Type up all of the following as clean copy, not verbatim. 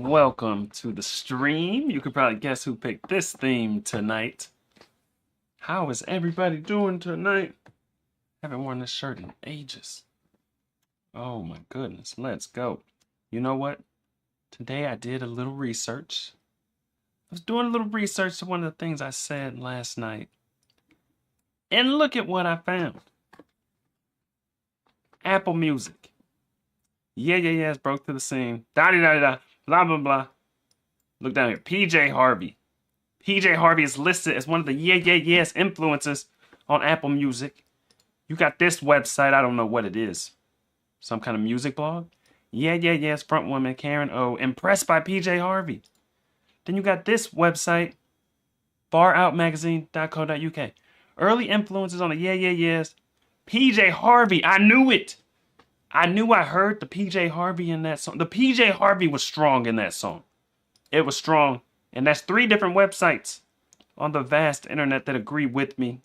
Welcome to the stream. You could probably guess who picked this theme tonight. How is everybody doing tonight? Haven't worn this shirt in ages. Oh my goodness, let's go. You know what? Today I did a little research. I was doing a little research to one of the things I said last night. And look at what I found. Apple Music. Yeah, broke to the scene. Da-da-da-da. Blah, blah, blah. Look down here. PJ Harvey. PJ Harvey is listed as one of the yes influencers on Apple Music. You got this website. I don't know what it is. Some kind of music blog? Yes, front woman Karen O. Impressed by PJ Harvey. Then you got this website. faroutmagazine.co.uk. Early influences on the yes. PJ Harvey. I knew it. I knew I heard the PJ Harvey in that song. The PJ Harvey was strong in that song. It was strong. And that's 3 different websites on the vast internet that agree with me.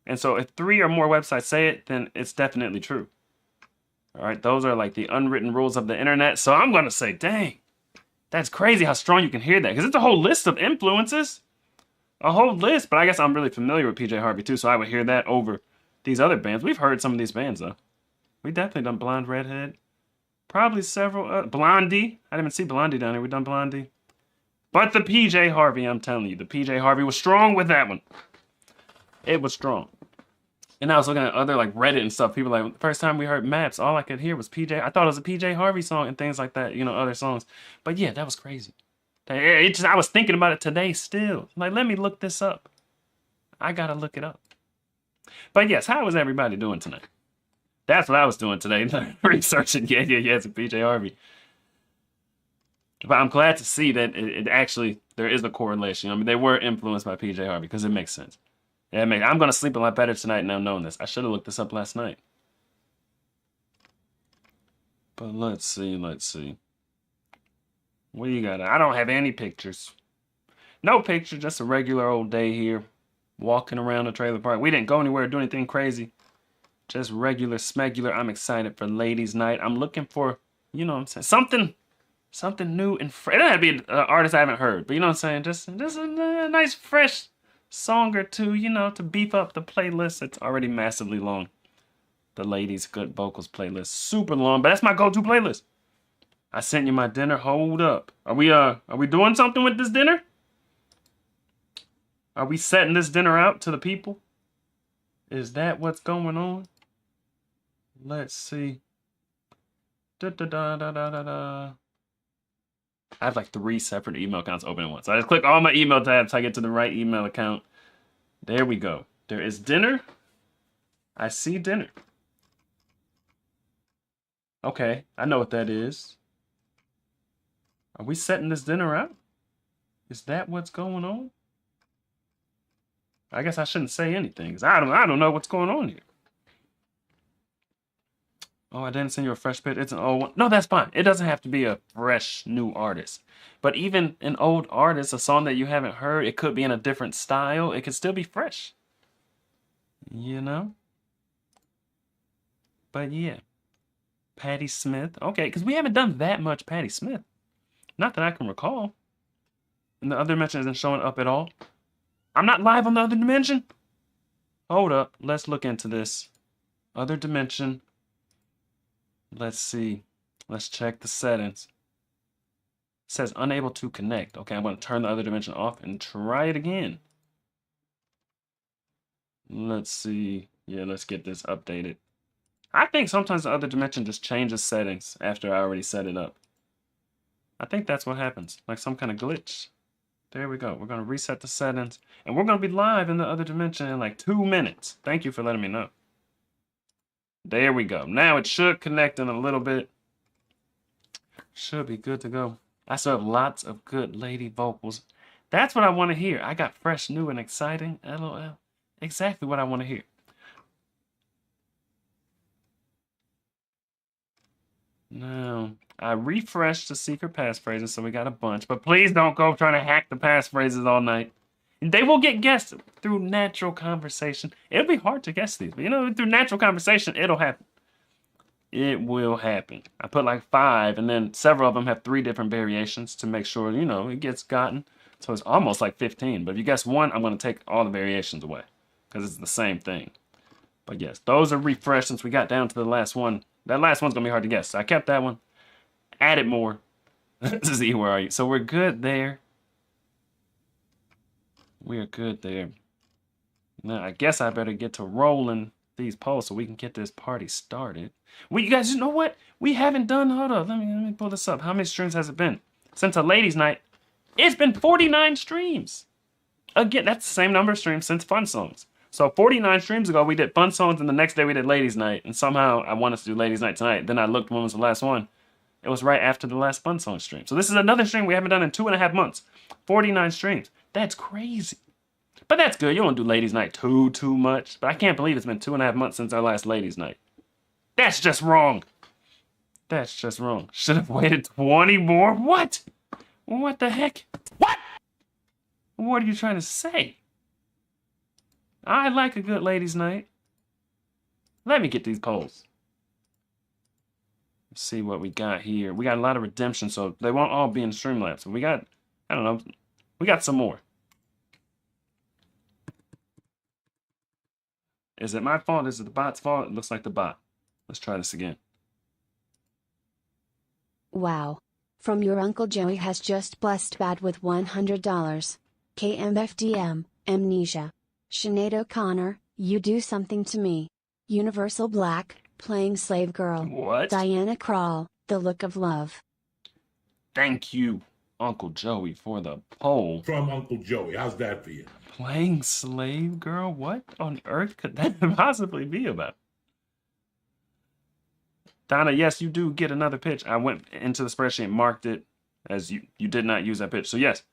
And so if 3 or more websites say it, then it's definitely true. All right, those are like the unwritten rules of the internet. So I'm going to say, dang, that's crazy how strong you can hear that. Because it's a whole list of influences. A whole list. But I guess I'm really familiar with PJ Harvey too. So I would hear that over these other bands. We've heard some of these bands though. We definitely done Blonde Redhead. Probably several. Blondie. I didn't even see Blondie down here. We done Blondie. But the PJ Harvey, I'm telling you. The PJ Harvey was strong with that one. It was strong. And I was looking at other like Reddit and stuff. People like, the first time we heard Maps, all I could hear was PJ. I thought it was a PJ Harvey song and things like that. You know, other songs. But yeah, that was crazy. I was thinking about it today still. Like, let me look this up. I got to look it up. But yes, how is everybody doing tonight? That's what I was doing today, researching yes, and PJ Harvey. But I'm glad to see that it actually, there is a correlation. I mean, they were influenced by PJ Harvey, because it makes sense. Yeah, I'm going to sleep a lot better tonight now knowing this. I should have looked this up last night. But let's see. What do you got? I don't have any pictures. No picture, just a regular old day here. Walking around the trailer park. We didn't go anywhere or do anything crazy. Just regular smegular. I'm excited for ladies' night. I'm looking for, you know what I'm saying, something new and fresh. It doesn't have to be an artist I haven't heard, but you know what I'm saying? Just a nice fresh song or two, you know, to beef up the playlist. It's already massively long. The ladies' good vocals playlist. Super long, but that's my go-to playlist. I sent you my dinner. Hold up. Are we doing something with this dinner? Are we setting this dinner out to the people? Is that what's going on? Let's see. I have like 3 separate email accounts open at once. So I just click all my email tabs till I get to the right email account. There we go. There is dinner. I see dinner. Okay, I know what that is. Are we setting this dinner out? Is that what's going on? I guess I shouldn't say anything because I don't know what's going on here. Oh, I didn't send you a fresh pitch. It's an old one. No, that's fine. It doesn't have to be a fresh new artist. But even an old artist, a song that you haven't heard, it could be in a different style. It could still be fresh. You know? But yeah. Patti Smith. Okay, because we haven't done that much Patti Smith. Not that I can recall. And the other dimension isn't showing up at all. I'm not live on the other dimension. Hold up. Let's look into this. Other dimension. Let's see. Let's check the settings. It says unable to connect. Okay, I'm going to turn the other dimension off and try it again. Let's see. Yeah, let's get this updated. I think sometimes the other dimension just changes settings after I already set it up. I think that's what happens. Like some kind of glitch. There we go. We're going to reset the settings. And we're going to be live in the other dimension in like 2 minutes. Thank you for letting me know. There we go. Now it should connect in a little bit. Should be good to go. I still have lots of good lady vocals. That's what I want to hear. I got fresh, new, and exciting. LOL. Exactly what I want to hear. Now, I refreshed the secret passphrases, so we got a bunch. But please don't go trying to hack the passphrases all night. They will get guessed through natural conversation. It'll be hard to guess these, but you know, through natural conversation, it'll happen. It will happen. I put like 5, and then several of them have 3 different variations to make sure, you know, it gets gotten. So it's almost like 15. But if you guess 1, I'm going to take all the variations away because it's the same thing. But yes, those are refreshed since we got down to the last one. That last one's going to be hard to guess. So I kept that one. Added more. Z, where are you? So we're good there. We're good there. Now, I guess I better get to rolling these polls so we can get this party started. Well, you guys, you know what? We haven't done, hold up, let me pull this up. How many streams has it been? Since a ladies' night, it's been 49 streams. Again, that's the same number of streams since Fun Songs. So 49 streams ago, we did Fun Songs, and the next day we did ladies' night. And somehow I wanted to do ladies' night tonight. Then I looked when was the last one. It was right after the last Fun Song stream. So this is another stream we haven't done in 2.5 months. 49 streams. That's crazy. But that's good. You don't do ladies' night too much. But I can't believe it's been 2.5 months since our last ladies' night. That's just wrong. That's just wrong. Should have waited 20 more. What? What the heck? What? What are you trying to say? I like a good ladies' night. Let me get these polls. Let's see what we got here. We got a lot of redemption, so they won't all be in Streamlabs. So we got, I don't know, we got some more. Is it my fault? Is it the bot's fault? It looks like the bot. Let's try this again. Wow. From your Uncle Joey has just blessed Bad with $100. KMFDM, Amnesia. Sinead O'Connor, You Do Something to Me. Universal Black, Playing Slave Girl. What? Diana Krall, The Look of Love. Thank you, Uncle Joey, for the poll. From Uncle Joey. How's that for you? Playing Slave Girl? What on earth could that possibly be about? Donna, yes, you do get another pitch. I went into the spreadsheet and marked it as you did not use that pitch. So yes,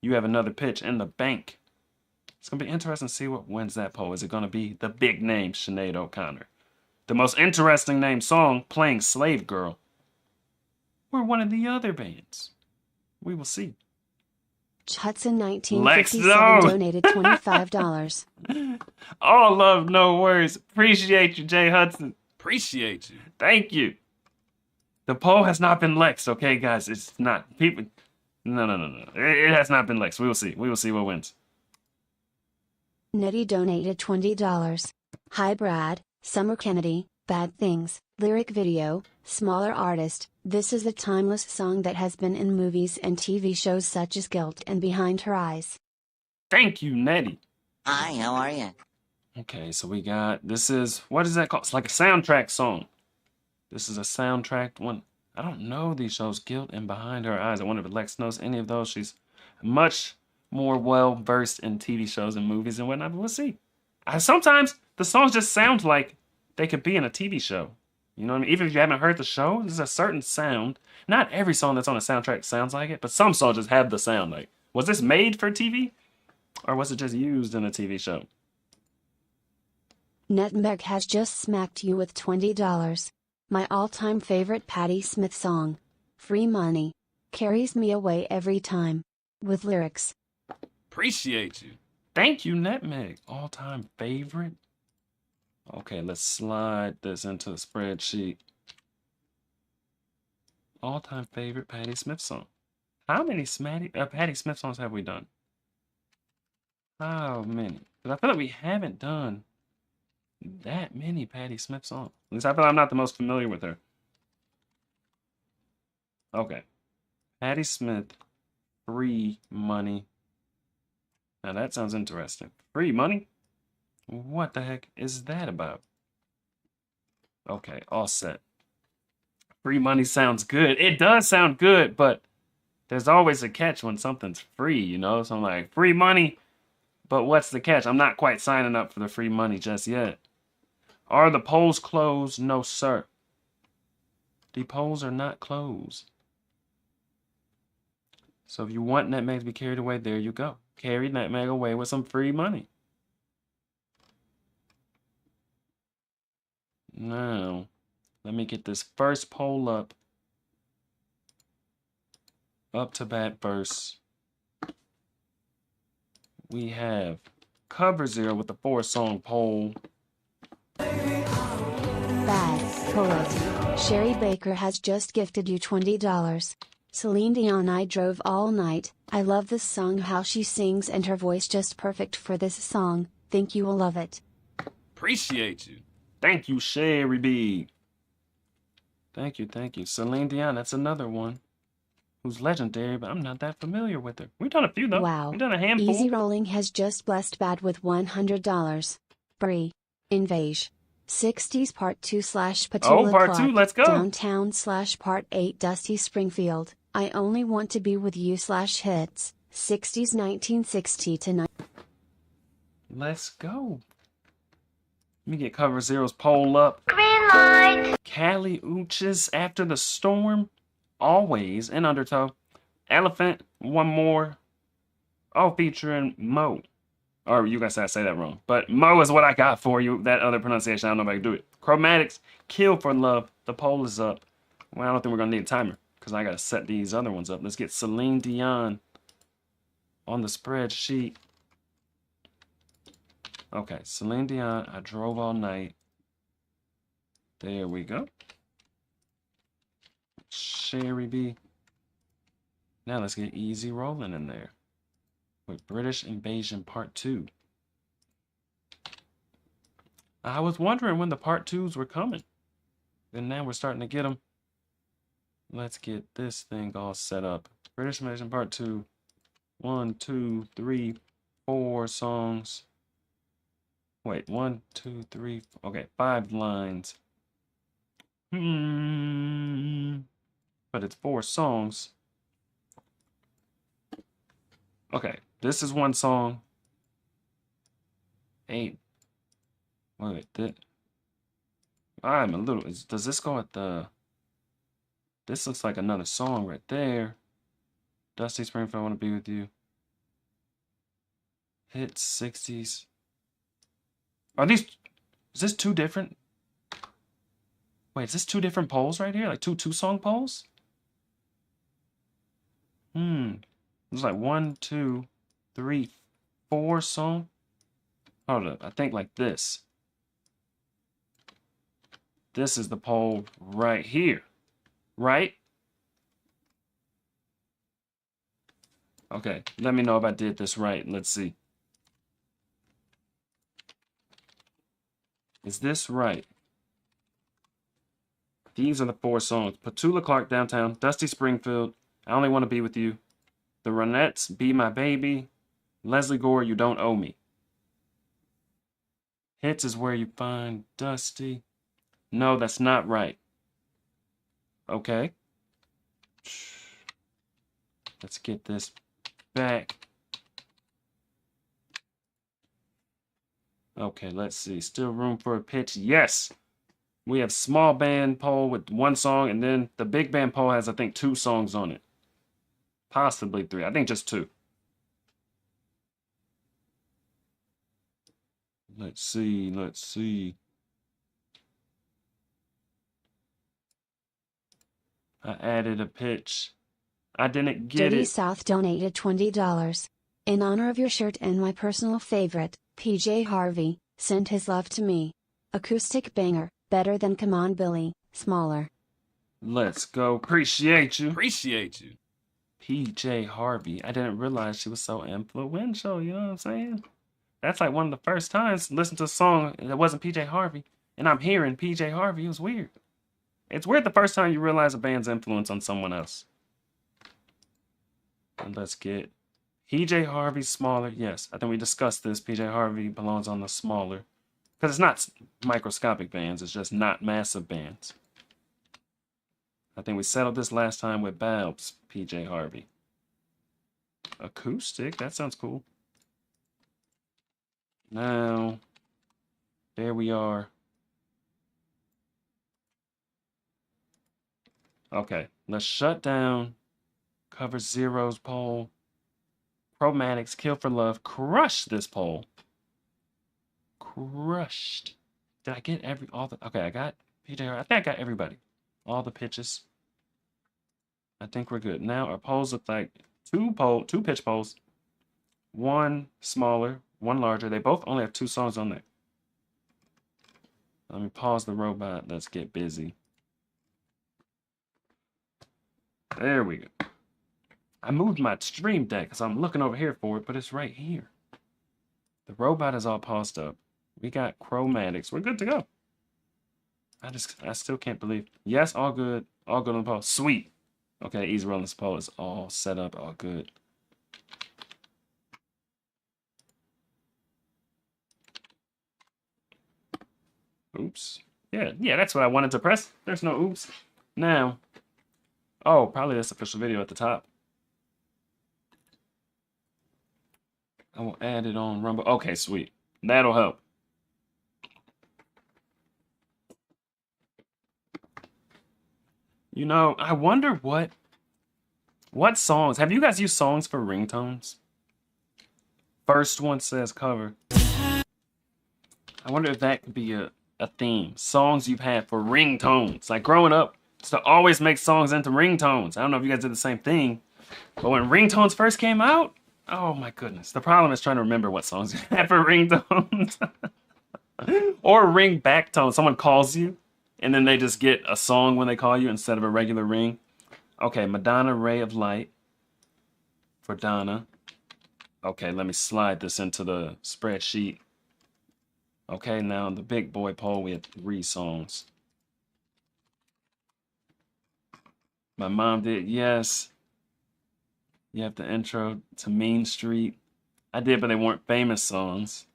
you have another pitch in the bank. It's going to be interesting to see what wins that poll. Is it going to be the big name, Sinead O'Connor? The most interesting named song, Playing Slave Girl? Or one of the other bands? We will see. Hudson 1957 donated $25. All love, no worries. Appreciate you, Jay Hudson. Appreciate you. Thank you. The poll has not been lexed, okay, guys? It's not. People. No. It has not been lexed. We will see. We will see what wins. Nettie donated $20. Hi Brad, Summer Kennedy, Bad Things, lyric video, smaller artist. This is a timeless song that has been in movies and TV shows such as Guilt and Behind Her Eyes. Thank you, Nettie. Hi, how are you? Okay, so we got, this is, what is that called? It's like a soundtrack song. This is a soundtrack one. I don't know these shows, Guilt and Behind Her Eyes. I wonder if Lex knows any of those. She's much more well-versed in TV shows and movies and whatnot, but we'll see. Sometimes the songs just sound like they could be in a TV show. You know what I mean? Even if you haven't heard the show, there's a certain sound. Not every song that's on a soundtrack sounds like it, but some songs just have the sound like. Was this made for TV? Or was it just used in a TV show? Netmeg has just smacked you with $20. My all-time favorite Patti Smith song, Free Money, carries me away every time. With lyrics. Appreciate you. Thank you, Netmeg. All-time favorite? Okay, let's slide this into the spreadsheet. All-time favorite Patti Smith song. How many Patti Smith songs have we done? How many? Because I feel like we haven't done that many Patti Smith songs. At least I feel like I'm not the most familiar with her. Okay. Patti Smith, Free Money. Now that sounds interesting. Free money? What the heck is that about? Okay, all set. Free money sounds good. It does sound good, but there's always a catch when something's free, you know? So I'm like, free money, but what's the catch? I'm not quite signing up for the free money just yet. Are the polls closed? No, sir. The polls are not closed. So if you want Netmeg to be carried away, there you go. Carry Netmeg away with some free money. Now, let me get this first poll up. Up to bat first. We have Cover Zero with the 4-song poll. Bad, pull it. Sherry Baker has just gifted you $20. Celine Dion, I drove all night. I love this song, how she sings, and her voice just perfect for this song. Think you will love it. Appreciate you. Thank you, Sherry B. Thank you, thank you. Celine Dion, that's another one who's legendary, but I'm not that familiar with her. We've done a few, though. Wow. We've done a handful. Easy Rolling has just blessed Bad with $100. Brie. Invage. 60s Part 2 / Petula Part Clark. 2, let's go. Downtown / Part 8 Dusty Springfield. I Only Want to Be With You / Hits. 60s 1960 to 9. Let's go. Let me get Cover Zero's poll up. Green light. Kali Uchis, After the Storm. Always in Undertow. Elephant, One More. Oh, featuring Mo. Or you guys say that wrong. But Mo is what I got for you. That other pronunciation, I don't know if I can do it. Chromatics, Kill for Love. The poll is up. Well, I don't think we're going to need a timer, because I got to set these other ones up. Let's get Celine Dion on the spreadsheet. Okay, Celine Dion, I Drove All Night. There we go. Sherry B. Now let's get Easy Rolling in there with British Invasion Part 2. I was wondering when the Part 2s were coming. And now we're starting to get them. Let's get this thing all set up. British Invasion Part 2. 1, 2, 3, 4 songs. Wait, 1, 2, 3, okay, 5 lines. But it's 4 songs. Okay, this is 1 song. 8. Wait, I'm a little. Does this go at the? This looks like another song right there. Dusty Springfield, I Want to Be With You. Hits 60s. Are these? Is this 2 different? Wait, is this 2 different polls right here? Like 2 song polls? It's like 1, 2, 3, 4 song. Hold up, I think like this. This is the poll right here, right? Okay, let me know if I did this right. Let's see. Is this right? These are the 4 songs. Petula Clark, Downtown. Dusty Springfield, I Only Want to Be With You. The Ronettes, Be My Baby. Leslie Gore, You Don't Owe Me. Hits is Where You Find Dusty. No, that's not right. Okay. Let's get this back. Okay, let's see. Still room for a pitch. Yes. We have small band poll with 1 song, and then the big band poll has, I think, 2 songs on it. Possibly 3. I think just 2. Let's see. Let's see. I added a pitch. I didn't get Dirty it. South donated $20. In honor of your shirt and my personal favorite, PJ Harvey sent his love to me. Acoustic banger, better than Come On Billy, smaller. Let's go. Appreciate you. Appreciate you. PJ Harvey. I didn't realize she was so influential, you know what I'm saying? That's like one of the first times listening to a song that wasn't PJ Harvey, and I'm hearing PJ Harvey. It was weird. It's weird the first time you realize a band's influence on someone else. And let's get PJ Harvey smaller. Yes, I think we discussed this. PJ Harvey belongs on the smaller. Because it's not microscopic bands. It's just not massive bands. I think we settled this last time with Babs, PJ Harvey. Acoustic, that sounds cool. Now, there we are. Okay, let's shut down Cover Zero's poll. Chromatics, Kill for Love, crush this poll. Crushed. Did I get okay, I got PJ. I think I got everybody. All the pitches. I think we're good. Now our polls look like two pitch polls. 1 smaller, 1 larger. They both only have 2 songs on there. Let me pause the robot. Let's get busy. There we go. I moved my stream deck because I'm looking over here for it, but it's right here. The robot is all paused up. We got chromatics. We're good to go. I still can't believe. Yes, all good. All good on the pause. Sweet. Okay, easy rolling this pole is all set up, all good. Oops. Yeah, that's what I wanted to press. There's no oops. Now, oh, probably this official video at the top. I will add it on Rumble. Okay, sweet. That'll help. You know, I wonder what songs. Have you guys used songs for ringtones? First one says cover. I wonder if that could be a theme. Songs you've had for ringtones. Like growing up, used to always make songs into ringtones. I don't know if you guys did the same thing, but when ringtones first came out, oh my goodness. The problem is trying to remember what songs you had for ringtones. Or ring back tone. Someone calls you, and then they just get a song when they call you instead of a regular ring. Okay, Madonna, Ray of Light for Donna. Okay, let me slide this into the spreadsheet. Okay, now the big boy poll, we had 3 songs. My mom did, yes. You have the intro to Mean Street. I did, but they weren't famous songs.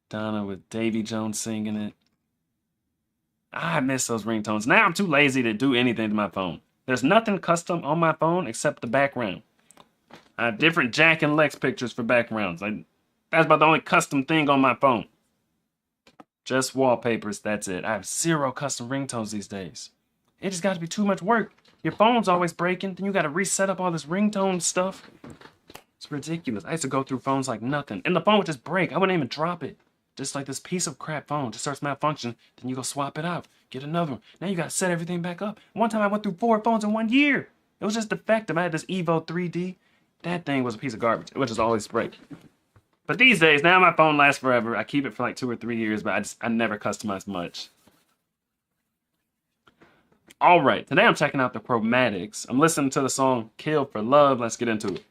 Donna with Davy Jones singing it. I miss those ringtones. Now I'm too lazy to do anything to my phone. There's nothing custom on my phone except the background. I have different Jack and Lex pictures for backgrounds. That's about the only custom thing on my phone. Just wallpapers, that's it. I have 0 custom ringtones these days. It just got to be too much work. Your phone's always breaking, then you got to reset up all this ringtone stuff. It's ridiculous. I used to go through phones like nothing. And the phone would just break. I wouldn't even drop it. Just like this piece of crap phone just starts malfunctioning, then you go swap it out, get another one. Now you got to set everything back up. One time I went through 4 phones in 1 year. It was just defective. I had this Evo 3D. That thing was a piece of garbage. It would just always break. But these days, now my phone lasts forever. I keep it for like 2 or 3 years, but I never customize much. All right, today I'm checking out the Chromatics. I'm listening to the song Kill for Love. Let's get into it.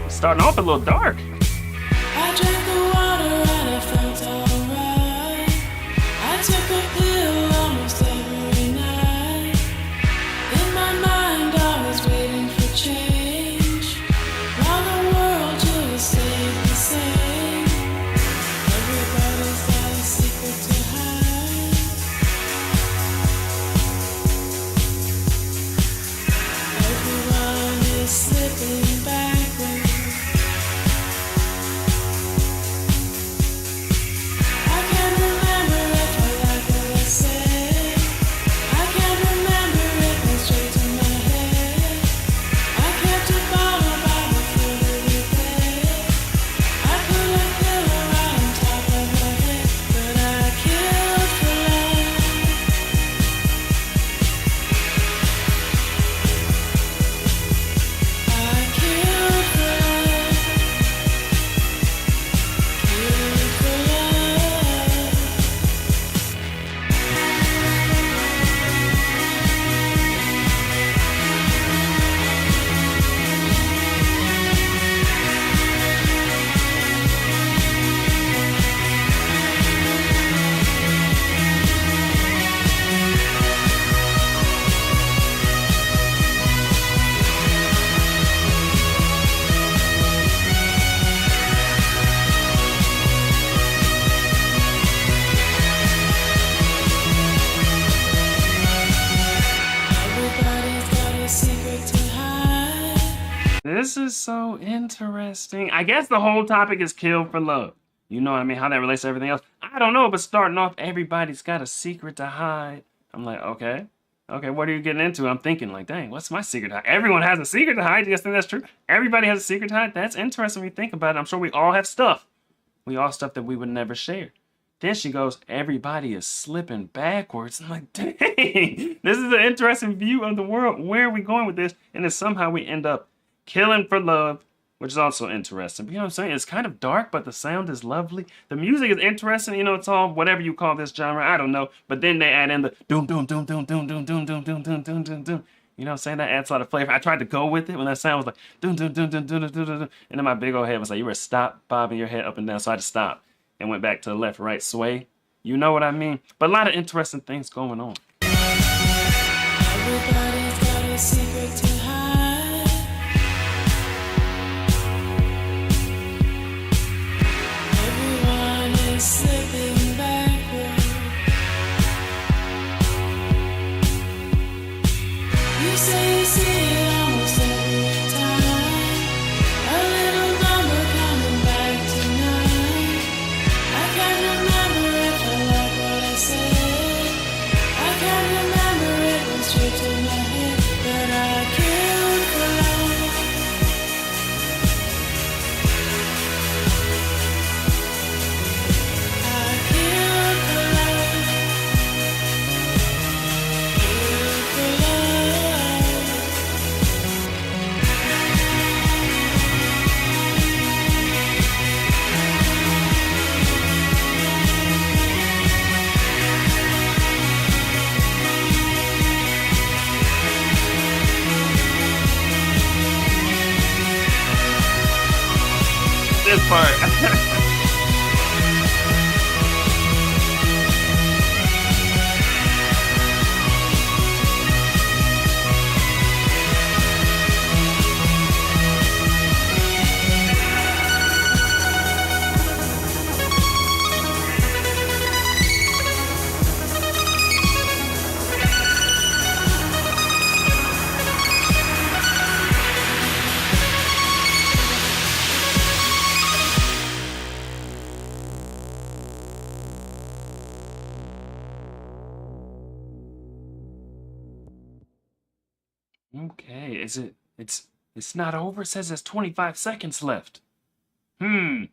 Starting off a little dark. I drank the water and I felt alright. I took a pill almost every night. In my mind I was waiting for change, while the world just stayed the same. Everybody's got a secret to hide. Everyone is slipping backwards. This is so interesting. I guess the whole topic is Kill for Love. You know what I mean? How that relates to everything else. I don't know, but starting off, everybody's got a secret to hide. I'm like, okay. Okay, what are you getting into? I'm thinking like, dang, what's my secret to hide? Everyone has a secret to hide. You guys think that's true? Everybody has a secret to hide? That's interesting when you think about it. I'm sure we all have stuff. We all stuff that we would never share. Then she goes, everybody is slipping backwards. I'm like, dang, this is an interesting view of the world. Where are we going with this? And then somehow we end up killing for love, which is also interesting. But you know what I'm saying? It's kind of dark, but the sound is lovely. The music is interesting. You know, it's all whatever you call this genre. I don't know. But then they add in the doom, doom, doom, doom, doom, doom, doom, doom, doom, doom, doom, doom, doom. You know what I'm saying? That adds a lot of flavor. I tried to go with it when that sound was like doom, doom, doom, doom, doom, doom, doom, doom. And then my big old head was like, you were stop bobbing your head up and down. So I just stopped and went back to the left, right sway. You know what I mean? But a lot of interesting things going on. Everybody's got a secret to hide. Everyone is slipping backward. You say you see it almost every time. A little number coming back tonight. I can't remember if I like what I said. I can't remember, it went straight to my head. But I killed for love. I killed for love. Killed for love. This part. Okay, is it? It's not over. It says there's 25 seconds left. I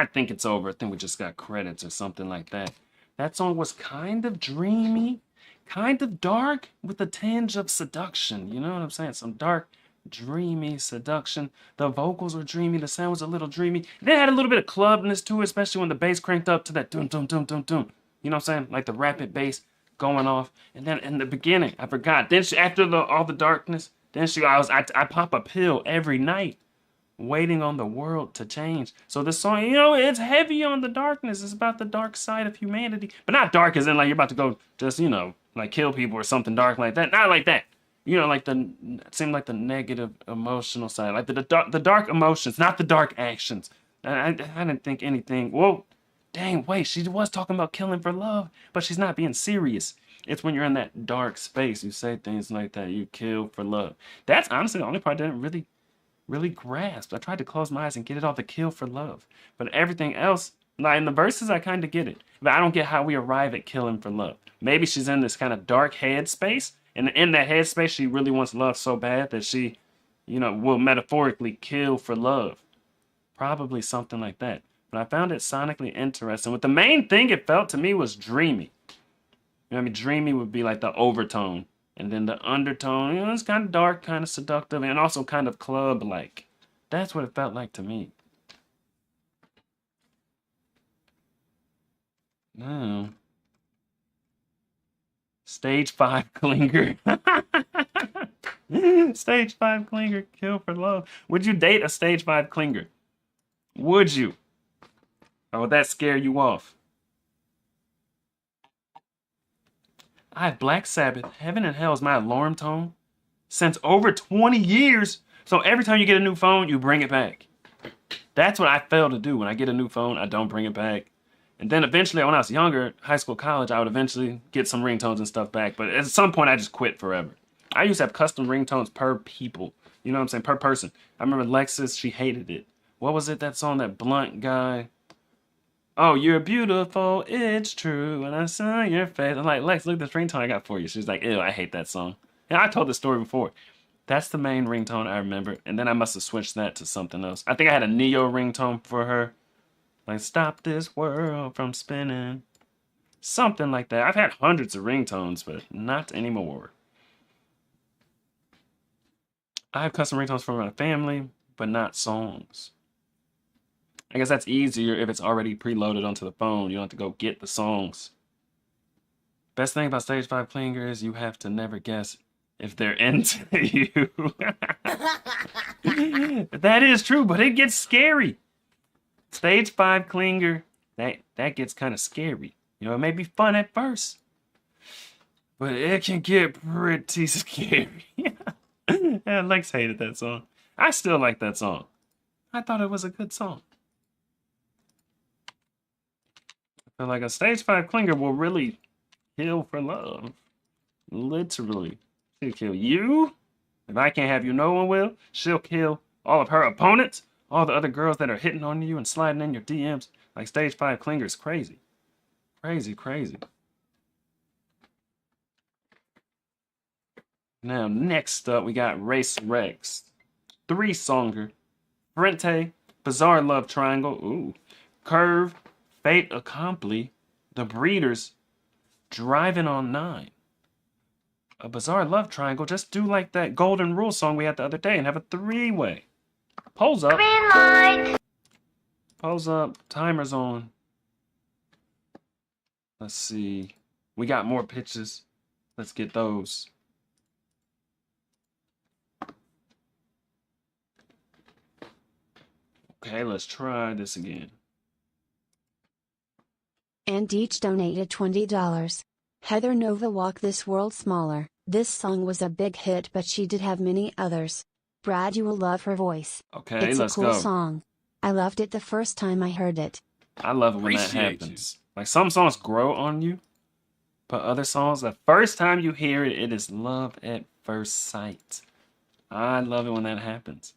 think it's over. I think we just got credits or something like that. That song was kind of dreamy, kind of dark with a tinge of seduction. You know what I'm saying? Some dark, dreamy seduction. The vocals were dreamy. The sound was a little dreamy. They had a little bit of clubness to it, especially when the bass cranked up to that dum dum dum dum dum. You know what I'm saying? Like the rapid bass going off. And then in the beginning, I forgot. Then she, after all the darkness, then I pop a pill every night, waiting on the world to change. So this song, you know, it's heavy on the darkness. It's about the dark side of humanity, but not dark as in like you're about to go just, you know, like kill people or something dark like that. Not like that. You know, like it seemed like the negative emotional side, like the dark emotions, not the dark actions. I didn't think anything. Whoa, dang, wait, she was talking about killing for love, but she's not being serious. It's when you're in that dark space, you say things like that. You kill for love. That's honestly the only part I didn't really grasp. I tried to close my eyes and get it all, the kill for love. But everything else, like in the verses, I kind of get it. But I don't get how we arrive at killing for love. Maybe she's in this kind of dark headspace. And in that headspace, she really wants love so bad that she, you know, will metaphorically kill for love. Probably something like that. But I found it sonically interesting. But the main thing it felt to me was dreamy. You know what I mean? Dreamy would be like the overtone. And then the undertone, you know, it's kind of dark, kind of seductive, and also kind of club-like. That's what it felt like to me. No. Stage 5 clinger. Stage 5 clinger, kill for love. Would you date a stage 5 clinger? Would you? Or would that scare you off? I have Black Sabbath, Heaven and Hell is my alarm tone since over 20 years. So every time you get a new phone, you bring it back. That's what I fail to do. When I get a new phone, I don't bring it back. And then eventually, when I was younger, high school, college, I would eventually get some ringtones and stuff back. But at some point, I just quit forever. I used to have custom ringtones per people. You know what I'm saying? Per person. I remember Lexus, she hated it. What was it, that song, that Blunt guy? Oh, you're beautiful, it's true, and I saw your face. I'm like, Lex, look at this ringtone I got for you. She's like, ew, I hate that song. And I told this story before. That's the main ringtone I remember. And then I must have switched that to something else. I think I had a Neo ringtone for her. Like, stop this world from spinning. Something like that. I've had hundreds of ringtones, but not anymore. I have custom ringtones for my family, but not songs. I guess that's easier if it's already preloaded onto the phone. You don't have to go get the songs. Best thing about Stage 5 Clinger is you have to never guess if they're into you. That is true, but it gets scary. Stage 5 Clinger, that gets kind of scary. You know, it may be fun at first, but it can get pretty scary. Yeah, Lex hated that song. I still like that song. I thought it was a good song. I feel like a Stage 5 Clinger will really kill for love. Literally. She'll kill you. If I can't have you, no one will. She'll kill all of her opponents. All the other girls that are hitting on you and sliding in your DMs. Like, Stage 5 Clinger is crazy. Crazy, crazy. Now, next up, we got Race Rex. 3-songer. Frente. Bizarre Love Triangle. Ooh. Curve. Fate Accompli. The Breeders. Driving on 9. A Bizarre Love Triangle. Just do like that Golden Rule song we had the other day and have a 3-way. Polls up. Green light. Polls up. Timer's on. Let's see. We got more pitches. Let's get those. Okay, let's try this again. And each donated $20. Heather Nova Walk This World Smaller. This song was a big hit, but she did have many others. Brad, you will love her voice. Okay, it's let's a cool go. song. I loved it the first time I heard it. I love it when that Appreciate happens. Like, some songs grow on you, but other songs, the first time you hear it, it is love at first sight. I love it when that happens.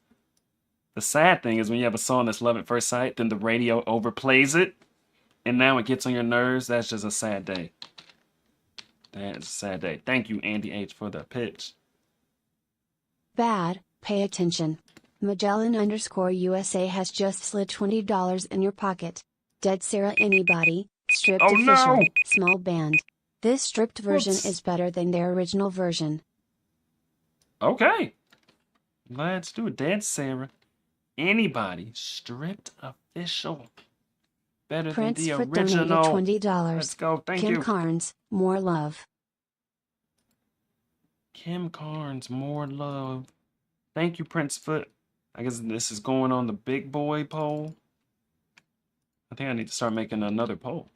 The sad thing is when you have a song that's love at first sight, then the radio overplays it, and now it gets on your nerves. That's just a sad day. That's a sad day. Thank you, Andy H, for the pitch. Bad, pay attention. Magellan_USA has just slid $20 in your pocket. Dead Sarah Anybody, stripped Oh, official, no! small band. This stripped version Whoops. is better than their original version. Okay. Let's do it. Dead Sarah. Anybody. Stripped official. Better Prince than the Foot donated original. $20. Let's go. Thank Kim you. Carnes, more love. Kim Carnes, more love. Thank you, Prince Foot. I guess this is going on the big boy poll. I think I need to start making another poll.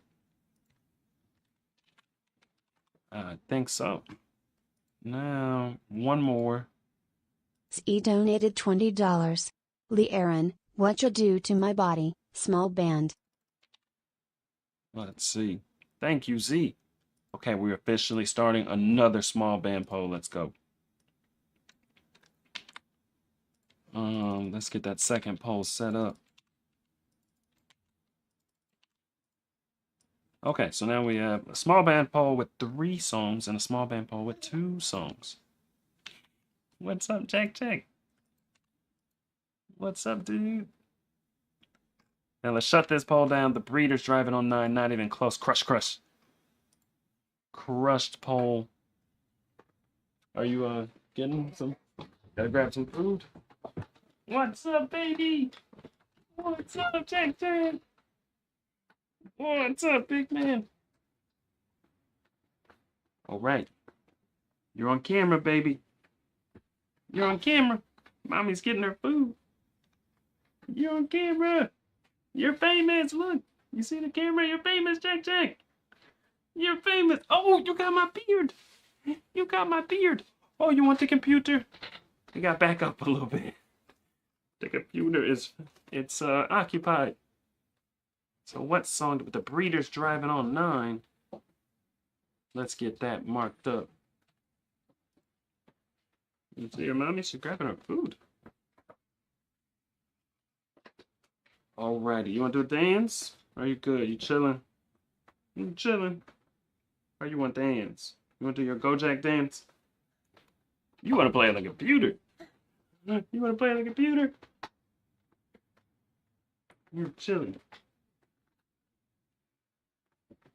I think so. Now, one more. E donated $20. Lee Aaron, What You Do to My Body, small band. Let's see. Thank you, Z. Okay, we're officially starting another small band poll. Let's go. Let's get that second poll set up. Okay, so now we have a small band poll with 3 songs and a small band poll with 2 songs. What's up, Jack? What's up, dude? Now let's shut this poll down. The Breeders driving on 9, not even close. Crush. Crushed poll. Are you getting some? Gotta grab some food. What's up, baby? What's up, Jack? What's up, big man? All right. You're on camera, baby. You're on camera. Mommy's getting her food. You're on camera. You're famous. Look. You see the camera? You're famous, Jack. You're famous. Oh, you got my beard. You got my beard. Oh, you want the computer? We got back up a little bit. The computer is, it's occupied. So what song with the Breeders driving on 9? Let's get that marked up. You see your mommy? She's grabbing her food. Alrighty, you want to do a dance? Are you good? You chilling? You chilling? Or you want to dance? You want to do your Gojek dance? You want to play on the computer? You want to play on the computer? You're chilling.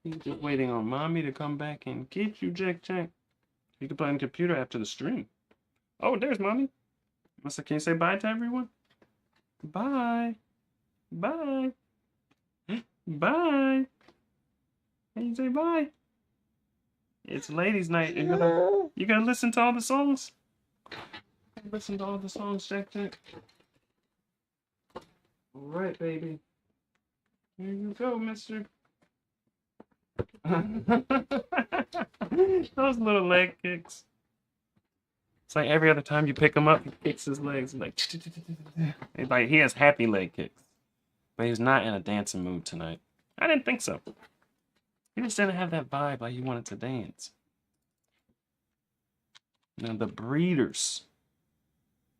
You're just waiting on mommy to come back and get you, Jack Jack. You can play on the computer after the stream. Oh, there's mommy. Can you say bye to everyone? Bye. Bye. Bye. Can you say bye? It's ladies' night. You gonna listen to all the songs? Listen to all the songs, Jack Jack. All right, baby. Here you go, mister. Those little leg kicks. It's like every other time you pick him up, he kicks his legs. It's like he has happy leg kicks. But he's not in a dancing mood tonight. I didn't think so. He just didn't have that vibe like he wanted to dance. Now the Breeders.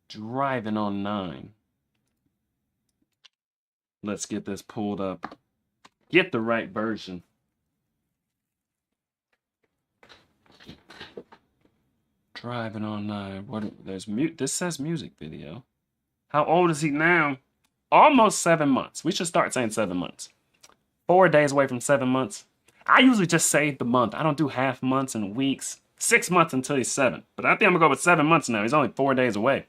Driving on 9. Let's get this pulled up. Get the right version. Driving on 9. This says music video. How old is he now? Almost 7 months. We should start saying 7 months. 4 days away from 7 months. I usually just say the month. I don't do half months and weeks. 6 months until he's 7. But I think I'm gonna go with 7 months now. He's only 4 days away.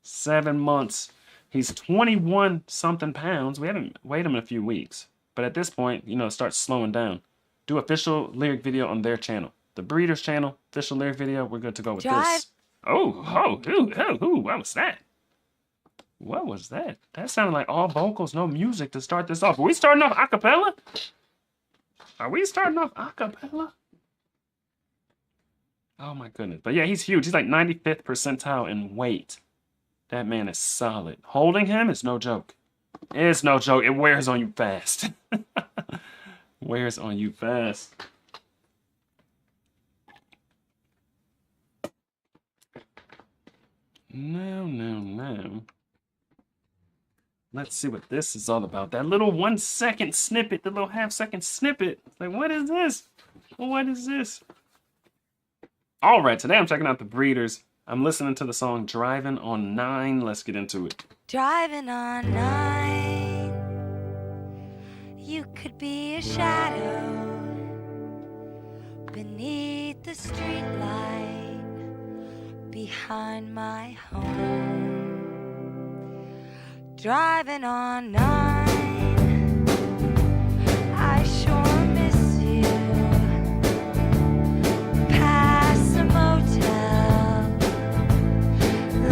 7 months. He's 21 something pounds. We haven't weighed him in a few weeks. But at this point, it starts slowing down. Do official lyric video on their channel. The Breeders channel, official lyric video. We're good to go with this. What was that? What was that? That sounded like all vocals, no music to start this off. Are we starting off a cappella? Are we starting off a cappella? Oh my goodness. But yeah, he's huge. He's like 95th percentile in weight. That man is solid. Holding him is no joke. It's no joke. It wears on you fast. Wears on you fast. No. Let's see what this is all about. That little 1 second snippet, the little half-second snippet. Like, what is this? What is this? All right, today I'm checking out the Breeders. I'm listening to the song Driving on 9. Let's get into it. Driving on 9, you could be a shadow beneath the streetlight behind my home. Driving on 9, I sure miss you. Past the motel,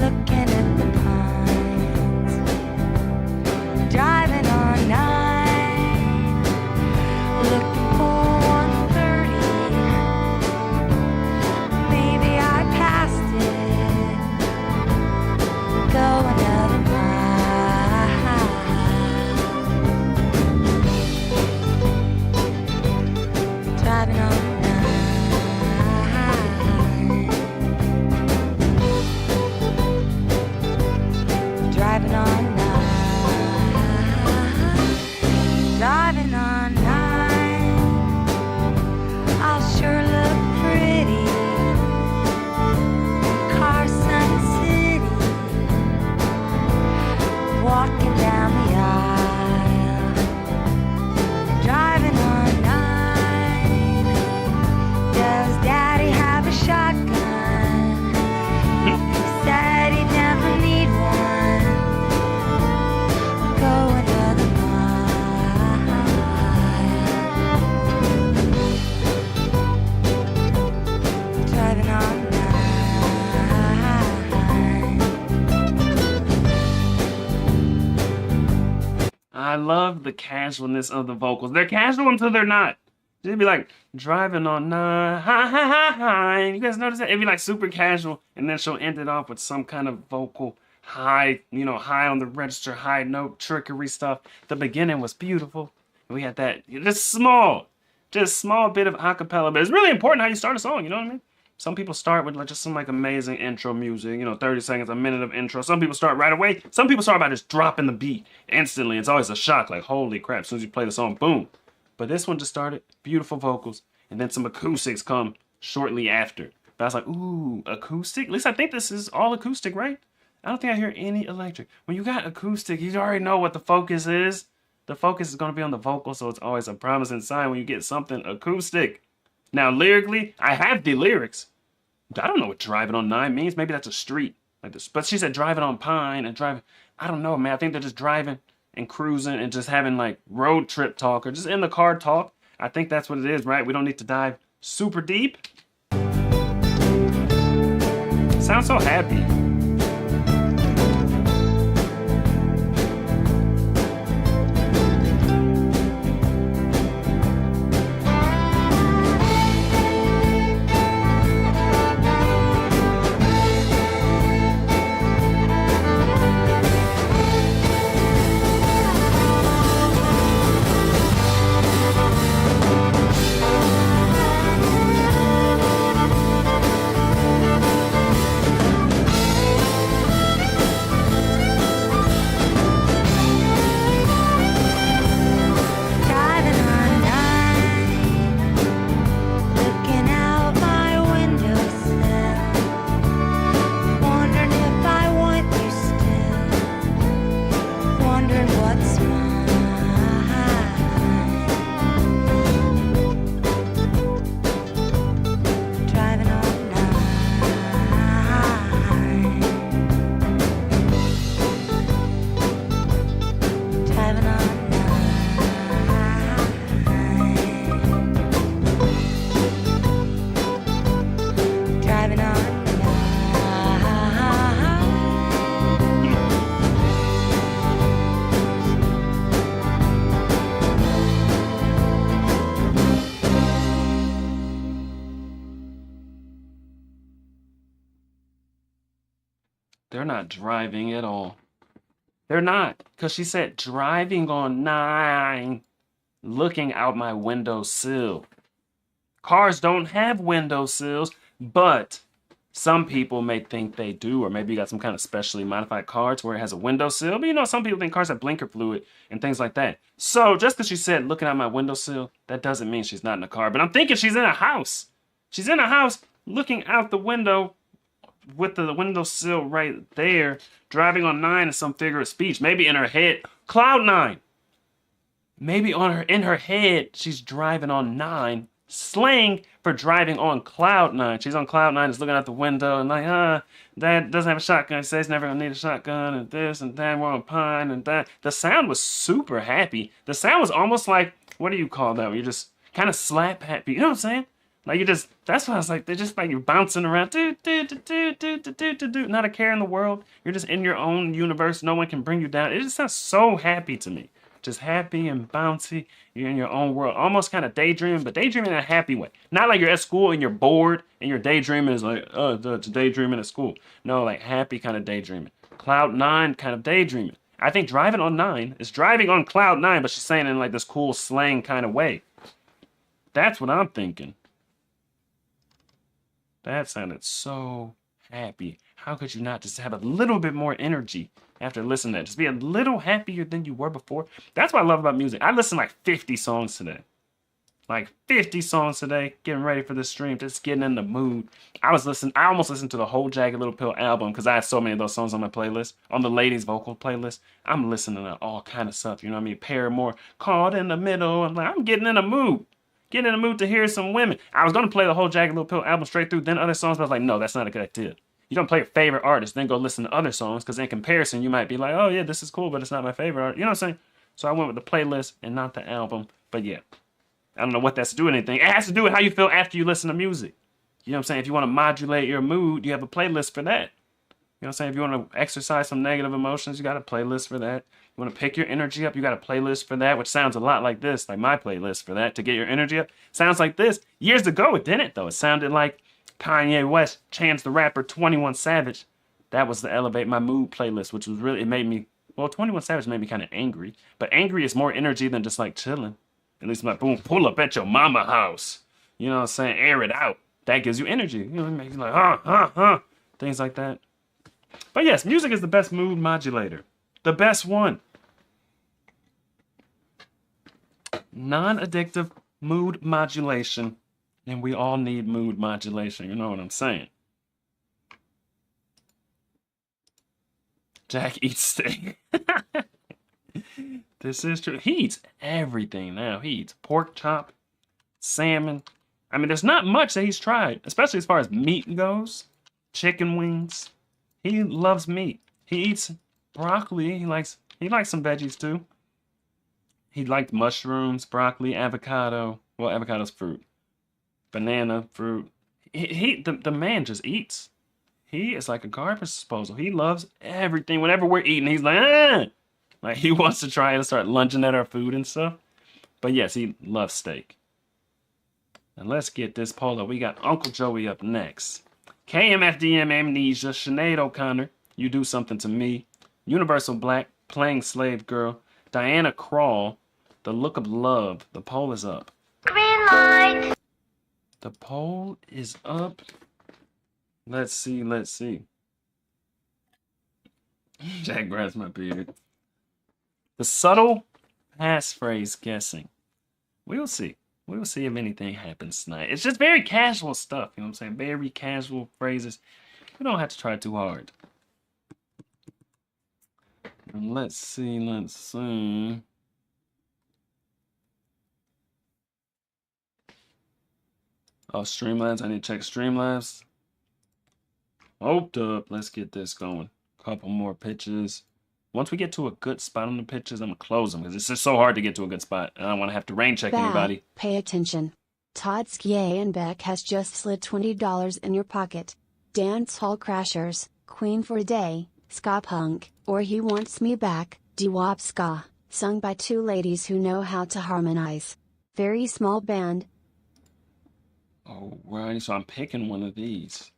looking at the pines. Driving on 9, looking for 130. Maybe I passed it. Go another mile. Driving on 9. Driving on 9. Driving on 9. I'll sure look pretty. Carson City. Walking down the aisle. Driving on 9. Does Daddy have a shotgun? He said he'd never need one. Go another mile. Driving on 9. I love the casualness of the vocals. They're casual until they're not. It'd be like, driving on 9. You guys notice that? It'd be like super casual, and then she'll end it off with some kind of vocal high, high on the register, high note, trickery stuff. The beginning was beautiful. We had that, just small bit of acapella, but it's really important how you start a song, you know what I mean? Some people start with like just some like amazing intro music, 30 seconds, a minute of intro. Some people start right away. Some people start by just dropping the beat instantly. It's always a shock, like holy crap, as soon as you play the song, boom. But this one just started, beautiful vocals, and then some acoustics come shortly after. But I was like, ooh, acoustic? At least I think this is all acoustic, right? I don't think I hear any electric. When you got acoustic, you already know what the focus is. The focus is going to be on the vocal, so it's always a promising sign when you get something acoustic. Now, lyrically, I have the lyrics. I don't know what driving on 9 means. Maybe that's a street. Like this. But she said driving on Pine and driving. I don't know, man. I think they're just driving and cruising and just having like road trip talk or just in the car talk. I think that's what it is, right? We don't need to dive super deep. Sounds so happy. Driving on 9, looking out my windowsill, wondering if I want you still, wondering what's mine. Driving on 9, driving on 9. Driving on 9. They're not driving at all. They're not. Because she said driving on 9, looking out my windowsill. Cars don't have windowsills, but some people may think they do, or maybe you got some kind of specially modified car to where it has a windowsill. But some people think cars have blinker fluid and things like that. So just because she said looking out my windowsill, that doesn't mean she's not in a car. But I'm thinking she's in a house. She's in a house looking out the window with the windowsill right there. Driving on 9 is some figure of speech. Maybe in her head, cloud 9. Maybe in her head, she's driving on 9. Slang for driving on cloud 9. She's on cloud 9, is looking out the window and like, Dad doesn't have a shotgun. He says he's never gonna need a shotgun and this and that. We're on Pine and that. The sound was super happy. The sound was almost like, what do you call that? Where you just kind of slap happy. You know what I'm saying? Like that's why I was like, they're just like you're bouncing around. Do. Not a care in the world. You're just in your own universe. No one can bring you down. It just sounds so happy to me. Just happy and bouncy. You're in your own world. Almost kind of daydreaming, but daydreaming in a happy way. Not like you're at school and you're bored and you're daydreaming is like, it's daydreaming at school. No, like happy kind of daydreaming. Cloud 9 kind of daydreaming. I think driving on 9 is driving on cloud 9, but she's saying it in like this cool slang kind of way. That's what I'm thinking. That sounded so happy. How could you not just have a little bit more energy after listening to that? Just be a little happier than you were before. That's what I love about music. I listened to like 50 songs today. Like 50 songs today, getting ready for this stream, just getting in the mood. I almost listened to the whole Jagged Little Pill album because I have so many of those songs on my playlist. On the ladies' vocal playlist, I'm listening to all kind of stuff. You know what I mean? Paramore, Caught in the Middle. I'm getting in the mood. Getting in the mood to hear some women. I was going to play the whole Jagged Little Pill album straight through, then other songs, but I was like, no, that's not a good idea. You don't play your favorite artist, then go listen to other songs, because in comparison, you might be like, oh yeah, this is cool, but it's not my favorite art. You know what I'm saying? So I went with the playlist and not the album. But yeah, I don't know what that's to do with anything. It has to do with how you feel after you listen to music. You know what I'm saying? If you want to modulate your mood, you have a playlist for that. You know what I'm saying? If you want to exercise some negative emotions, you got a playlist for that. You want to pick your energy up, you got a playlist for that, which sounds a lot like this, like my playlist for that, to get your energy up. Sounds like this. Years ago, it didn't, though. It sounded like Kanye West, Chance the Rapper, 21 Savage. That was the Elevate My Mood playlist, which was really, it made me, well, 21 Savage made me kind of angry. But angry is more energy than just like chilling. At least like, boom, pull up at your mama house. You know what I'm saying? Air it out. that gives you energy. You know, it makes you like, things like that. But yes, music is the best mood modulator. The best one. Non-addictive mood modulation. And we all need mood modulation. You know what I'm saying? Jack eats steak. This is true. He eats everything now. He eats pork chop, salmon. I mean, there's not much that he's tried, especially as far as meat goes. Chicken wings. He loves meat. He eats broccoli. He likes some veggies too. He liked mushrooms, broccoli, avocado. Well, avocado's fruit. Banana, fruit. The man just eats. He is like a garbage disposal. He loves everything. Whenever we're eating, he's like, ah! Like he wants to try to start lunging at our food and stuff. But yes, he loves steak. And let's get this poll up. We got Uncle Joey up next. KMFDM Amnesia, Sinead O'Connor, You Do Something to Me, Universal Black, Playing Slave Girl, Diana Krall, The Look of Love. The poll is up. Green light. The poll is up. Let's see, let's see. Jack grabs my beard. The subtle passphrase guessing. We'll see. We'll see if anything happens tonight. It's just very casual stuff, you know what I'm saying? Very casual phrases. We don't have to try too hard. And let's see, let's see. Oh, Streamlabs. I need to check Streamlabs. Hold up. Let's get this going. Couple more pitches. Once we get to a good spot on the pitches, I'm going to close them because it's just so hard to get to a good spot. I don't want to have to rain check anybody. Pay attention. Todd Skyenbeck has just slid $20 in your pocket. Dance Hall Crashers, Queen for a Day, Ska Punk, or He Wants Me Back, Doo-Wop Ska, sung by two ladies who know how to harmonize. Very small band. Oh, right. So I'm picking one of these.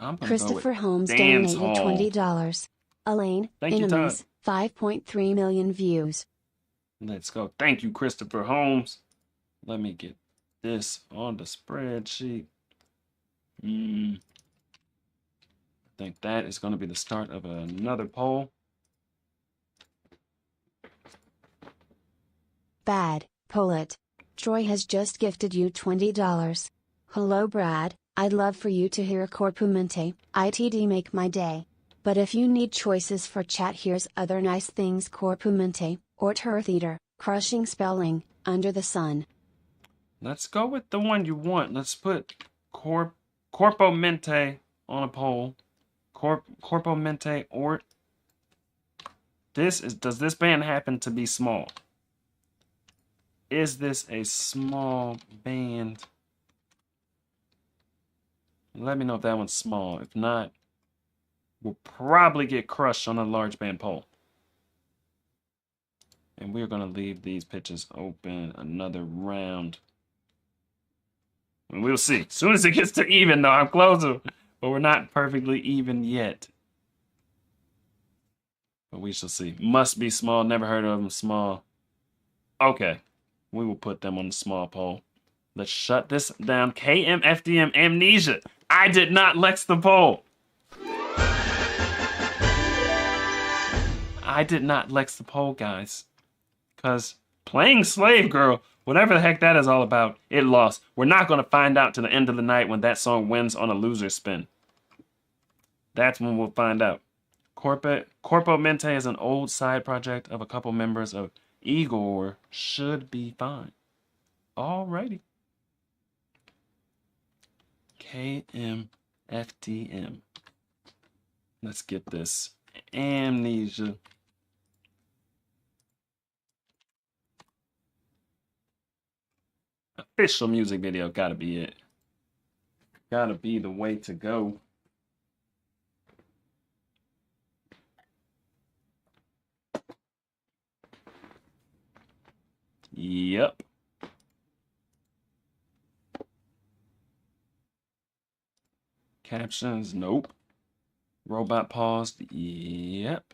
I'm gonna Christopher go Holmes with Dance donated Hall. $20. Elaine, Thank you, Todd. Enemies, 5.3 million views. Let's go. Thank you, Christopher Holmes. Let me get this on the spreadsheet. I think that is going to be the start of another poll. Bad, pull it. Troy has just gifted you $20. Hello Brad, I'd love for you to hear Corpumente, ITD make my day. But if you need choices for chat, here's other nice things: Corpumente, Ort Earth Eater, Crushing Spelling, Under the Sun. Let's go with the one you want. Let's put Corpo Mente on a poll. Corpo Mente Ort. Does this band happen to be small? Is this a small band? Let me know if that one's small. If not, we'll probably get crushed on a large band poll. And we're going to leave these pitches open another round. And we'll see. As soon as it gets to even, though, I'm closer. But we're not perfectly even yet. But we shall see. Must be small. Never heard of them. Small. Okay. We will put them on the small poll. Let's shut this down. KMFDM Amnesia. I did not Lex the poll. I did not Lex the poll, guys. Because Playing Slave Girl, whatever the heck that is all about, it lost. We're not going to find out to the end of the night when that song wins on a loser spin. That's when we'll find out. Corpo Mente is an old side project of a couple members of Igor. Should be fine. Alrighty. KMFDM. Let's get this. Amnesia. Official music video. Gotta be it. Gotta be the way to go. Yep. Captions, nope. Robot paused, yep.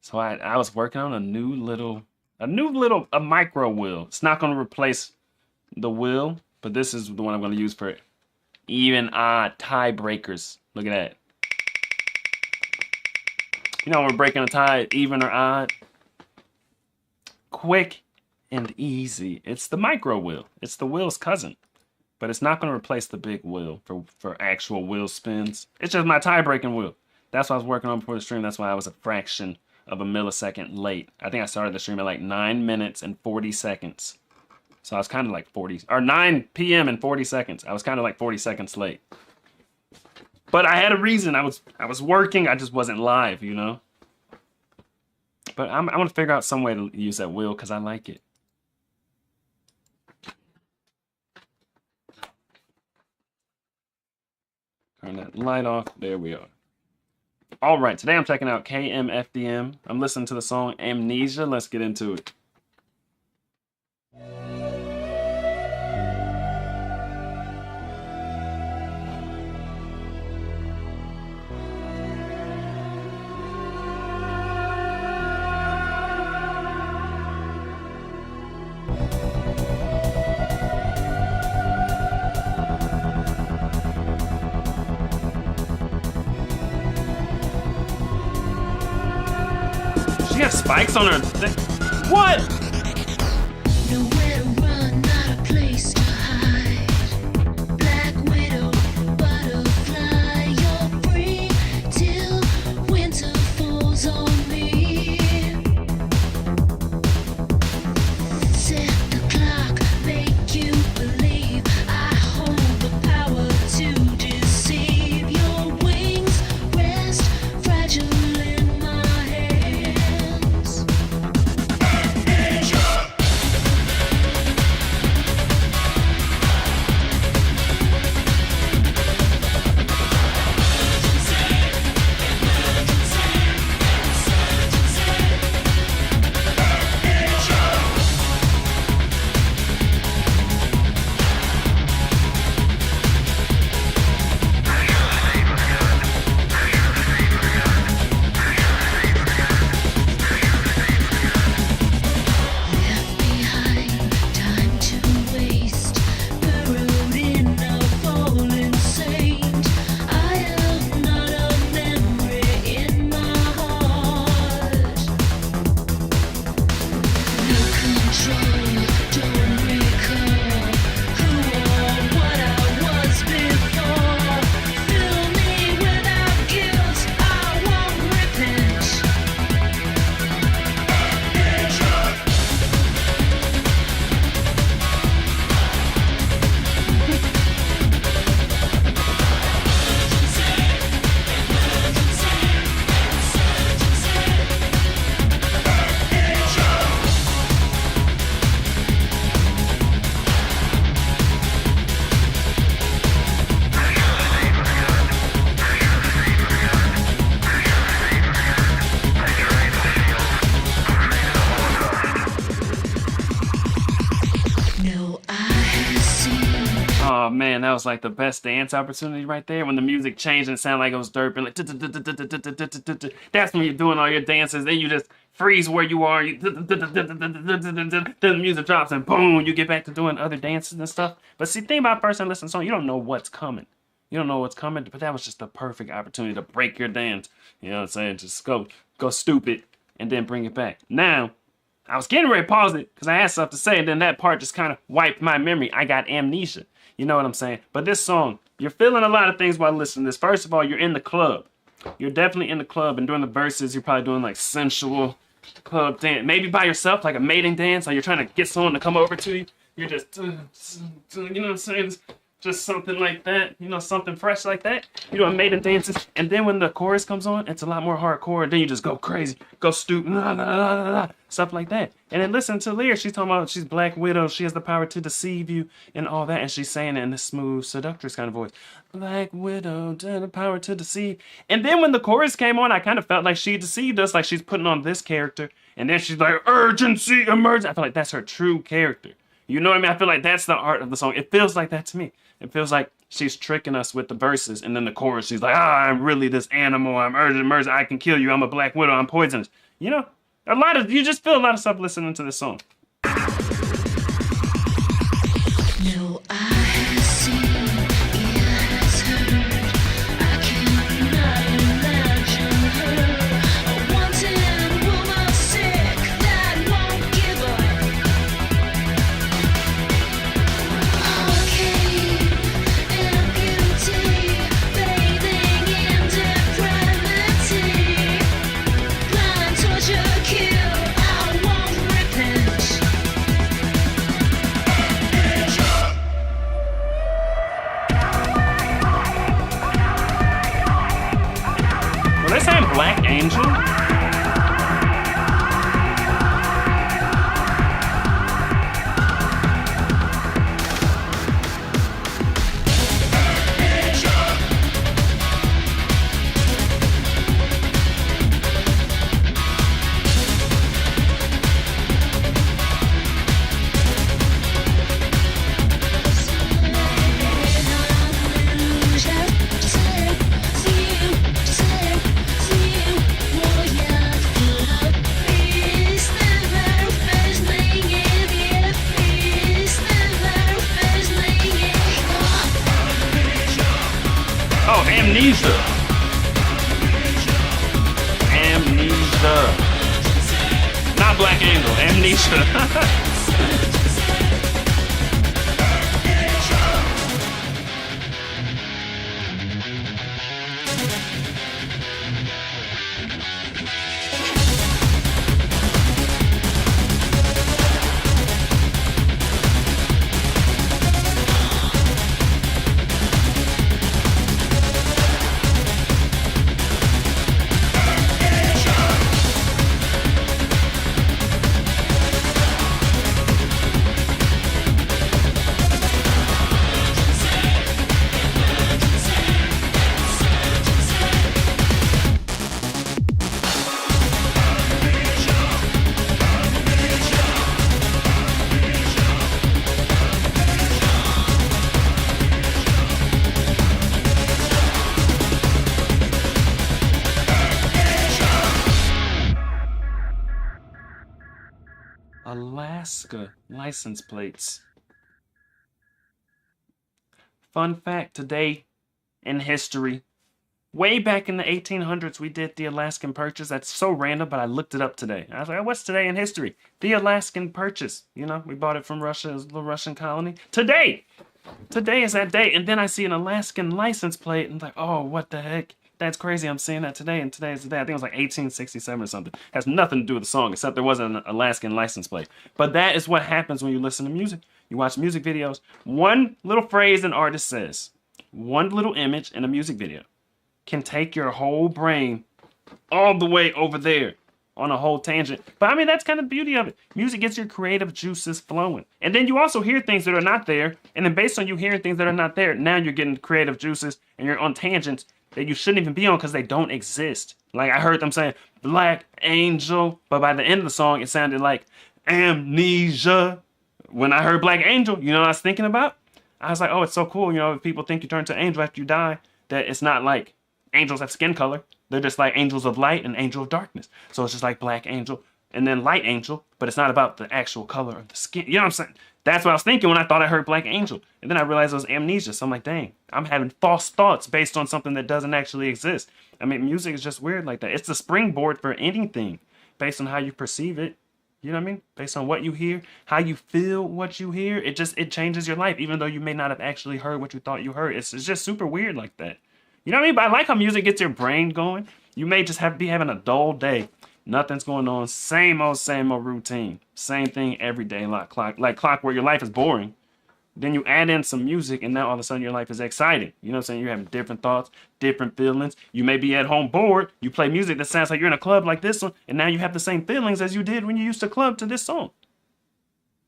So I was working on a micro wheel. It's not going to replace the wheel But this is the one I'm going to use for even odd tiebreakers. Look at that. You know, when we're breaking a tie, even or odd. Quick and easy. It's the micro wheel. It's the wheel's cousin. But it's not going to replace the big wheel for actual wheel spins. It's just my tie-breaking wheel. That's what I was working on before the stream. That's why I was a fraction of a millisecond late. I think I started the stream at like 9 minutes and 40 seconds. So I was kind of like 9 p.m. and 40 seconds. I was kind of like 40 seconds late. But I had a reason. I was working. I just wasn't live, you know. But I'm going to figure out some way to use that wheel because I like it. Turn that light off. There we are. All right. Today I'm checking out KMFDM. I'm listening to the song Amnesia. Let's get into it. She has spikes on her thing. What? Nowhere to run, not a place to hide. Black widow, butterfly, you're free till winter falls on me. Set the clock, make you believe I hold the power to deceive. Your wings rest fragile in my hands. Left behind, time to waste. Burrowed in a fallen saint. I have not a memory in my heart. No control, don't recall who or what I was before. Fill me without guilt, I won't repent. No eye has seen. Oh man, that was like the best dance opportunity right there. When the music changed and it sounded like it was derping, like that's when you're doing all your dances. Then you just freeze where you are. Then the music drops and boom, you get back to doing other dances and stuff. But see, think about first time listening to a song, you don't know what's coming. You don't know what's coming, but that was just the perfect opportunity to break your dance. You know what I'm saying? Just go stupid and then bring it back. Now, I was getting ready to pause it because I had stuff to say, and then that part just kind of wiped my memory. I got amnesia. You know what I'm saying? But this song, you're feeling a lot of things while listening to this. First of all, you're in the club. You're definitely in the club, and during the verses, you're probably doing like sensual club dance. Maybe by yourself, like a mating dance, or you're trying to get someone to come over to you. You're just, you know what I'm saying? Just something like that, you know, something fresh like that. You know, maiden dances, and then when the chorus comes on, it's a lot more hardcore. Then you just go crazy, go stupid, stuff like that. And then listen to the lyrics. She's talking about she's Black Widow. She has the power to deceive you and all that. And she's saying it in this smooth, seductress kind of voice. Black Widow, the power to deceive. And then when the chorus came on, I kind of felt like she deceived us, like she's putting on this character. And then she's like, urgency, emergency. I feel like that's her true character. You know what I mean? I feel like that's the art of the song. It feels like that to me. It feels like she's tricking us with the verses, and then the chorus, she's like, I'm really this animal. I'm urgent, emergent. I can kill you. I'm a Black Widow. I'm poisonous. You know, you just feel a lot of stuff listening to this song. No, I Amnesia. Amnesia. Not Black Angel, Amnesia. Alaska license plates. Fun fact today in history. Way back in the 1800s, we did the Alaskan Purchase. That's so random, but I looked it up today. I was like, what's today in history? The Alaskan Purchase. You know, we bought it from Russia as the Russian colony. Today is that day. And then I see an Alaskan license plate and I'm like, oh, what the heck? That's crazy. I'm seeing that today, and today is the day. I think it was like 1867 or something. Has nothing to do with the song, except there wasn't an Alaskan license plate. But that is what happens when you listen to music. You watch music videos. One little phrase an artist says, one little image in a music video can take your whole brain all the way over there on a whole tangent. But I mean, that's kind of the beauty of it. Music gets your creative juices flowing. And then you also hear things that are not there. And then based on you hearing things that are not there, now you're getting creative juices and you're on tangents that you shouldn't even be on because they don't exist. Like I heard them saying Black Angel, but by the end of the song, it sounded like Amnesia. When I heard Black Angel, you know what I was thinking about? I was like, oh, it's so cool. You know, if people think you turn to an angel after you die, that it's not like angels have skin color. They're just like angels of light and angel of darkness. So it's just like Black Angel and then Light Angel, but it's not about the actual color of the skin. You know what I'm saying? That's what I was thinking when I thought I heard Black Angel. And then I realized it was Amnesia. So I'm like, dang, I'm having false thoughts based on something that doesn't actually exist. I mean, music is just weird like that. It's the springboard for anything based on how you perceive it. You know what I mean? Based on what you hear, how you feel what you hear, it changes your life, even though you may not have actually heard what you thought you heard. It's just super weird like that. You know what I mean? But I like how music gets your brain going. You may just be having a dull day. Nothing's going on. Same old routine. Same thing every day, like clockwork. Your life is boring. Then you add in some music, and now all of a sudden your life is exciting. You know what I'm saying? You're having different thoughts, different feelings. You may be at home bored. You play music that sounds like you're in a club like this one, and now you have the same feelings as you did when you used to club to this song.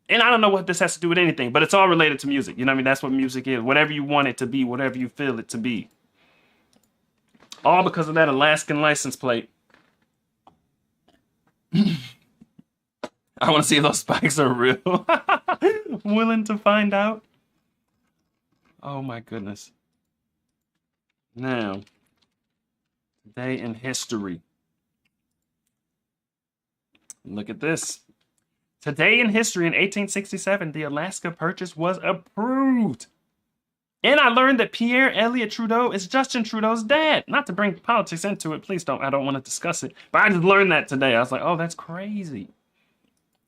And I don't know what this has to do with anything, but it's all related to music. You know what I mean? That's what music is. Whatever you want it to be, whatever you feel it to be. All because of that Alaskan license plate. I want to see if those spikes are real. Willing to find out. Oh my goodness. Now, today in history. Look at this. Today in history in 1867, the Alaska Purchase was approved. And I learned that Pierre Elliott Trudeau is Justin Trudeau's dad. Not to bring politics into it, please don't. I don't want to discuss it. But I just learned that today. I was like, oh, that's crazy.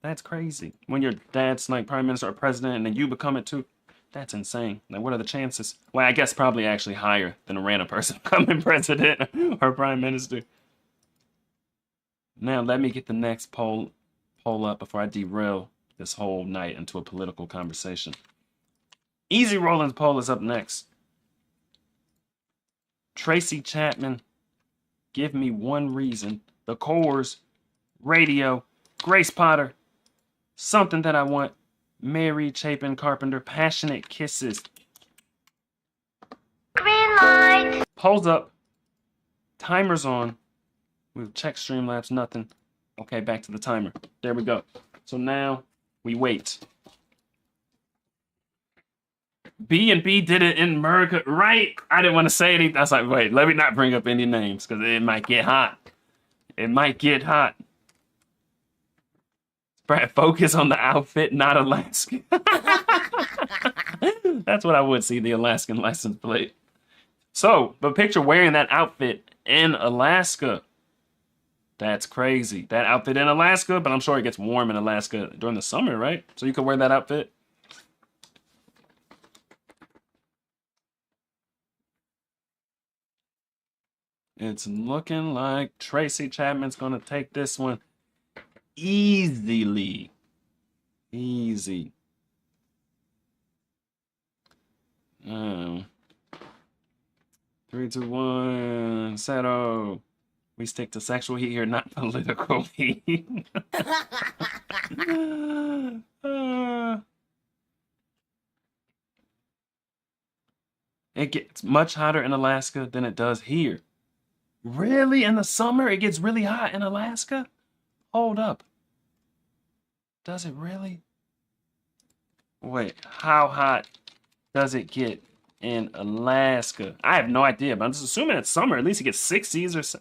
That's crazy. When your dad's like prime minister or president and then you become it too, that's insane. Like, what are the chances? Well, I guess probably actually higher than a random person becoming president or prime minister. Now, let me get the next poll up before I derail this whole night into a political conversation. Easy Rollins poll is up next. Tracy Chapman, give me one reason. The Coors, radio, Grace Potter, something that I want. Mary Chapin Carpenter, passionate kisses. Green light. Polls up. Timer's on. We've checked Streamlabs, nothing. Okay, back to the timer. There we go. So now we wait. B&B did it in America, right? I didn't want to say anything. I was like, wait, let me not bring up any names because it might get hot. It might get hot. Brad, focus on the outfit, not Alaska. That's what I would see, the Alaskan license plate. So, but picture wearing that outfit in Alaska. That's crazy. That outfit in Alaska, but I'm sure it gets warm in Alaska during the summer, right? So you could wear that outfit. It's looking like Tracy Chapman's going to take this one easily. Easy. 3, 2, 1, settle. We stick to sexual heat here, not political heat. It gets much hotter in Alaska than it does here. Really? In the summer, it gets really hot in Alaska? Hold up. Does it really? Wait, how hot does it get in Alaska? I have no idea, but I'm just assuming it's summer. At least it gets 60s or so.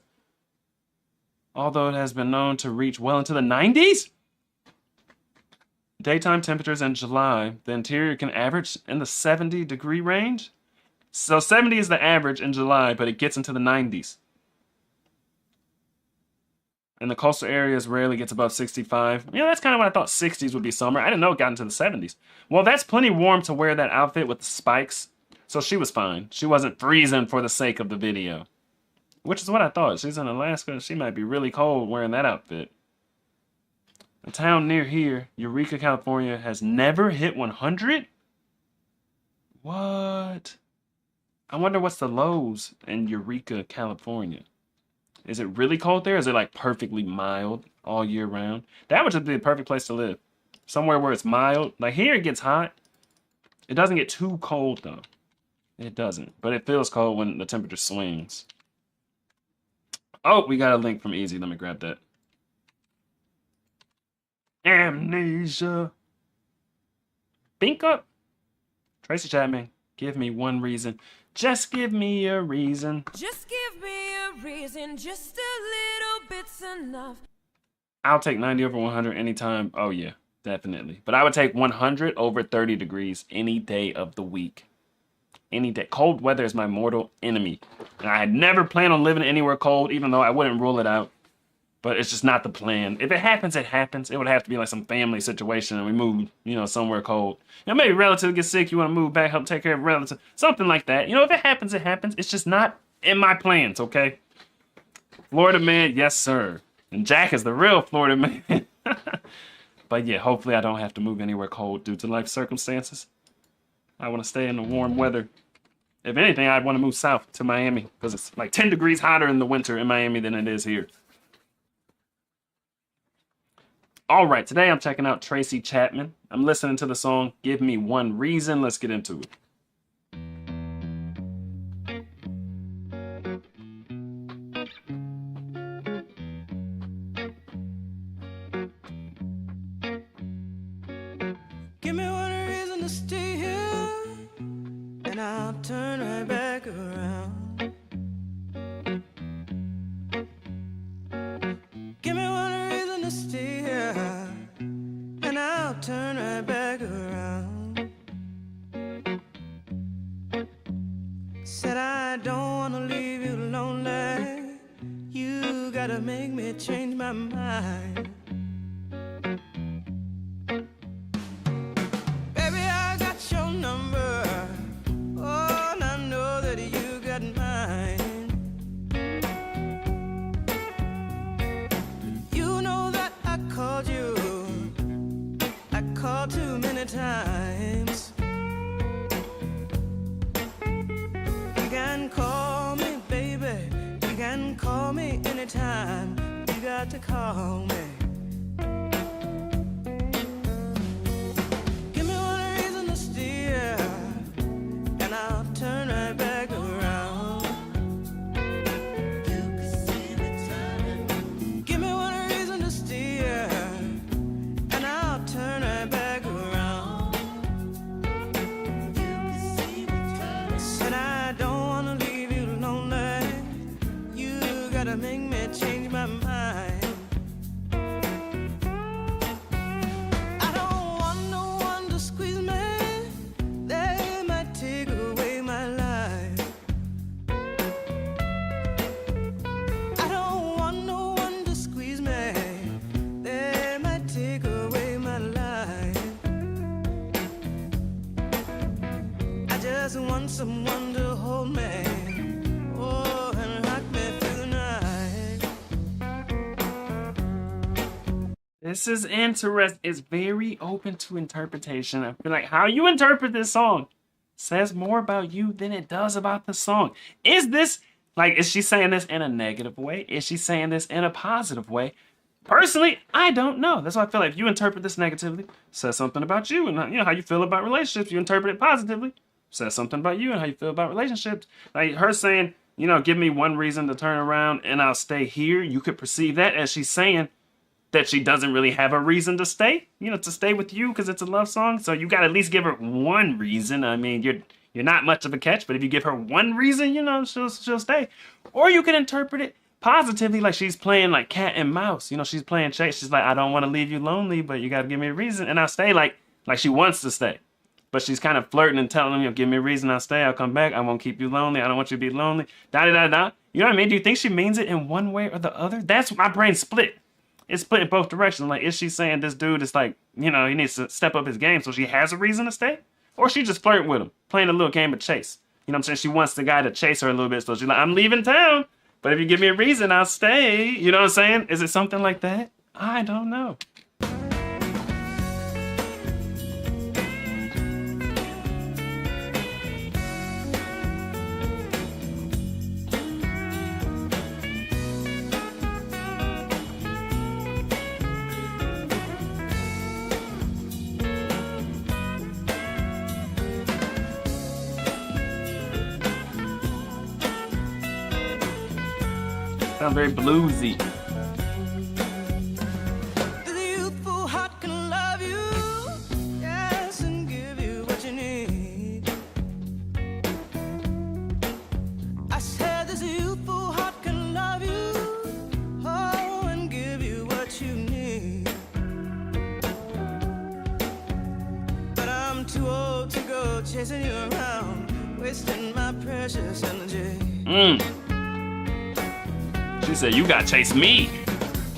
Although it has been known to reach well into the 90s? Daytime temperatures in July, the interior can average in the 70-degree range. So 70 is the average in July, but it gets into the 90s. And the coastal areas rarely gets above 65. Yeah, that's kind of what I thought 60s would be summer. I didn't know it got into the 70s. Well, that's plenty warm to wear that outfit with the spikes. So she was fine. She wasn't freezing for the sake of the video. Which is what I thought. She's in Alaska. She might be really cold wearing that outfit. A town near here, Eureka, California, has never hit 100? What? I wonder what's the lows in Eureka, California. Is it really cold there? Is it like perfectly mild all year round? That would just be the perfect place to live. Somewhere where it's mild. Like here it gets hot. It doesn't get too cold though. It doesn't. But it feels cold when the temperature swings. Oh, we got a link from Easy. Let me grab that. Amnesia. Bink up. Tracy Chapman, give me one reason. Just give me a reason. Just give me a reason, just a little bit's enough. I'll take 90 over 100 anytime. Oh, yeah, definitely. But I would take 100 over 30 degrees any day of the week. Any day. Cold weather is my mortal enemy. And I had never planned on living anywhere cold, even though I wouldn't rule it out. But it's just not the plan. If it happens, it happens. It would have to be like some family situation and we move, somewhere cold. Maybe a relative gets sick, you want to move back, help take care of a relative. Something like that. If it happens, it happens. It's just not in my plans, okay? Florida man, yes, sir. And Jack is the real Florida man. But yeah, hopefully I don't have to move anywhere cold due to life circumstances. I want to stay in the warm weather. If anything, I'd want to move south to Miami because it's like 10 degrees hotter in the winter in Miami than it is here. All right, today I'm checking out Tracy Chapman. I'm listening to the song, Give Me One Reason. Let's get into it. Give me one reason to stay here, and I'll turn right back around. Give me one reason to stay here, and I'll turn right back around. Said I don't wanna leave you lonely. You gotta make me change my mind. Baby, I got your number. Oh, and I know that you got mine. You know that I called you. I called too many times. You can call me, baby. You can call me anytime. You got to call me. Give me one reason to steer, and I'll turn right back around. You can see me turning. Give me one reason to steer, and I'll turn right back around. You can see me turning. Said I don't wanna leave you lonely. You gotta make me change my mind. just want someone to hold me. Oh, and rock me through the night. This is interesting. It's very open to interpretation. I feel like how you interpret this song says more about you than it does about the song. Is this, like, is she saying this in a negative way? Is she saying this in a positive way? Personally, I don't know. That's why I feel like if you interpret this negatively, says something about you and how you feel about relationships. You interpret it positively, says something about you and how you feel about relationships. Like her saying, give me one reason to turn around and I'll stay here. You could perceive that as she's saying that she doesn't really have a reason to stay, to stay with you because it's a love song. So you got to at least give her one reason. I mean, you're not much of a catch, but if you give her one reason, she'll stay. Or you can interpret it positively, like she's playing like cat and mouse. She's playing chase. She's like, I don't want to leave you lonely, but you got to give me a reason, and I'll stay. Like she wants to stay, but she's kind of flirting and telling him, give me a reason, I'll stay. I'll come back. I won't keep you lonely. I don't want you to be lonely. Da da da da. You know what I mean? Do you think she means it in one way or the other? That's my brain split. It's split in both directions. Like, is she saying this dude is like, he needs to step up his game so she has a reason to stay? Or she just flirting with him, playing a little game of chase? You know what I'm saying? She wants the guy to chase her a little bit, so she's like, I'm leaving town, but if you give me a reason, I'll stay. You know what I'm saying? Is it something like that? I don't know. Sounds very bluesy. The youthful heart can love you, yes, and give you what you need. I said this youthful heart can love you, oh, and give you what you need. But I'm too old to go chasing you around, wasting my precious energy. She said, you gotta chase me.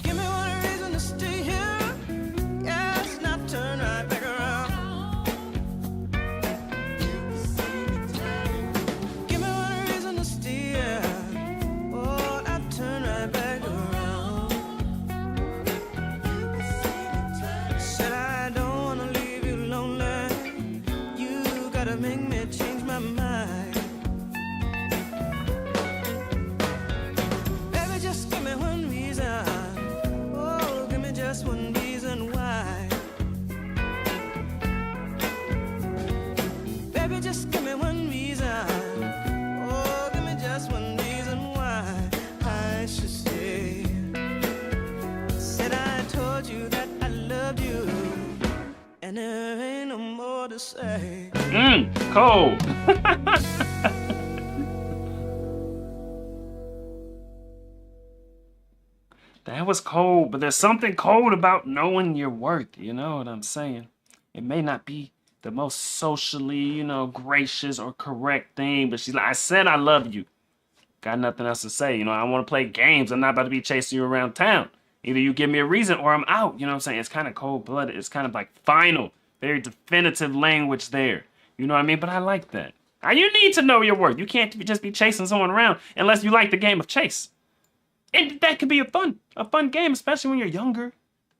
Give me one reason to stay here. Yes, not turn right back around. Give me one reason to stay here. Oh, not turn right back around. Said I don't wanna leave you lonely. You gotta make me change my mind. Just give me one reason. Oh, give me just one reason why. Baby, just give me one reason. Oh, give me just one reason why I should stay. Said I told you that I loved you, and there ain't no more to say. Cold. That was cold, but there's something cold about knowing your worth. You know what I'm saying? It may not be the most socially, gracious or correct thing, but she's like, I said I love you. Got nothing else to say. I want to play games. I'm not about to be chasing you around town. Either you give me a reason or I'm out. You know what I'm saying? It's kind of cold-blooded. It's kind of like final, very definitive language there. You know what I mean? But I like that. You need to know your worth. You can't just be chasing someone around unless you like the game of chase. And that could be a fun game, especially when you're younger.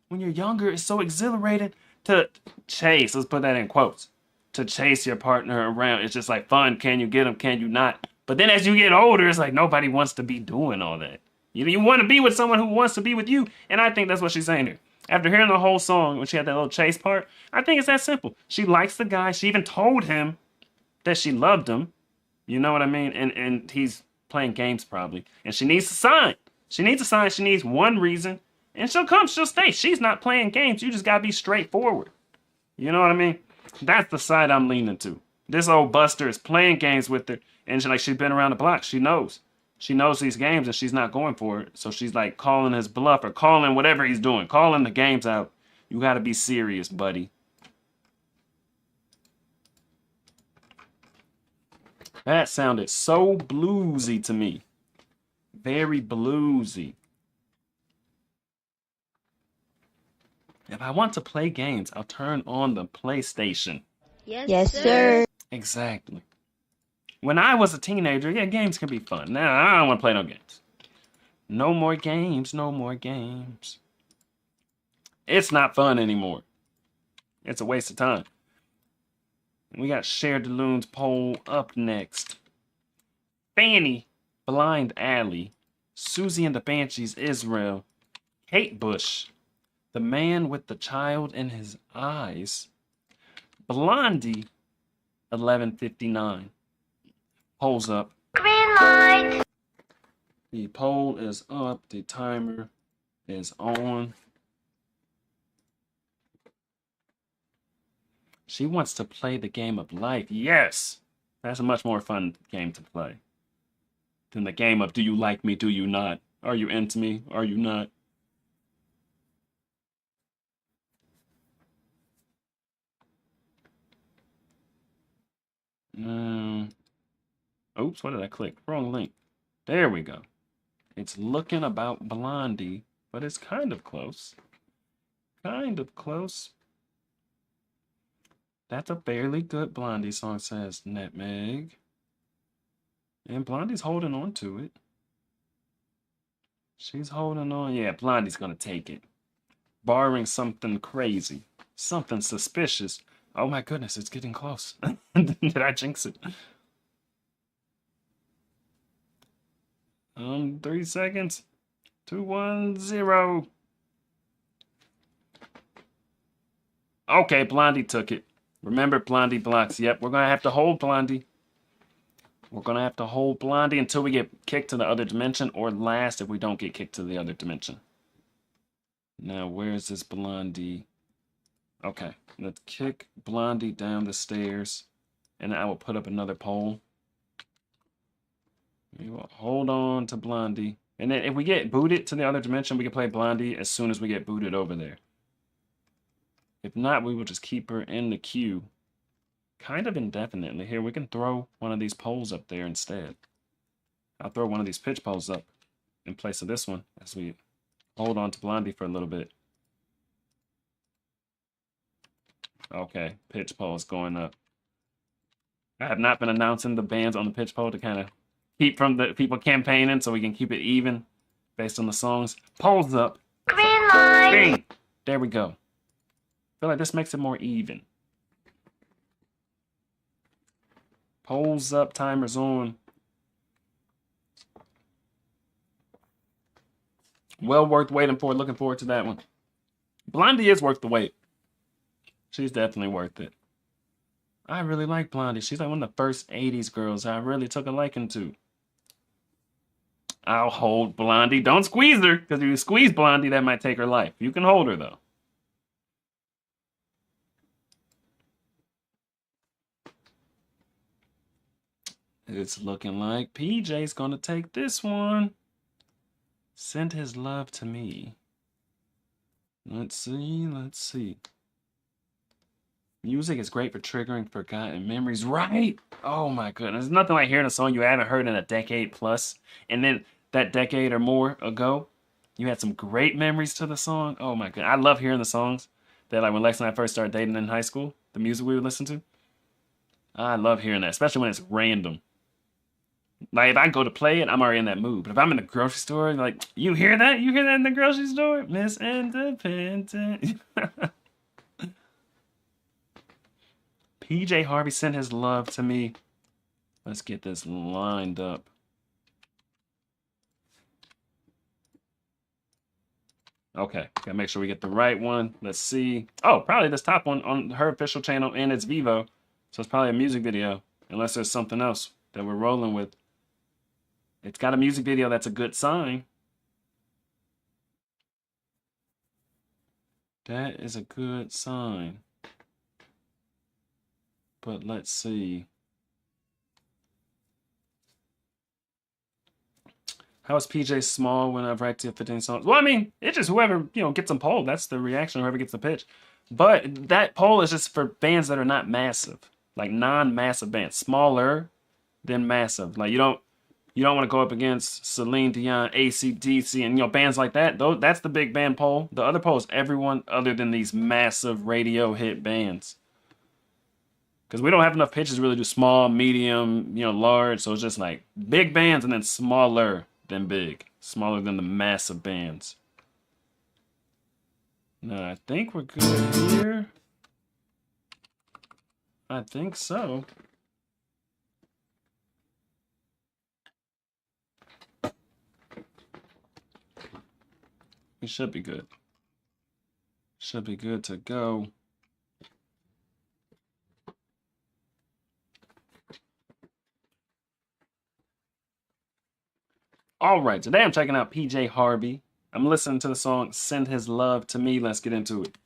When you're younger, it's so exhilarating to chase. Let's put that in quotes. To chase your partner around. It's just like fun. Can you get them? Can you not? But then as you get older, it's like nobody wants to be doing all that. You want to be with someone who wants to be with you. And I think that's what she's saying here. After hearing the whole song, when she had that little chase part, I think it's that simple. She likes the guy. She even told him that she loved him. You know what I mean? And he's playing games probably. And she needs to sign. She needs a sign. She needs one reason. And she'll come. She'll stay. She's not playing games. You just got to be straightforward. You know what I mean? That's the side I'm leaning to. This old Buster is playing games with her. And she's been around the block. She knows. She knows these games and she's not going for it. So she's like calling his bluff or calling whatever he's doing. Calling the games out. You got to be serious, buddy. That sounded so bluesy to me. Very bluesy. If I want to play games, I'll turn on the PlayStation. Yes, sir. Exactly. When I was a teenager, yeah, games can be fun. Now, I don't want to play no games. No more games, no more games. It's not fun anymore. It's a waste of time. We got Cher DeLune's poll up next. Fanny, Blind Alley, Susie and the Banshees, Israel, Kate Bush, The Man with the Child in His Eyes, Blondie, 11:59. Polls up. Green light. The poll is up. The timer is on. She wants to play the game of life. Yes! That's a much more fun game to play than the game of do you like me, do you not? Are you into me? Are you not? Oops, what did I click? Wrong link. There we go. It's looking about Blondie, but it's kind of close. Kind of close. That's a fairly good Blondie song, says Netmeg. And Blondie's holding on to it. She's holding on. Yeah, Blondie's going to take it. Barring something crazy. Something suspicious. Oh my goodness, it's getting close. Did I jinx it? 3 seconds. 2, 1, 0. Okay, Blondie took it. Remember, Blondie blocks. Yep, we're going to have to hold Blondie. We're going to have to hold Blondie until we get kicked to the other dimension, or last if we don't get kicked to the other dimension. Now, where's this Blondie? Okay, let's kick Blondie down the stairs, and I will put up another poll. We will hold on to Blondie. And then if we get booted to the other dimension, we can play Blondie as soon as we get booted over there. If not, we will just keep her in the queue. Kind of indefinitely. Here, we can throw one of these poles up there instead. I'll throw one of these pitch poles up in place of this one as we hold on to Blondie for a little bit. Okay, pitch pole is going up. I have not been announcing the bands on the pitch pole to kind of keep from the people campaigning so we can keep it even based on the songs. Poles up. Green light. Bing! There we go. I feel like this makes it more even. Polls up, timer's on. Well worth waiting for. Looking forward to that one. Blondie is worth the wait. She's definitely worth it. I really like Blondie. She's like one of the first 80s girls I really took a liking to. I'll hold Blondie. Don't squeeze her, because if you squeeze Blondie, that might take her life. You can hold her, though. It's looking like PJ's gonna take this one. Send his love to me. Let's see, let's see. Music is great for triggering forgotten memories, right? Oh my goodness. There's nothing like hearing a song you haven't heard in a decade plus. And then that decade or more ago, you had some great memories to the song. Oh my god. I love hearing the songs that, like, when Lex and I first started dating in high school, the music we would listen to. I love hearing that, especially when it's random. Like, if I go to play it, I'm already in that mood. But if I'm in the grocery store, like, you hear that? You hear that in the grocery store? Miss Independent. PJ Harvey sent his love to me. Let's get this lined up. Okay, gotta make sure we get the right one. Let's see. Oh, probably this top one on her official channel, and it's Vivo. So it's probably a music video, unless there's something else that we're rolling with. It's got a music video, that's a good sign. That is a good sign. But let's see. How is PJ Small when I've racked to 15 songs? Well, I mean, it's just whoever, gets them polled. That's the reaction, whoever gets the pitch. But that poll is just for bands that are not massive. Like non-massive bands. Smaller than massive. Like you don't want to go up against Celine Dion, AC/DC, and bands like that. That's the big band poll. The other poll is everyone other than these massive radio hit bands. Because we don't have enough pitches to really do small, medium, large. So it's just like big bands and then smaller than big. Smaller than the massive bands. No, I think we're good here. I think so. We should be good. Should be good to go. All right, today I'm checking out PJ Harvey. I'm listening to the song Send His Love to Me. Let's get into it.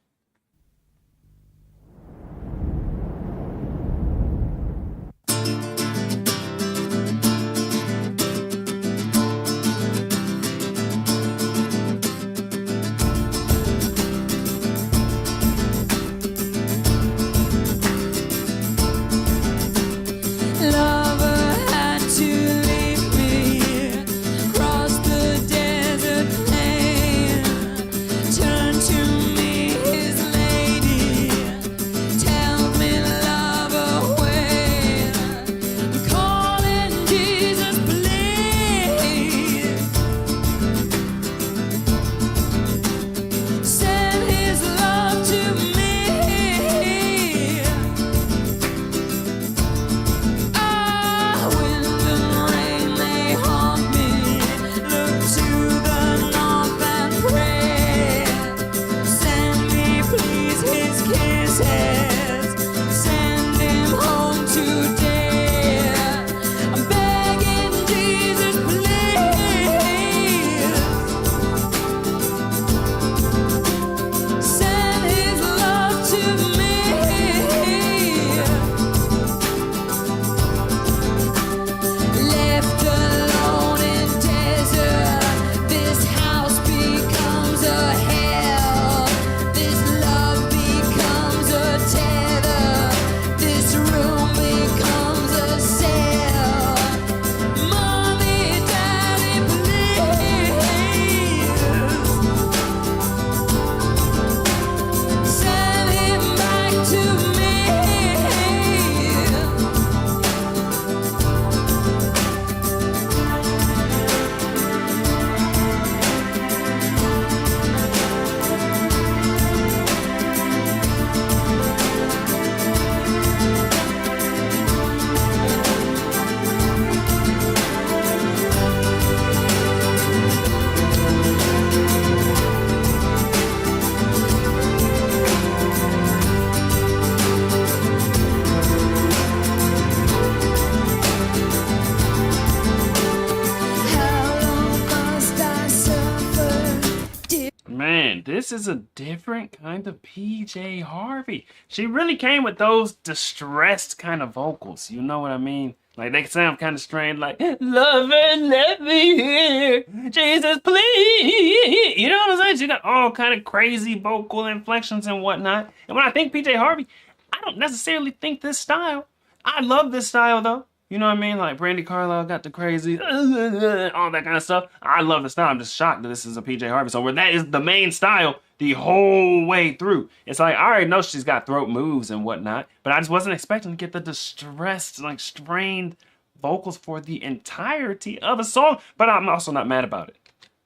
This is a different kind of PJ Harvey. She really came with those distressed kind of vocals. You know what I mean? Like they sound kind of strained, like "Lover, let me hear, Jesus, please." You know what I'm saying? She got all kind of crazy vocal inflections and whatnot. And when I think PJ Harvey, I don't necessarily think this style. I love this style though. You know what I mean? Like Brandy Carlisle got the crazy, all that kind of stuff. I love the style. I'm just shocked that this is a PJ Harvey song where that is the main style the whole way through. It's like, I already know she's got throat moves and whatnot, but I just wasn't expecting to get the distressed, like strained vocals for the entirety of a song, but I'm also not mad about it.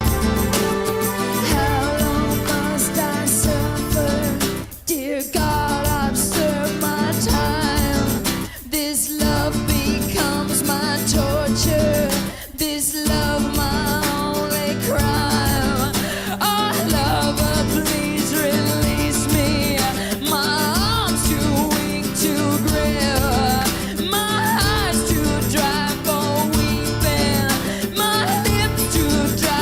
How long must I suffer? Dear God, I've served my time. This love becomes my torture. This love my only crime. Oh, lover, please release me. My arms too weak to grip. My eyes too dry for weeping. My lips too dry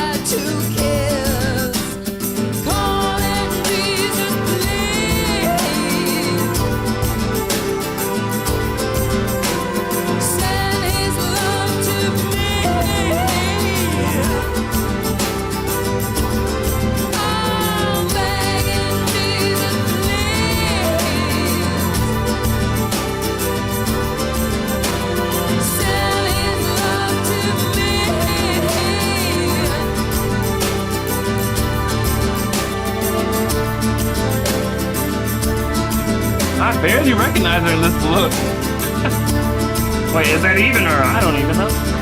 I barely recognize her in this look. Wait, is that even her? I don't even know.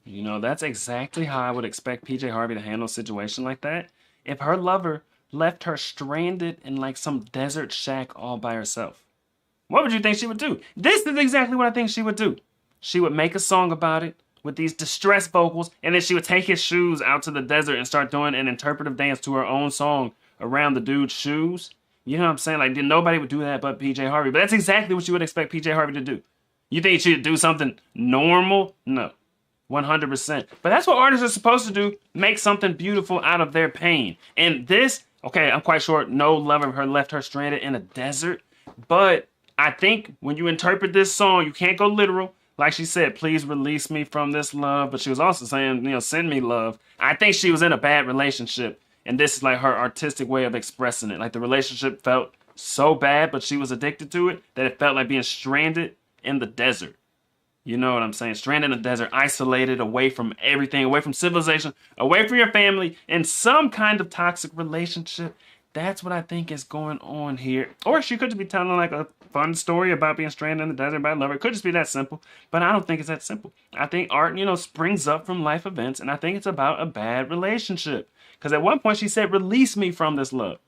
You know, that's exactly how I would expect PJ Harvey to handle a situation like that. If her lover left her stranded in like some desert shack all by herself, what would you think she would do? This is exactly what I think she would do. She would make a song about it with these distressed vocals, and then she would take his shoes out to the desert and start doing an interpretive dance to her own song around the dude's shoes. You know what I'm saying? Like, nobody would do that but PJ Harvey. But that's exactly what you would expect PJ Harvey to do. You think she'd do something normal? No. 100%. But that's what artists are supposed to do. Make something beautiful out of their pain. And this, okay, I'm quite sure no lover of her left her stranded in a desert. But I think when you interpret this song, you can't go literal. Like she said, please release me from this love. But she was also saying, you know, send me love. I think she was in a bad relationship. And this is like her artistic way of expressing it. Like the relationship felt so bad, but she was addicted to it, that it felt like being stranded in the desert. You know what I'm saying? Stranded in the desert, isolated, away from everything, away from civilization, away from your family, in some kind of toxic relationship. That's what I think is going on here. Or she could just be telling like a fun story about being stranded in the desert by a lover. It could just be that simple, but I don't think it's that simple. I think art, you know, springs up from life events, and I think it's about a bad relationship. Because at one point she said, release me from this love.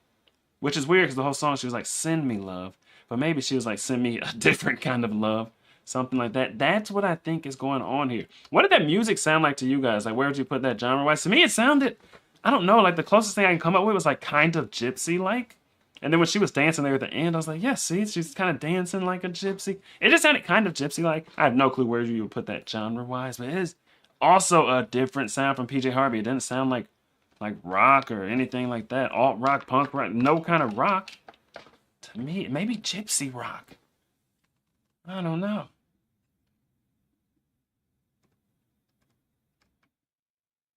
Which is weird because the whole song she was like, send me love. But maybe she was like, send me a different kind of love. Something like that. That's what I think is going on here. What did that music sound like to you guys? Like, where would you put that genre-wise? To me, it sounded, I don't know, like the closest thing I can come up with was like kind of gypsy-like. And then when she was dancing there at the end, I was like, yeah, see, she's kind of dancing like a gypsy. It just sounded kind of gypsy-like. I have no clue where you would put that genre-wise, but it is also a different sound from PJ Harvey. It didn't sound like rock or anything like that. Alt rock, punk rock, no kind of rock. To me, maybe gypsy rock. I don't know.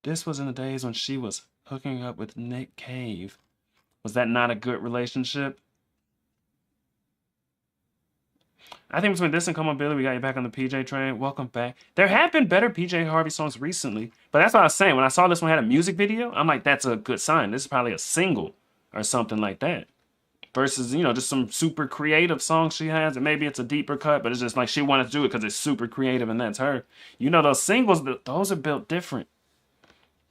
This was in the days when she was hooking up with Nick Cave. Was that not a good relationship? I think between this and Come On Billy, we got you back on the PJ train. Welcome back. There have been better PJ Harvey songs recently, but that's what I was saying. When I saw this one had a music video, I'm like, that's a good sign. This is probably a single or something like that. Versus, you know, just some super creative songs she has, and maybe it's a deeper cut, but it's just like she wanted to do it because it's super creative and that's her. You know, those singles, those are built different.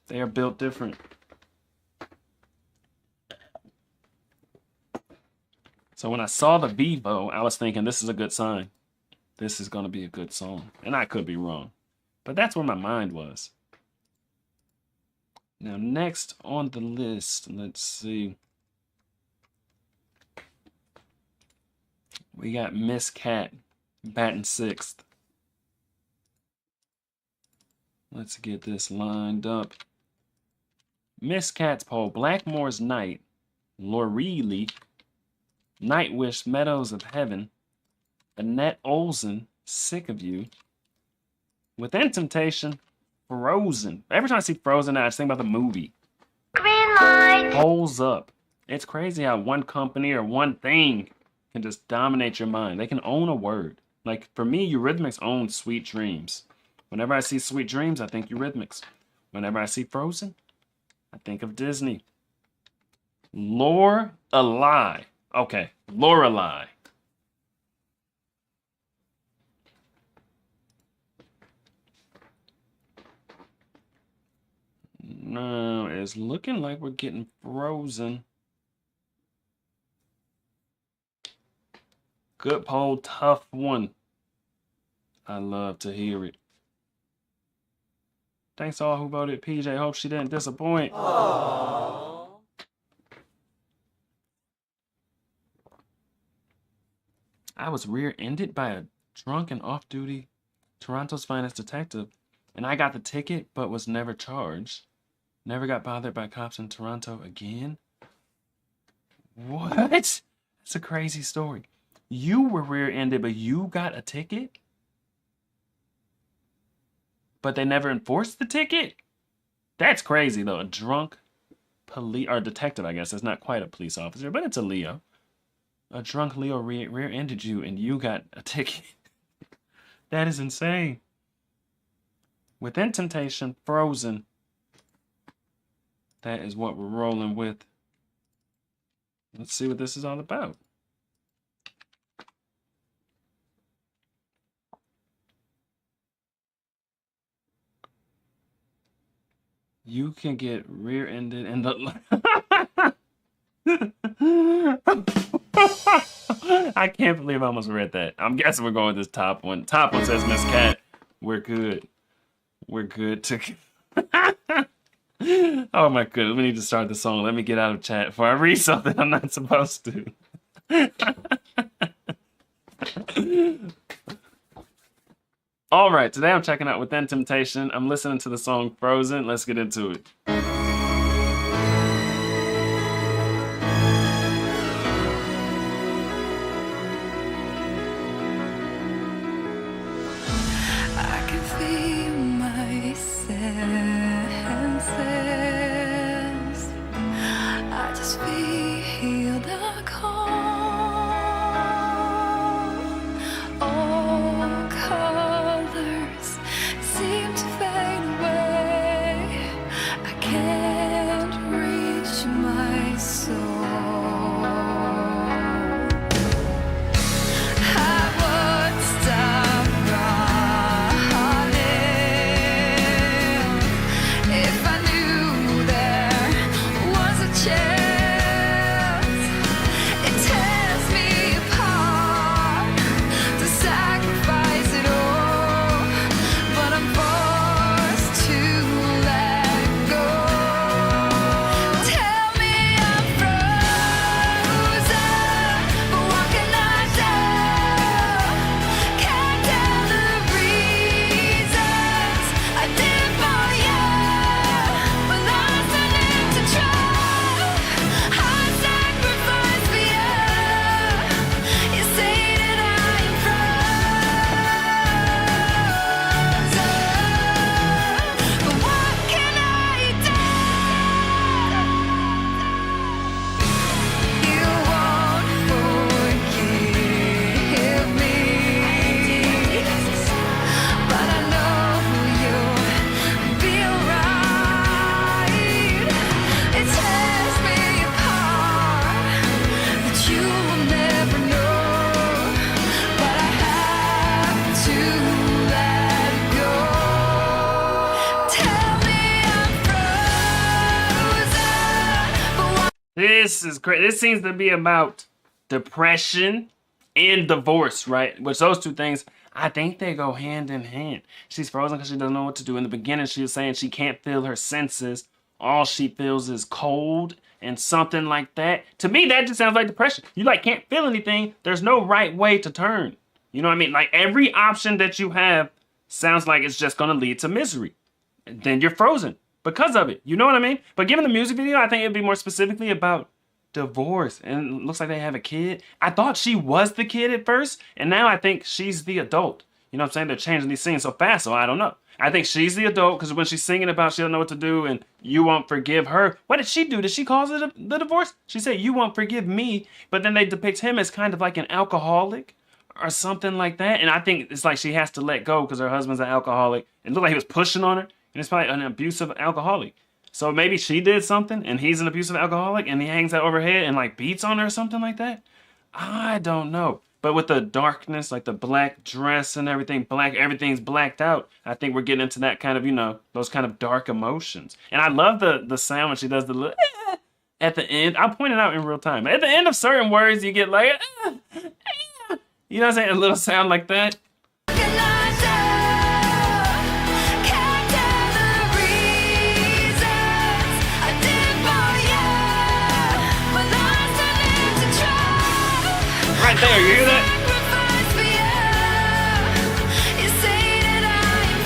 They are built different. So when I saw the Vivo, I was thinking this is a good sign. This is going to be a good song. And I could be wrong. But that's where my mind was. Now, next on the list, let's see. We got Miss Cat, batting sixth. Let's get this lined up. Miss Cat's poll, Blackmore's Night, Lorelei, Nightwish, Meadows of Heaven, Annette Olsen, Sick of You, Within Temptation, Frozen. Every time I see Frozen now, I just think about the movie. Green light. Holds Up. It's crazy how one company or one thing can just dominate your mind. They can own a word. Like, for me, Eurythmics own Sweet Dreams. Whenever I see Sweet Dreams, I think Eurythmics. Whenever I see Frozen, I think of Disney. Lorelei. Okay, Lorelei. No, it's looking like we're getting Frozen. Good poll, tough one. I love to hear it. Thanks to all who voted PJ. Hope she didn't disappoint. Aww. I was rear-ended by a drunk and off-duty Toronto's finest detective, and I got the ticket but was never charged. Never got bothered by cops in Toronto again. What? That's a crazy story. You were rear-ended, but you got a ticket? But they never enforced the ticket? That's crazy, though. A drunk police or detective, I guess. It's not quite a police officer, but it's a Leo. A drunk Leo rear-ended you, and you got a ticket. That is insane. Within Temptation, Frozen. That is what we're rolling with. Let's see what this is all about. You can get rear-ended in the... I can't believe I almost read that. I'm guessing we're going with this top one. Top one says Miss Cat. We're good. We're good to... Oh my goodness, we need to start the song. Let me get out of chat before I read something I'm not supposed to. All right, today I'm checking out Within Temptation. I'm listening to the song Frozen. Let's get into it. I can feel my senses. I just feel the calm. All colors seem to fade away. I can't reach my soul. I would stop running if I knew there was a chance. It tears me apart to sacrifice it all, but I'm forced to let go. Tell me I'm frozen, but what can I do? Can't tell the reasons I did for you, but lost enough to try. I sacrifice for you. You say that I am frozen, but what can I do? You won't forgive me, but I know you'll be alright. It tears me apart that you will never know, but I have to let go. Tell me I'm frozen, but what? This is great. This seems to be about depression and divorce, right? Which those two things, I think they go hand in hand. She's frozen because she doesn't know what to do. In the beginning, she was saying she can't feel her senses. All she feels is cold and something like that. To me, that just sounds like depression. You like can't feel anything. There's no right way to turn. You know what I mean? Like every option that you have sounds like it's just going to lead to misery. Then you're frozen because of it. You know what I mean? But given the music video, I think it'd be more specifically about divorce. And it looks like they have a kid. I thought she was the kid at first, and now I think she's the adult. You know what I'm saying? They're changing these scenes so fast, so I don't know. I think she's the adult because when she's singing about she don't know what to do and you won't forgive her. What did she do? Did she cause it the divorce? She said, you won't forgive me. But then they depict him as kind of like an alcoholic or something like that. And I think it's like she has to let go because her husband's an alcoholic. It looked like he was pushing on her. And it's probably an abusive alcoholic. So maybe she did something and he's an abusive alcoholic and he hangs out over her head and like beats on her or something like that. I don't know. But with the darkness, like the black dress and everything, everything's blacked out. I think we're getting into that kind of, you know, those kind of dark emotions. And I love the sound when she does the little at the end. I'll point it out in real time. At the end of certain words, you get like, you know what I'm saying? A little sound like that. Can I do? Can't tell the reasons I did for you, but lost enough to try. Right there, you hear that? Sacrifice for you. You say that I am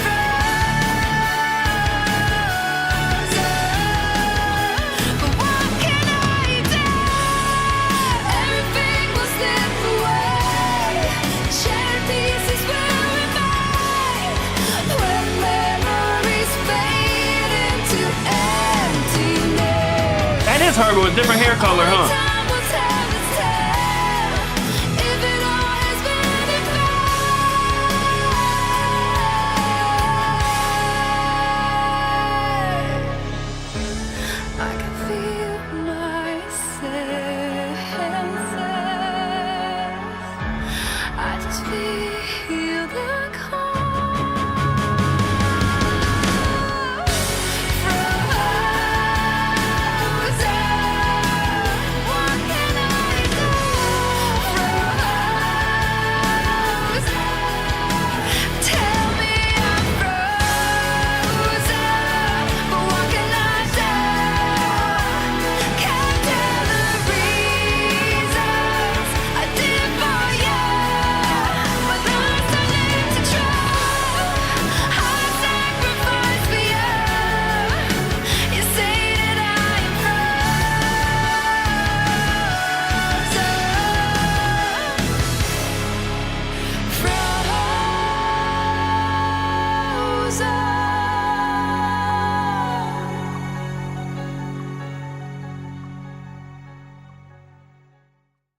is her, but with different hair color, huh? Time will tell its tale if it all has been in vain. I can feel my senses. I just feel the calm.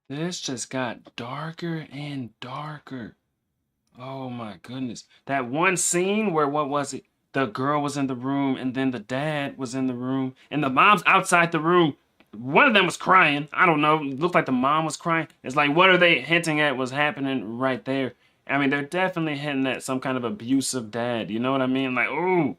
This just got darker and darker. Oh my goodness. That one scene where, what was it? The girl was in the room and then the dad was in the room and the mom's outside the room. One of them was crying. I don't know. It looked like the mom was crying. It's like, what are they hinting at was happening right there? I mean, they're definitely hinting at some kind of abusive dad. You know what I mean? Like, ooh.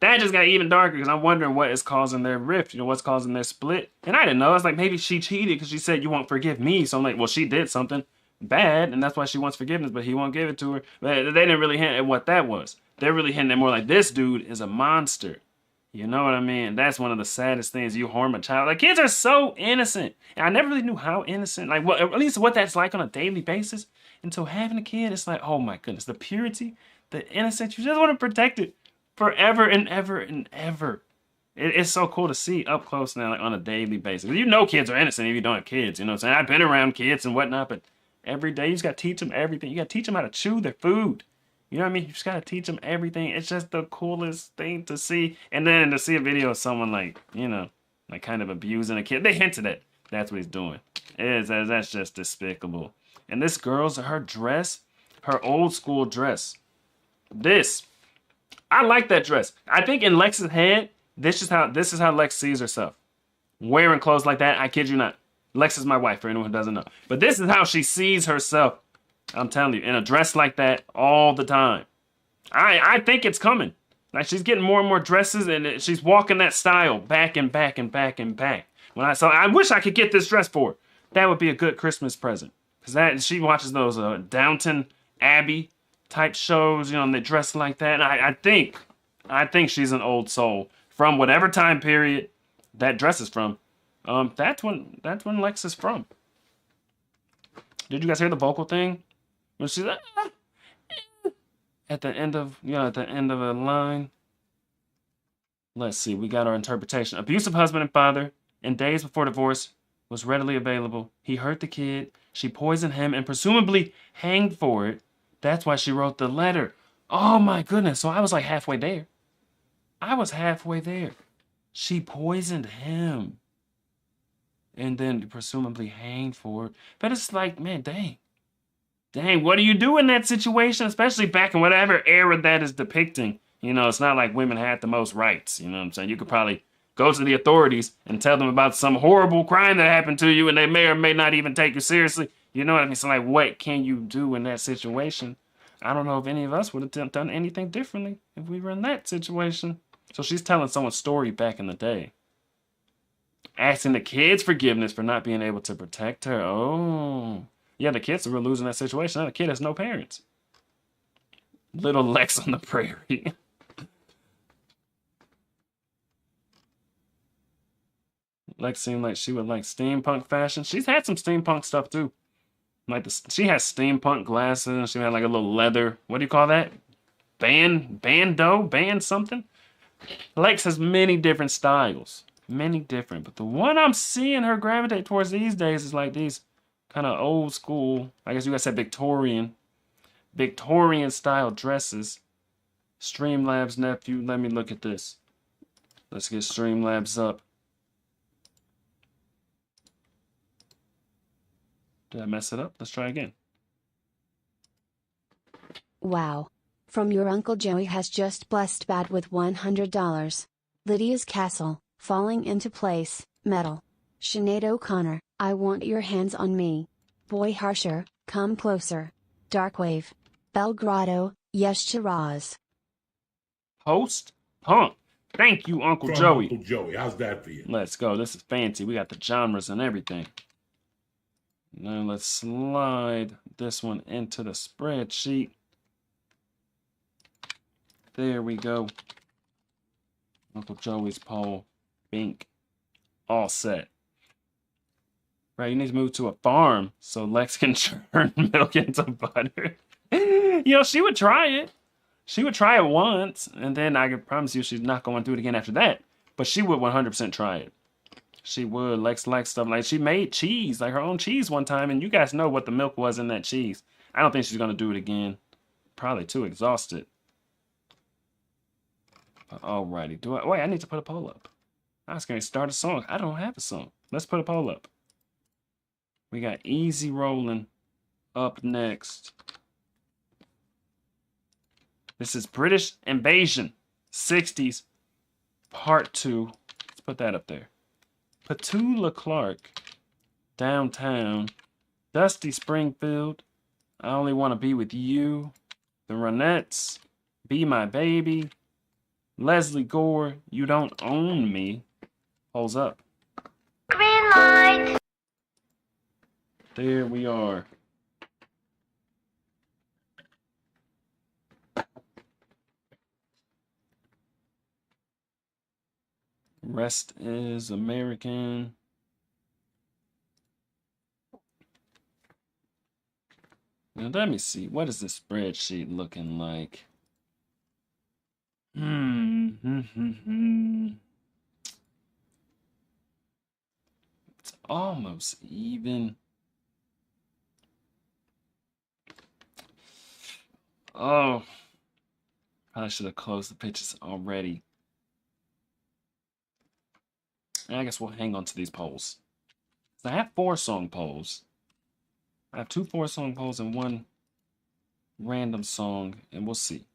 That just got even darker because I'm wondering what is causing their rift, you know, what's causing their split. And I didn't know. It's like maybe she cheated because she said you won't forgive me. So I'm like, well, she did something bad and that's why she wants forgiveness, but he won't give it to her. But they didn't really hint at what that was. They're really hinting at more like this dude is a monster. You know what I mean? That's one of the saddest things. You harm a child. Like, kids are so innocent. And I never really knew how innocent, like, what, at least what that's like on a daily basis. Until having a kid, it's like, oh my goodness, the purity, the innocence, you just want to protect it forever and ever and ever. It's so cool to see up close now, like on a daily basis. You know kids are innocent if you don't have kids, you know what I'm saying? I've been around kids and whatnot, but every day you just got to teach them everything. You got to teach them how to chew their food. You know what I mean? You just got to teach them everything. It's just the coolest thing to see. And then to see a video of someone like, you know, like kind of abusing a kid. They hinted at that's what he's doing. That's just despicable. And this girl's, her dress, her old school dress. I like that dress. I think in Lex's head, this is how Lex sees herself. Wearing clothes like that, I kid you not. Lex is my wife, for anyone who doesn't know. But this is how she sees herself. I'm telling you, in a dress like that all the time. I think it's coming. Like, she's getting more and more dresses, and she's walking that style back and back and back and back. I wish I could get this dress for her. That would be a good Christmas present. Because she watches those Downton Abbey type shows, you know, and they dress like that. And I think she's an old soul from whatever time period that dress is from. That's when Lex is from. Did you guys hear the vocal thing? When she's like, at the end of a line. Let's see, we got our interpretation. Abusive husband and father, in days before divorce, was readily available. He hurt the kid. She poisoned him and presumably hanged for it. That's why she wrote the letter. Oh my goodness. So I was like halfway there. She poisoned him. And then presumably hanged for it. But it's like, man, dang. Dang, what do you do in that situation? Especially back in whatever era that is depicting. You know, it's not like women had the most rights. You know what I'm saying? You could probably go to the authorities and tell them about some horrible crime that happened to you and they may or may not even take you seriously. You know what I mean? So like, what can you do in that situation? I don't know if any of us would have done anything differently if we were in that situation. So she's telling someone's story back in the day. Asking the kids forgiveness for not being able to protect her. Oh. Yeah, the kids are losing that situation. Now the kid has no parents. Little Lex on the prairie. Lex seemed like she would like steampunk fashion. She's had some steampunk stuff too. Like she has steampunk glasses. She had like a little leather. What do you call that? Band something. Lex has many different styles, many different. But the one I'm seeing her gravitate towards these days is like these kind of old school. I guess you guys said Victorian style dresses. Streamlabs nephew. Let me look at this. Let's get Streamlabs up. Did I mess it up? Let's try again. Wow. From your Uncle Joey has just blessed bad with $100. Lydia's Castle, falling into place, metal. Sinead O'Connor, I want your hands on me. Boy Harsher, come closer. Darkwave. Belgrado, yes Shiraz. Post punk. Thank you, Uncle From Joey. Uncle Joey. How's that for you? Let's go. This is fancy. We got the genres and everything. Now let's slide this one into the spreadsheet. There we go. Uncle Joey's poll. Bink. All set. Right, you need to move to a farm so Lex can turn milk into butter. You know, she would try it. She would try it once, and then I can promise you she's not going to do it again after that. But she would 100% try it. She would. Lex likes stuff like she made cheese, like her own cheese one time, and you guys know what the milk was in that cheese. I don't think she's going to do it again. Probably too exhausted. But alrighty. Wait, I need to put a poll up. I was going to start a song. I don't have a song. Let's put a poll up. We got Easy Rolling up next. This is British Invasion 60s Part 2. Let's put that up there. Petula Clark, Downtown. Dusty Springfield, I Only Want to Be With You. The Ronettes, Be My Baby. Leslie Gore, You Don't Own Me. Holds up. Green light. There we are. Rest is American. Now let me see. What is this spreadsheet looking like? It's almost even. Oh, probably should have closed the pictures already. I guess we'll hang on to these polls. So I have 4 song polls. I have 2 4-song polls and 1 random song, and we'll see.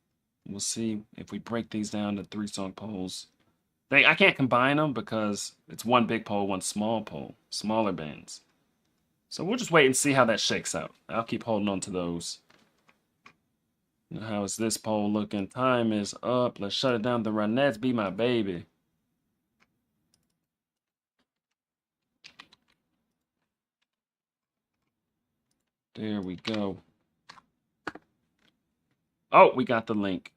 We'll see if we break these down to 3-song polls. I can't combine them because it's 1 big poll, 1 small poll, smaller bands. So we'll just wait and see how that shakes out. I'll keep holding on to those. Now, how is this poll looking? Time is up. Let's shut it down. The Ronettes, Be My Baby. There we go. Oh, we got the link.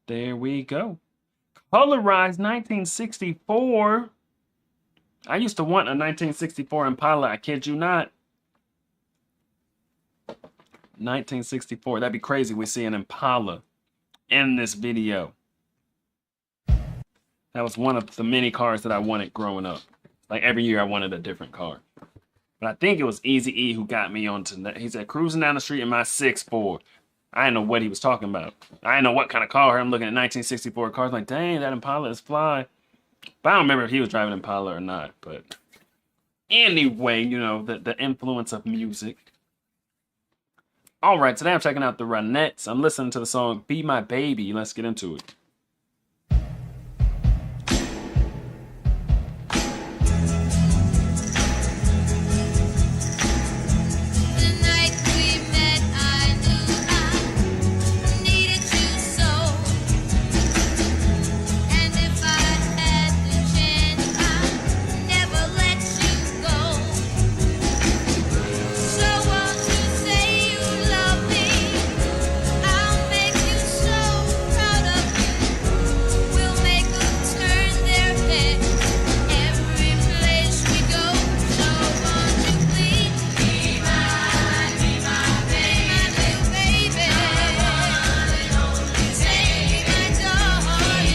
There we go. Colorized 1964. I used to want a 1964 Impala. I kid you not. 1964. That'd be crazy. We see an Impala in this video. That was one of the many cars that I wanted growing up. Like every year I wanted a different car. But I think it was Eazy-E who got me onto that. He said, cruising down the street in my 6'4". I didn't know what he was talking about. I didn't know what kind of car. I'm looking at 1964 cars like, dang, that Impala is fly. But I don't remember if he was driving Impala or not. But anyway, you know, the influence of music. All right, today I'm checking out the Ronettes. I'm listening to the song Be My Baby. Let's get into it.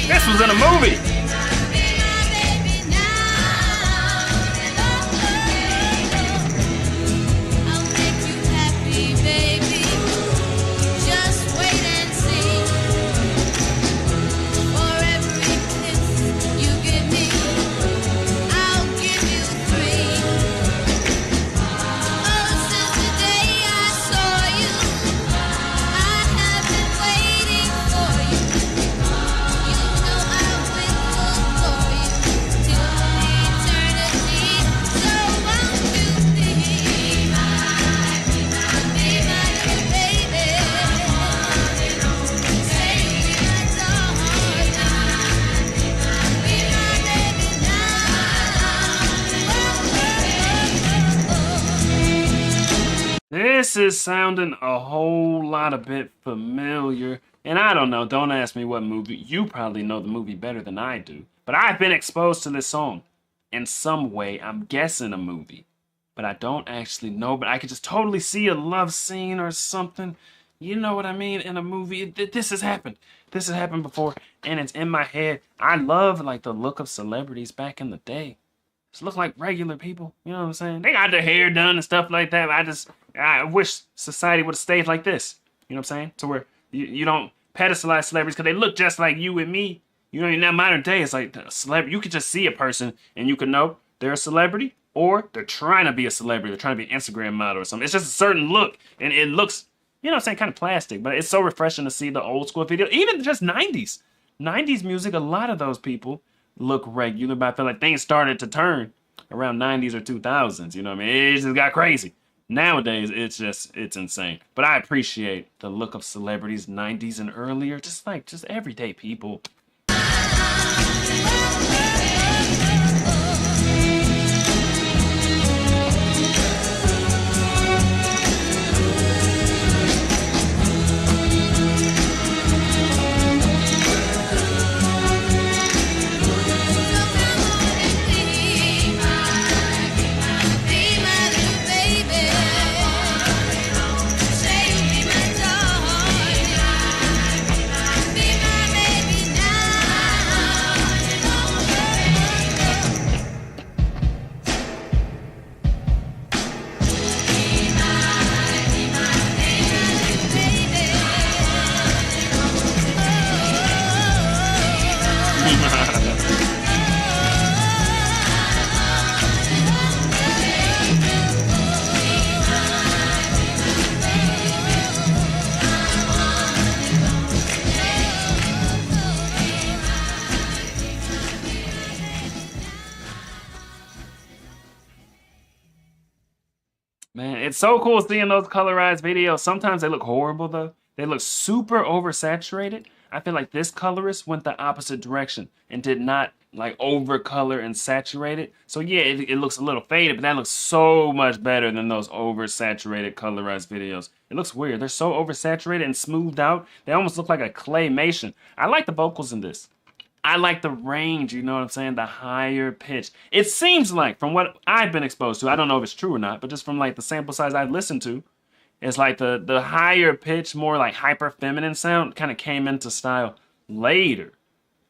This was in a movie. Forever This is sounding a whole lot a bit familiar. And I don't know, don't ask me what movie. You probably know the movie better than I do. But I've been exposed to this song in some way. I'm guessing a movie. But I don't actually know. But I could just totally see a love scene or something. You know what I mean? In a movie. This has happened. This has happened before. And it's in my head. I love like the look of celebrities back in the day. Just look like regular people. You know what I'm saying? They got their hair done and stuff like that. I wish society would have stayed like this. You know what I'm saying? To where you don't pedestalize celebrities because they look just like you and me. You know, in that modern day, it's like a celebrity. You could just see a person and you could know they're a celebrity or they're trying to be a celebrity. They're trying to be an Instagram model or something. It's just a certain look and it looks, you know what I'm saying, kind of plastic. But it's so refreshing to see the old school video. Even just 90s. 90s music, a lot of those people look regular, but I feel like things started to turn around 90s or 2000s. You know what I mean? It just got crazy. Nowadays, it's insane. But I appreciate the look of celebrities 90s and earlier, just everyday people. Man, it's so cool seeing those colorized videos. Sometimes they look horrible though. They look super oversaturated. I feel like this colorist went the opposite direction and did not like overcolor and saturate it. So yeah, it looks a little faded, but that looks so much better than those oversaturated colorized videos. It looks weird. They're so oversaturated and smoothed out. They almost look like a claymation. I like the vocals in this. I like the range, you know what I'm saying? The higher pitch. It seems like, from what I've been exposed to, I don't know if it's true or not, but just from like the sample size I've listened to, it's like the higher pitch, more like hyper feminine sound kind of came into style later.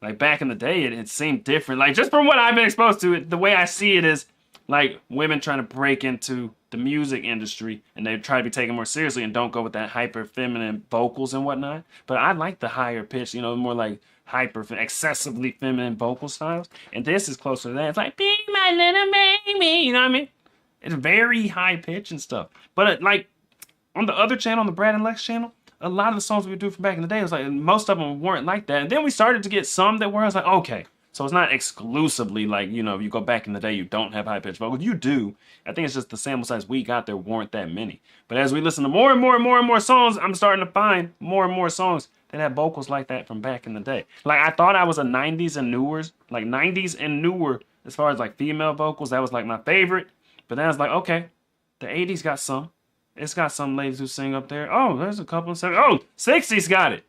Like back in the day, it seemed different. Like just from what I've been exposed to, the way I see it is like women trying to break into the music industry and they try to be taken more seriously and don't go with that hyper feminine vocals and whatnot. But I like the higher pitch, you know, more like excessively feminine vocal styles. And this is closer to that. It's like, be my little baby, you know what I mean? It's very high pitch and stuff. But like on the other channel, on the Brad and Lex channel, a lot of the songs we would do from back in the day, it was like most of them weren't like that. And then we started to get some that were, I was like, okay. So it's not exclusively like, you know, if you go back in the day, you don't have high pitched vocals. You do. I think it's just the sample size we got, there weren't that many. But as we listen to more and more and more and more songs, I'm starting to find more and more songs that have vocals like that from back in the day. Like I thought I was a 90s and newer, like 90s and newer as far as like female vocals. That was like my favorite. But then I was like, okay, the 80s got some. It's got some ladies who sing up there. Oh, there's a couple of 60s got it.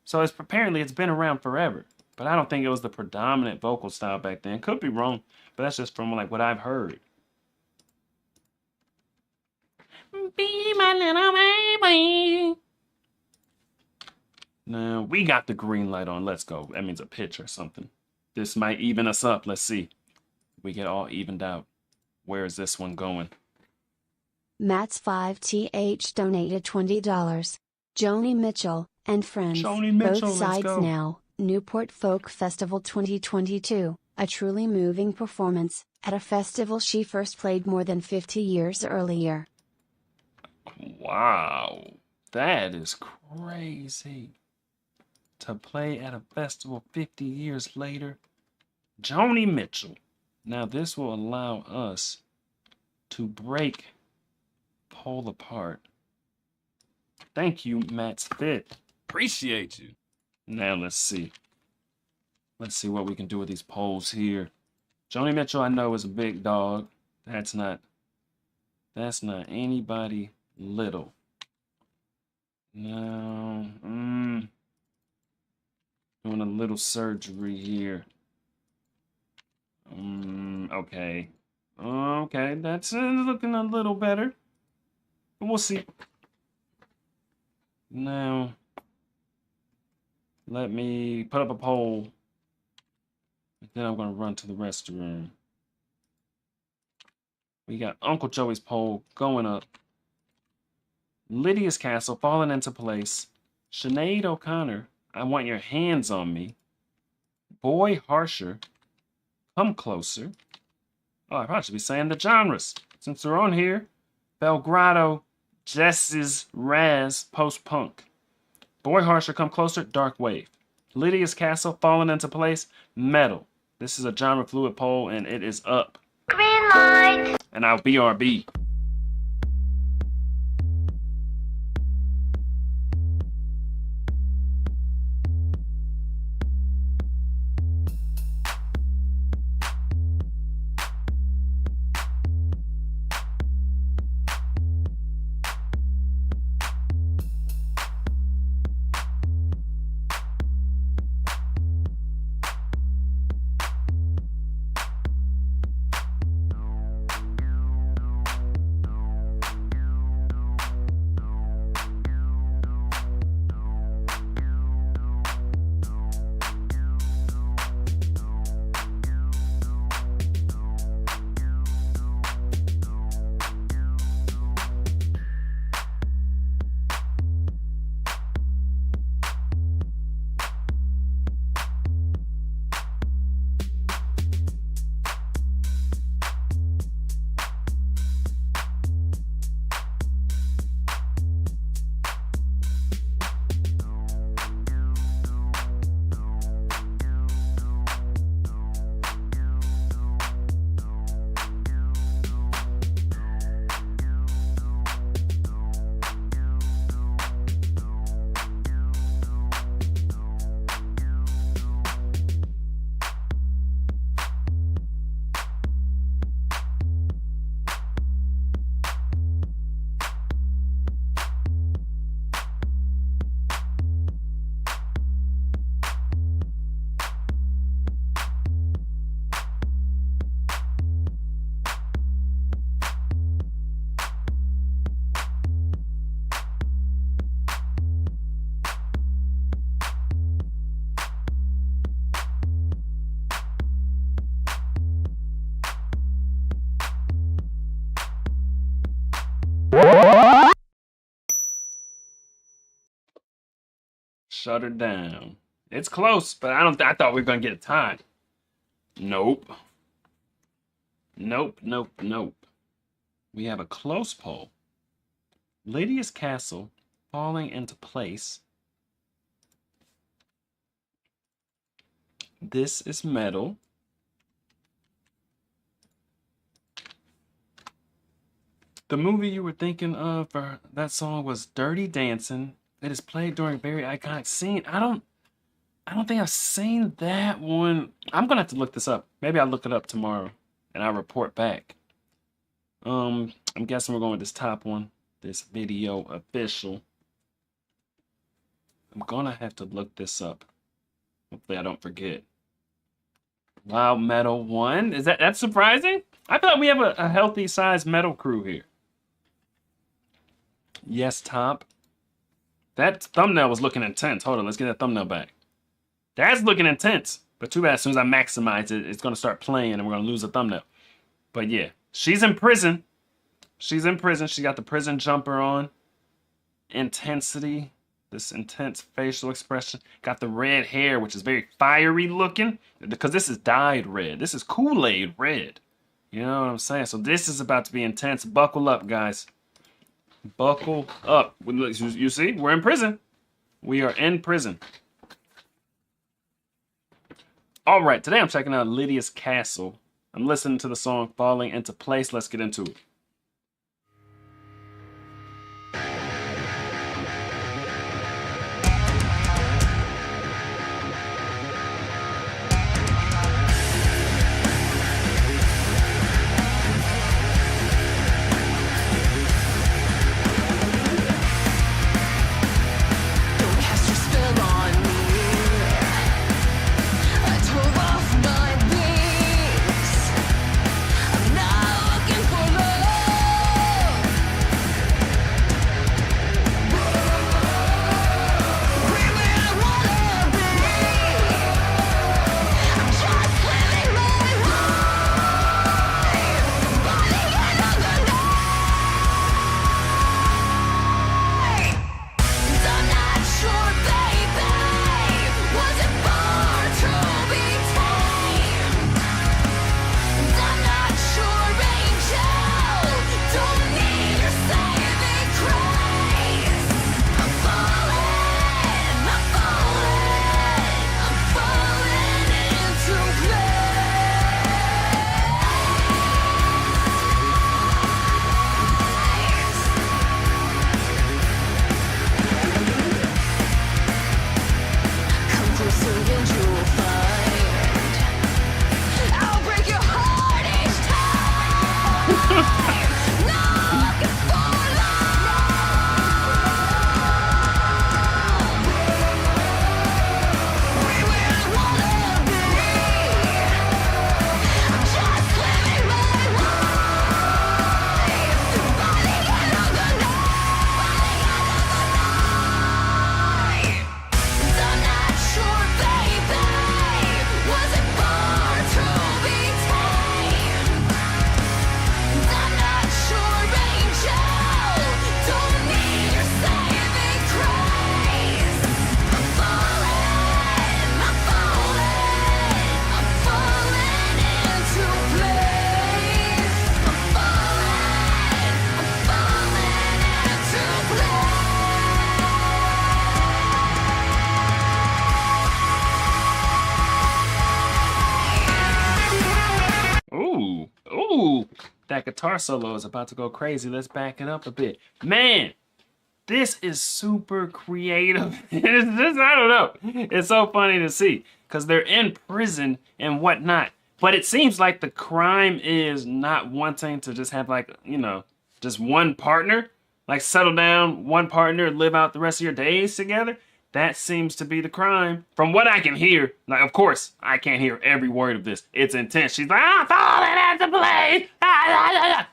So apparently it's been around forever. But I don't think it was the predominant vocal style back then. Could be wrong, but that's just from like what I've heard. Be my little baby. Now we got the green light on. Let's go. That means a pitch or something. This might even us up. Let's see. We get all evened out. Where is this one going? Matt's 5th donated $20. Joni Mitchell and Friends. Joni Mitchell, Both let's sides go. now. Newport Folk Festival 2022, a truly moving performance, at a festival she first played more than 50 years earlier. Wow, that is crazy. To play at a festival 50 years later. Joni Mitchell. Now this will allow us to break Poll apart. Thank you, Matt's Fit. Appreciate you. Now let's see. Let's see what we can do with these polls here. Joni Mitchell, I know, is a big dog. That's not anybody Little. Now, doing a little surgery here. Okay. Okay, that's looking a little better. But we'll see. Now, let me put up a poll. And then I'm going to run to the restroom. We got Uncle Joey's poll going up. Lydia's castle falling into place. Sinead O'Connor, I want your hands on me. Boy Harsher, come closer. Oh, I probably should be saying the genres since they're on here. Belgrado, Jess's Raz, post-punk. Boy Harsher, come closer, dark wave. Lydia's castle falling into place, metal. This is a genre fluid poll and it is up. Green light. And I'll BRB. Shut her down. It's close, but I thought we were gonna get a tie. Nope. Nope, nope, nope. We have a close poll. Lydia's castle falling into place. This is metal. The movie you were thinking of for that song was Dirty Dancing. It is played during a very iconic scene. I don't think I've seen that one. I'm gonna have to look this up. Maybe I'll look it up tomorrow and I'll report back. I'm guessing we're going with this top one. This video official. I'm gonna have to look this up. Hopefully I don't forget. Wow, metal one. That's surprising? I thought we have a healthy sized metal crew here. Yes, top. That thumbnail was looking intense. Hold on, let's get that thumbnail back. That's looking intense. But too bad, as soon as I maximize it, it's going to start playing and we're going to lose the thumbnail. But yeah, she's in prison. She's in prison. She got the prison jumper on. Intensity. This intense facial expression. Got the red hair, which is very fiery looking. Because this is dyed red. This is Kool-Aid red. You know what I'm saying? So this is about to be intense. Buckle up, guys. Buckle up. You see, we're in prison. We are in prison. All right, today I'm checking out Lydia's Castle. I'm listening to the song Falling Into Place. Let's get into it. and you'll find I'll break your heart each time. Looking for love. We will wanna be. I'm just living my life by the end of the night. I'm not sure, baby, was it born to be tamed? I'm not sure, angel, don't need your saving grace. I'm falling, I'm falling, I'm falling into place. I'm falling into Ooh, ooh. That guitar solo is about to go crazy. Let's back it up a bit. Man, this is super creative. It's just, I don't know. It's so funny to see because they're in prison and whatnot. But it seems like the crime is not wanting to just have like, you know, just one partner, like settle down, one partner, live out the rest of your days together. That seems to be the crime. From what I can hear, like, of course, I can't hear every word of this. It's intense. She's like, I'm falling into place.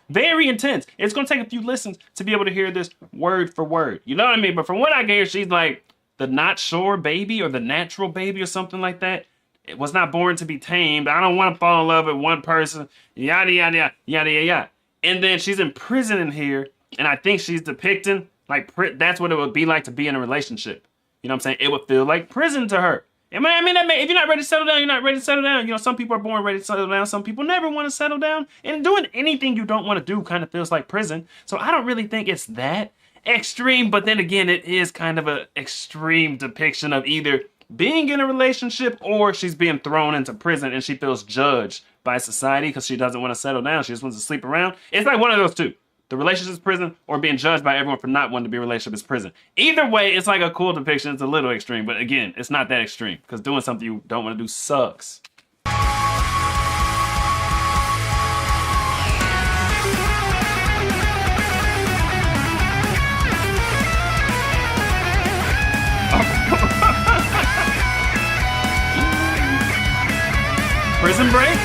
Very intense. It's going to take a few listens to be able to hear this word for word. You know what I mean? But from what I can hear, she's like the not sure baby or the natural baby or something like that. It was not born to be tamed. I don't want to fall in love with one person. Yada, yada, yada, yada, yada. And then she's in prison in here. And I think she's depicting like that's what it would be like to be in a relationship. You know what I'm saying? It would feel like prison to her. I mean, if you're not ready to settle down, you're not ready to settle down. You know, some people are born ready to settle down. Some people never want to settle down. And doing anything you don't want to do kind of feels like prison. So I don't really think it's that extreme. But then again, it is kind of an extreme depiction of either being in a relationship or she's being thrown into prison and she feels judged by society because she doesn't want to settle down. She just wants to sleep around. It's like one of those two. The relationship is prison, or being judged by everyone for not wanting to be in a relationship is prison. Either way, it's like a cool depiction. It's a little extreme, but again, it's not that extreme because doing something you don't want to do sucks. Prison Break?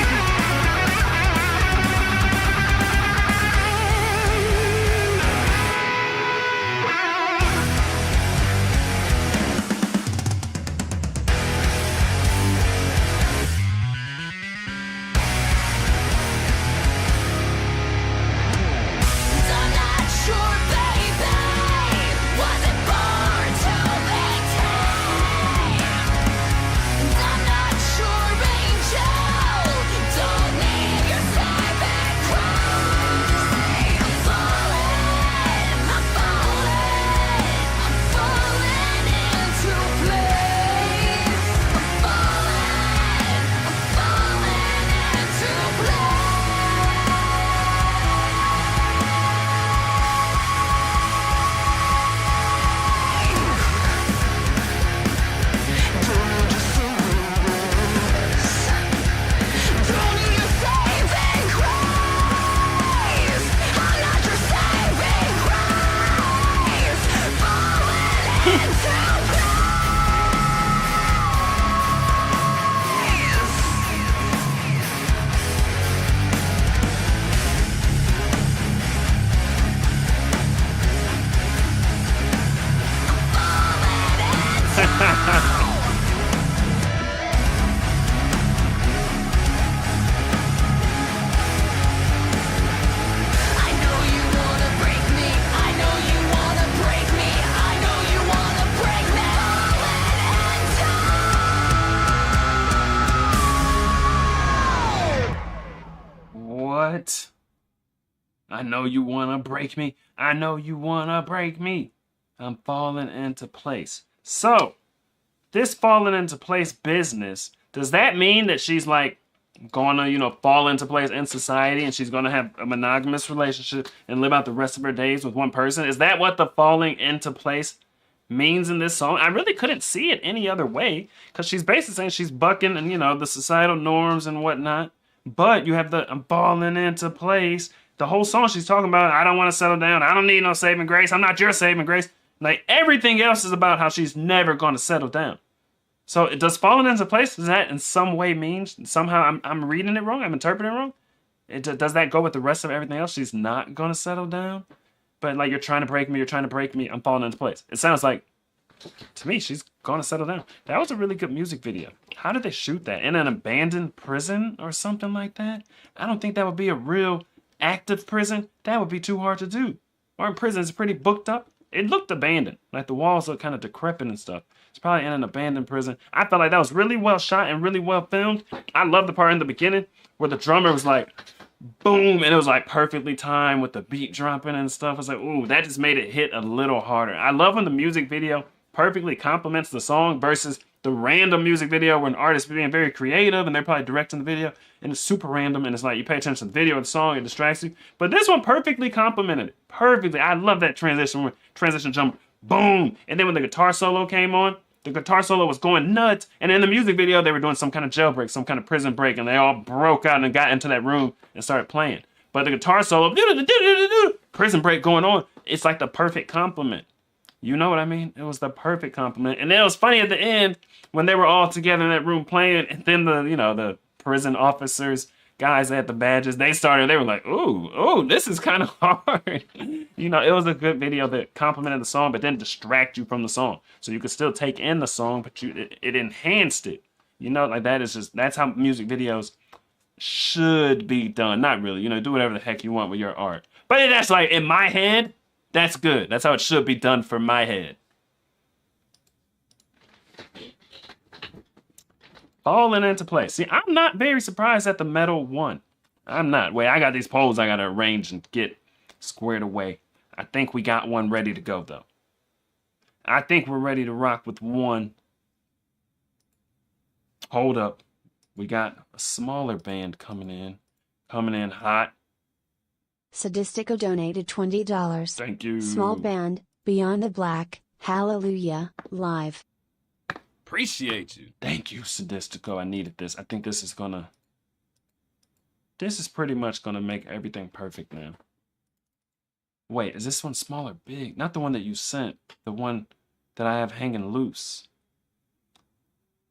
What? I know you wanna break me. I know you wanna break me. I'm falling into place. So, this falling into place business, does that mean that she's like gonna, you know, fall into place in society and she's gonna have a monogamous relationship and live out the rest of her days with one person? Is that what the falling into place means in this song. I really couldn't see it any other way because she's basically saying she's bucking and, you know, the societal norms and whatnot. But you have the I'm falling into place. The whole song she's talking about, I don't want to settle down. I don't need no saving grace. I'm not your saving grace. Like everything else is about how she's never going to settle down. So it does falling into place. Does that in some way mean somehow I'm reading it wrong? I'm interpreting it wrong? Does that go with the rest of everything else? She's not going to settle down? But like, you're trying to break me. You're trying to break me. I'm falling into place. It sounds like, to me, she's going to settle down. That was a really good music video. How did they shoot that? In an abandoned prison or something like that? I don't think that would be a real active prison. That would be too hard to do. Or in prison, it's pretty booked up. It looked abandoned. Like the walls look kind of decrepit and stuff. It's probably in an abandoned prison. I felt like that was really well shot and really well filmed. I love the part in the beginning where the drummer was like, boom, and it was like perfectly timed with the beat dropping and stuff. I was like, ooh, that just made it hit a little harder. I love when the music video perfectly complements the song versus the random music video where an artist is being very creative and they're probably directing the video and it's super random and it's like you pay attention to the video or the song, it distracts you. But this one perfectly complemented it. Perfectly. I love that transition jump, boom. And then when the guitar solo came on, the guitar solo was going nuts. And in the music video, they were doing some kind of jailbreak, some kind of prison break, and they all broke out and got into that room and started playing. But the guitar solo, prison break going on, it's like the perfect complement. You know what I mean? It was the perfect compliment. And then it was funny at the end when they were all together in that room playing, and then the prison officers, guys that had the badges, they were like, ooh, this is kind of hard. It was a good video that complimented the song, but didn't distract you from the song. So you could still take in the song, but it enhanced it. Like that's how music videos should be done. Not really, do whatever the heck you want with your art. But that's like, in my head, that's good. That's how it should be done for my head. Falling into place. See, I'm not very surprised that the metal won. I'm not. Wait, I got these polls I got to arrange and get squared away. I think we got one ready to go, though. I think we're ready to rock with one. Hold up. We got a smaller band coming in hot. Sadistico donated $20. Thank you. Small band, Beyond the Black, Hallelujah, live. Appreciate you. Thank you, Sadistico. I needed this. I think this is pretty much gonna make everything perfect now. Wait, is this one small or big? Not the one that you sent. The one that I have hanging loose.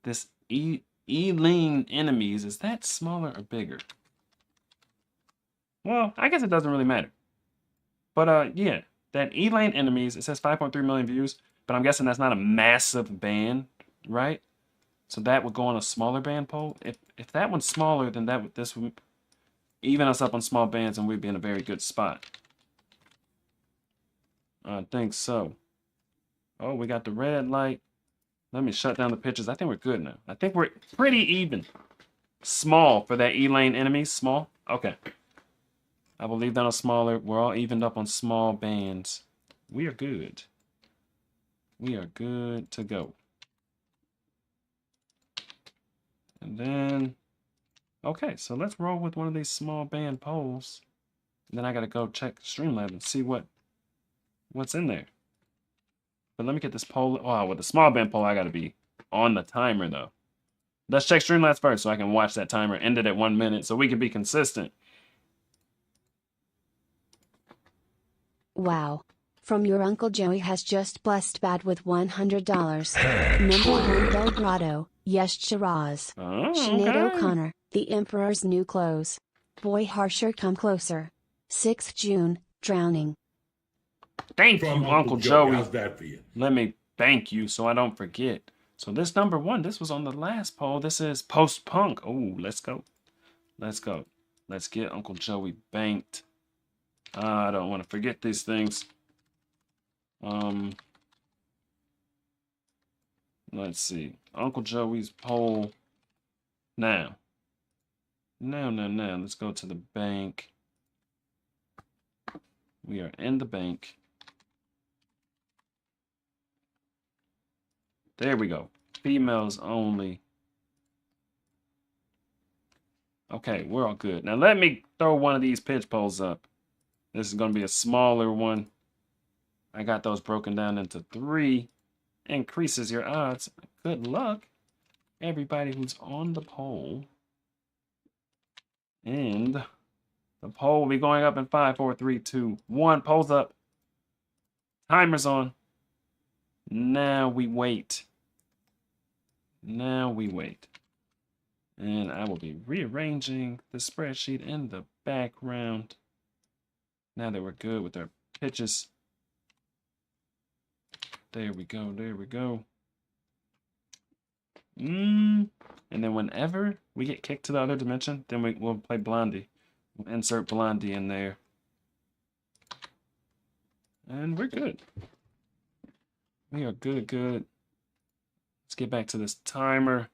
This E-Lean Enemies, is that smaller or bigger? Well, I guess it doesn't really matter. But yeah, that E-Lane Enemies, it says 5.3 million views, but I'm guessing that's not a massive band, right? So that would go on a smaller band poll. If that one's smaller, then this would even us up on small bands and we'd be in a very good spot. I think so. Oh, we got the red light. Let me shut down the pictures. I think we're good now. I think we're pretty even. Small for that E-Lane Enemies, small? Okay. I will leave that on smaller. We're all evened up on small bands. We are good. We are good to go. And then, okay, so let's roll with one of these small band polls. And then I got to go check Streamlabs and see what's in there. But let me get this poll. Oh, with the small band poll, I got to be on the timer, though. Let's check Streamlabs first so I can watch that timer end it at 1 minute so we can be consistent. Wow. From your Uncle Joey has just blessed Bad with $100. Number 1 Belgrado, Yes Shiraz. Oh, Sinead okay. O'Connor, The Emperor's New Clothes. Boy Harsher Come Closer. 6th June, Drowning. Thank From you, Uncle Joey. How's that for you? Let me thank you so I don't forget. So this number 1, this was on the last poll. This is post-punk. Oh, let's go. Let's go. Let's get Uncle Joey banked. I don't want to forget these things. Let's see. Uncle Joey's poll. Now. Let's go to the bank. We are in the bank. There we go. Females only. Okay, we're all good. Now let me throw one of these pitch polls up. This is going to be a smaller one. I got those broken down into 3. increases your odds. Good luck, everybody who's on the poll. And the poll will be going up in 5, 4, 3, 2, 1. Poll's up. Timer's on. Now we wait. Now we wait. And I will be rearranging the spreadsheet in the background. Now that we're good with our pitches. There we go. There we go. And then whenever we get kicked to the other dimension, then we'll play Blondie. We'll insert Blondie in there. And we're good. We are good. Let's get back to this timer.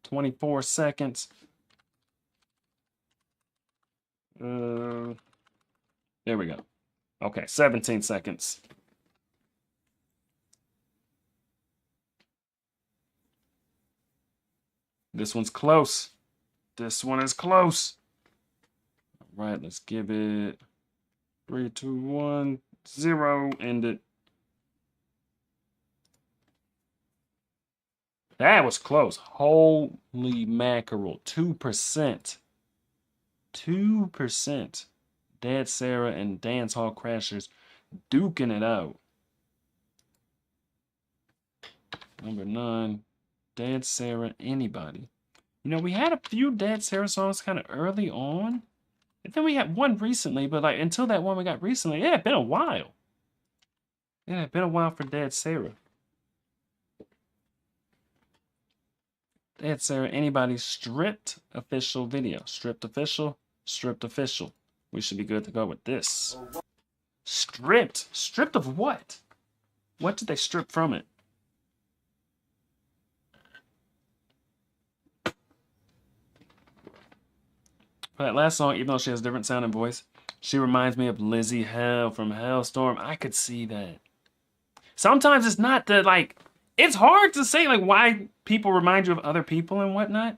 24 seconds. There we go. Okay, 17 seconds. This one's close. This one is close. All right, let's give it 3, 2, 1, 0. End it. That was close. Holy mackerel. 2%. 2%. Dead Sarah and Dance Hall Crashers duking it out. Number 9. Dead Sarah, anybody. You know, we had a few Dead Sarah songs kind of early on. And then we had one recently, but like until that one we got recently, it had been a while. It had been a while for Dead Sarah. Dead Sarah, anybody, stripped official video. Stripped official, stripped official. We should be good to go with this. Stripped? Stripped of what? What did they strip from it? For that last song, even though she has a different sound and voice, she reminds me of Lizzie Hell from Hellstorm. I could see that. Sometimes it's not the, like, it's hard to say, like, why people remind you of other people and whatnot.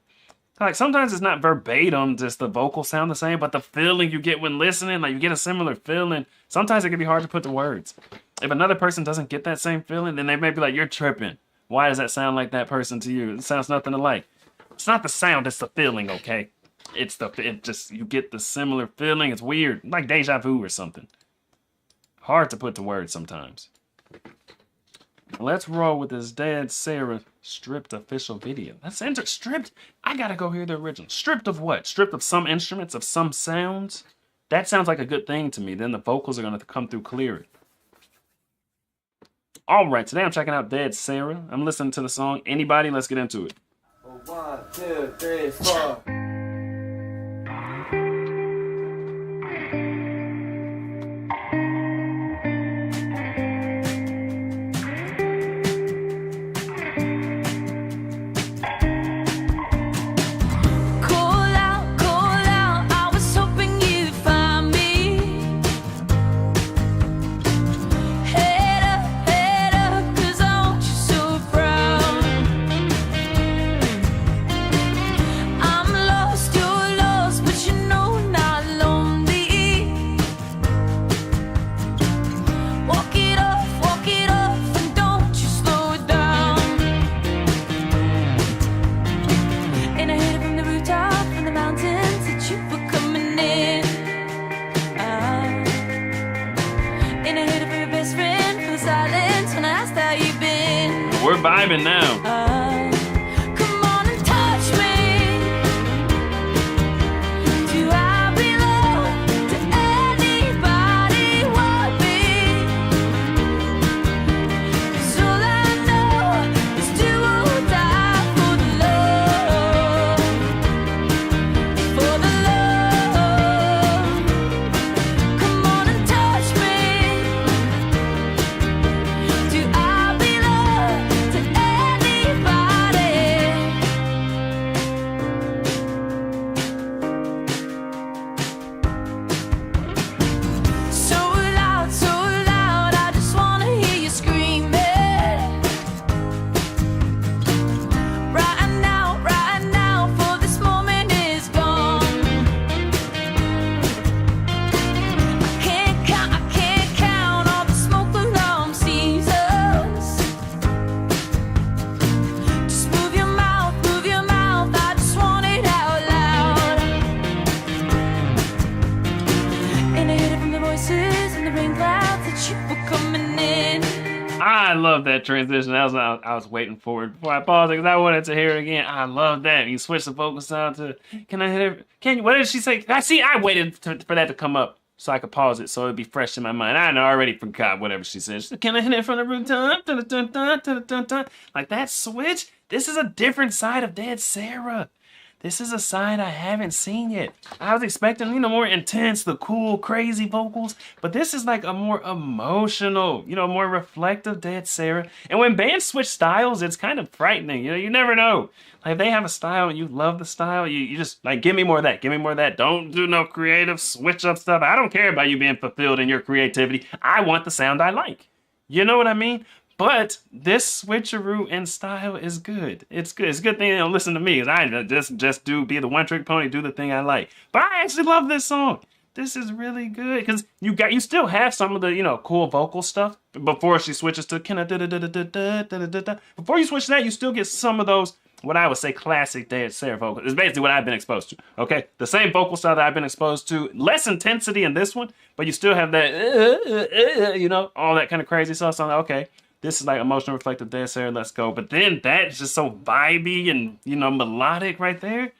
Like, sometimes it's not verbatim, just the vocals sound the same, but the feeling you get when listening, like, you get a similar feeling. Sometimes it can be hard to put to words. If another person doesn't get that same feeling, then they may be like, you're tripping. Why does that sound like that person to you? It sounds nothing alike. It's not the sound, it's the feeling, okay? It just, you get the similar feeling. It's weird, like deja vu or something. Hard to put to words sometimes. Let's roll with this Dead Sarah stripped official video. Let's enter stripped. I gotta go hear the original. Stripped of what? Stripped of some instruments, of some sounds? That sounds like a good thing to me. Then the vocals are gonna come through clearer. All right, today I'm checking out Dead Sarah. I'm listening to the song Anybody. Let's get into it. 1, 2, 3, 4. We're vibing now. Come on and touch me. Do I belong to anybody? Want me? 'Cause all I know is do or die for the love, for the love. Come on and touch me. Do I belong to anybody? love that transition. That was I was waiting for it before I paused because I wanted to hear it again. I love that. You switch the vocal sound to, can I hit it? Can you, what did she say? I waited for that to come up so I could pause it so it'd be fresh in my mind. I already forgot whatever she said. She said, can I hit it from the rooftop? Dun, dun, dun, dun, dun, dun. Like that switch, this is a different side of Dead Sarah. This is a side I haven't seen yet. I was expecting, more intense, the cool, crazy vocals, but this is like a more emotional, more reflective Dead Sarah. And when bands switch styles, it's kind of frightening. You never know. Like if they have a style and you love the style, you just like, give me more of that, give me more of that. Don't do no creative switch up stuff. I don't care about you being fulfilled in your creativity. I want the sound I like. You know what I mean? But this switcheroo in style is good. It's good. It's a good thing they don't listen to me, because I just be the one trick pony, do the thing I like. But I actually love this song. This is really good because you still have some of the cool vocal stuff before she switches to can I da da da da da da da da. Before you switch to that, you still get some of those what I would say classic Dead Sarah vocals. It's basically what I've been exposed to. Okay, the same vocal style that I've been exposed to. Less intensity in this one, but you still have that all that kind of crazy stuff. So I'm like, okay. This is like emotional, reflective Dead Sarah, let's go. But then that's just so vibey and, melodic right there.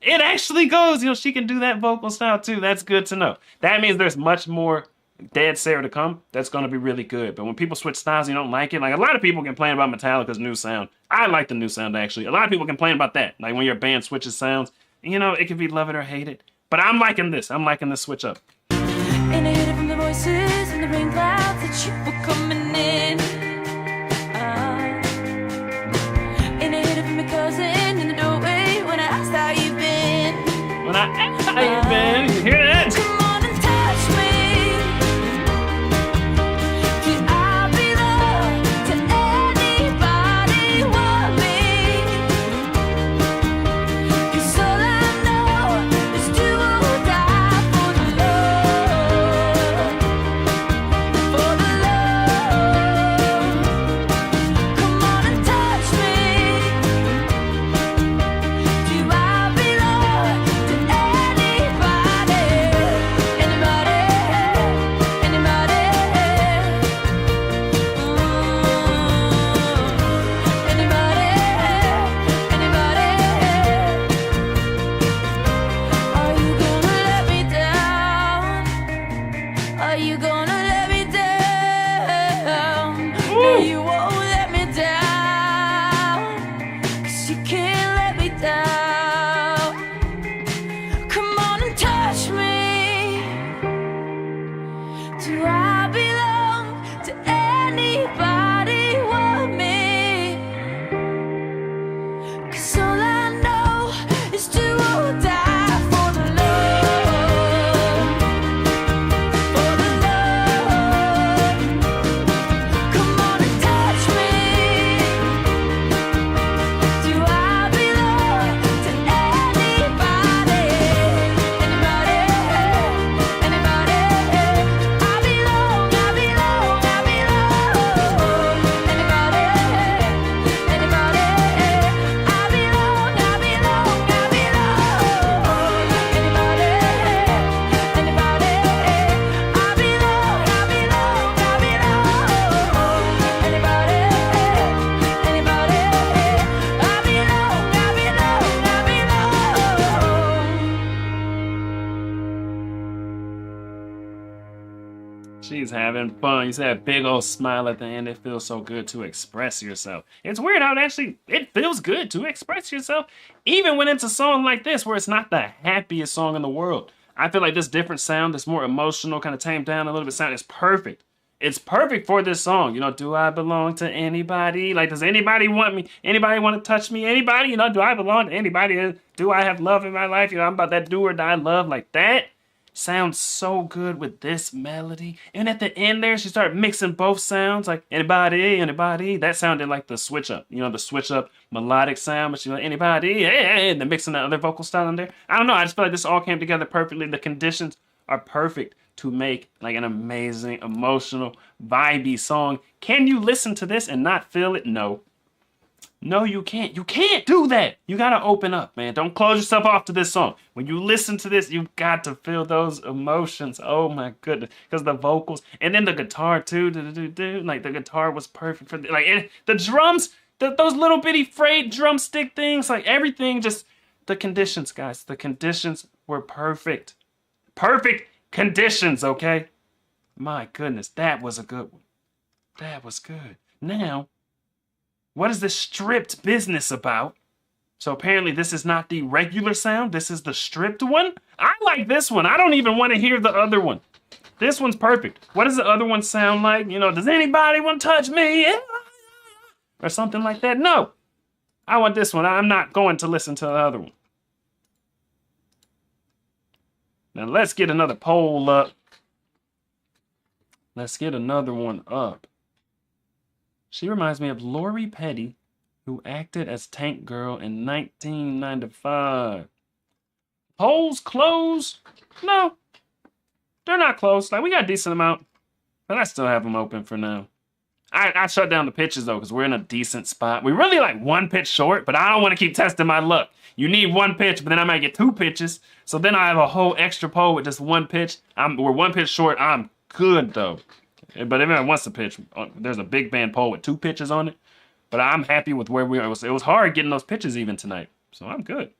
It actually goes, she can do that vocal style too. That's good to know. That means there's much more Dead Sarah to come. That's going to be really good. But when people switch styles and you don't like it, like a lot of people complain about Metallica's new sound. I like the new sound actually. A lot of people complain about that. Like when your band switches sounds, it could be love it or hate it. But I'm liking this. I'm liking this switch up. And I heard it from the voices and the rain clouds that you were coming in. And I hid it from my cousin in the doorway when I asked how you been. When I asked how you been, you hear that? Come on and touch me. 'Cause I'll be loved to anybody want me. 'Cause all I know is do or die for the love. For the love. Come on and touch me. Do I belong to anybody? Anybody? Anybody? Anybody? Anybody? Are you gonna let me down? Are you gonna let me down? No, you won't let me down. 'Cause you can't let me down. Come on and touch me. Do I belong to anybody want me? 'Cause all I know is do or die for the love. For the love. Come on and touch me. Do I belong to anybody? Anybody? Anybody? I belong, I belong, I belong. Anybody? Anybody? I belong, I belong, I belong. Anybody? Anybody? I belong, I belong, I belong. Anybody? Anybody? I belong, I belong, I belong. She's having fun. You see that big old smile at the end. It feels so good to express yourself. It's weird how it feels good to express yourself, even when it's a song like this where it's not the happiest song in the world. I feel like this different sound, this more emotional, kind of tamed down a little bit sound is perfect. It's perfect for this song. Do I belong to anybody? Like, does anybody want me? Anybody want to touch me? Anybody? Do I belong to anybody? Do I have love in my life? I'm about that do or die love. Like that sounds so good with this melody. And at the end there, she started mixing both sounds. Like, anybody, anybody. That sounded like the switch up. The switch up melodic sound. But she's like, anybody, hey, and then mixing the other vocal style in there. I don't know. I just feel like this all came together perfectly. The conditions are perfect to make like an amazing, emotional, vibey song. Can you listen to this and not feel it? No. No, you can't. You can't do that. You gotta open up, man. Don't close yourself off to this song. When you listen to this, you got to feel those emotions. Oh my goodness, because the vocals and then the guitar too. Like the guitar was perfect for the drums. Those little bitty frayed drumstick things. Like everything, just the conditions, guys. The conditions were perfect. Perfect conditions. Okay. My goodness, that was a good one. That was good. Now. What is this stripped business about? So apparently this is not the regular sound. This is the stripped one. I like this one. I don't even want to hear the other one. This one's perfect. What does the other one sound like? You know, does anybody want to touch me? Or something like that? No. I want this one. I'm not going to listen to the other one. Now let's get another poll up. Let's get another one up. She reminds me of Lori Petty, who acted as Tank Girl in 1995. Polls closed? No, they're not closed. Like, we got a decent amount, but I still have them open for now. I shut down the pitches, though, because we're in a decent spot. We really like one pitch short, but I don't want to keep testing my luck. You need one pitch, but then I might get two pitches. So then I have a whole extra poll with just one pitch. We're one pitch short. I'm good, though. But if anyone wants to pitch, there's a big band poll with 2 pitches on it. But I'm happy with where we are. It was hard getting those pitches even tonight. So I'm good.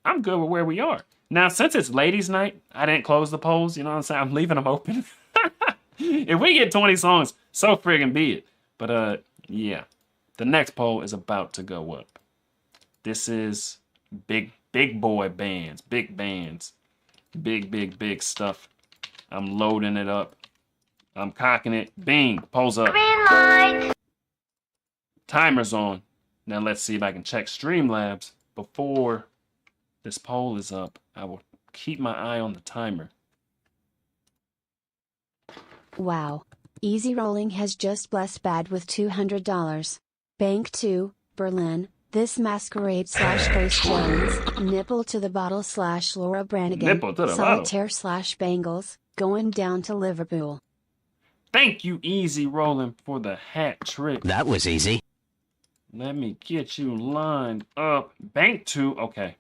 I'm good with where we are. Now, since it's ladies' night, I didn't close the polls. You know what I'm saying? I'm leaving them open. If we get 20 songs, so friggin' be it. But, yeah. The next poll is about to go up. This is big boy bands. Big bands. Big stuff. I'm loading it up. I'm cocking it. Bing. Poll's up. Green light. Timer's on. Now let's see if I can check Streamlabs before this poll is up. I will keep my eye on the timer. Wow. Easy Rolling has just blessed bad with $200. Bank 2, Berlin, This Masquerade / Grace Jones, Nipple to the Bottle / Laura Branigan, Nipple to the Solitaire / Bangles, Going Down to Liverpool. Thank you, Easy Rolling, for the hat trick. That was easy. Let me get you lined up. Bank 2. Okay,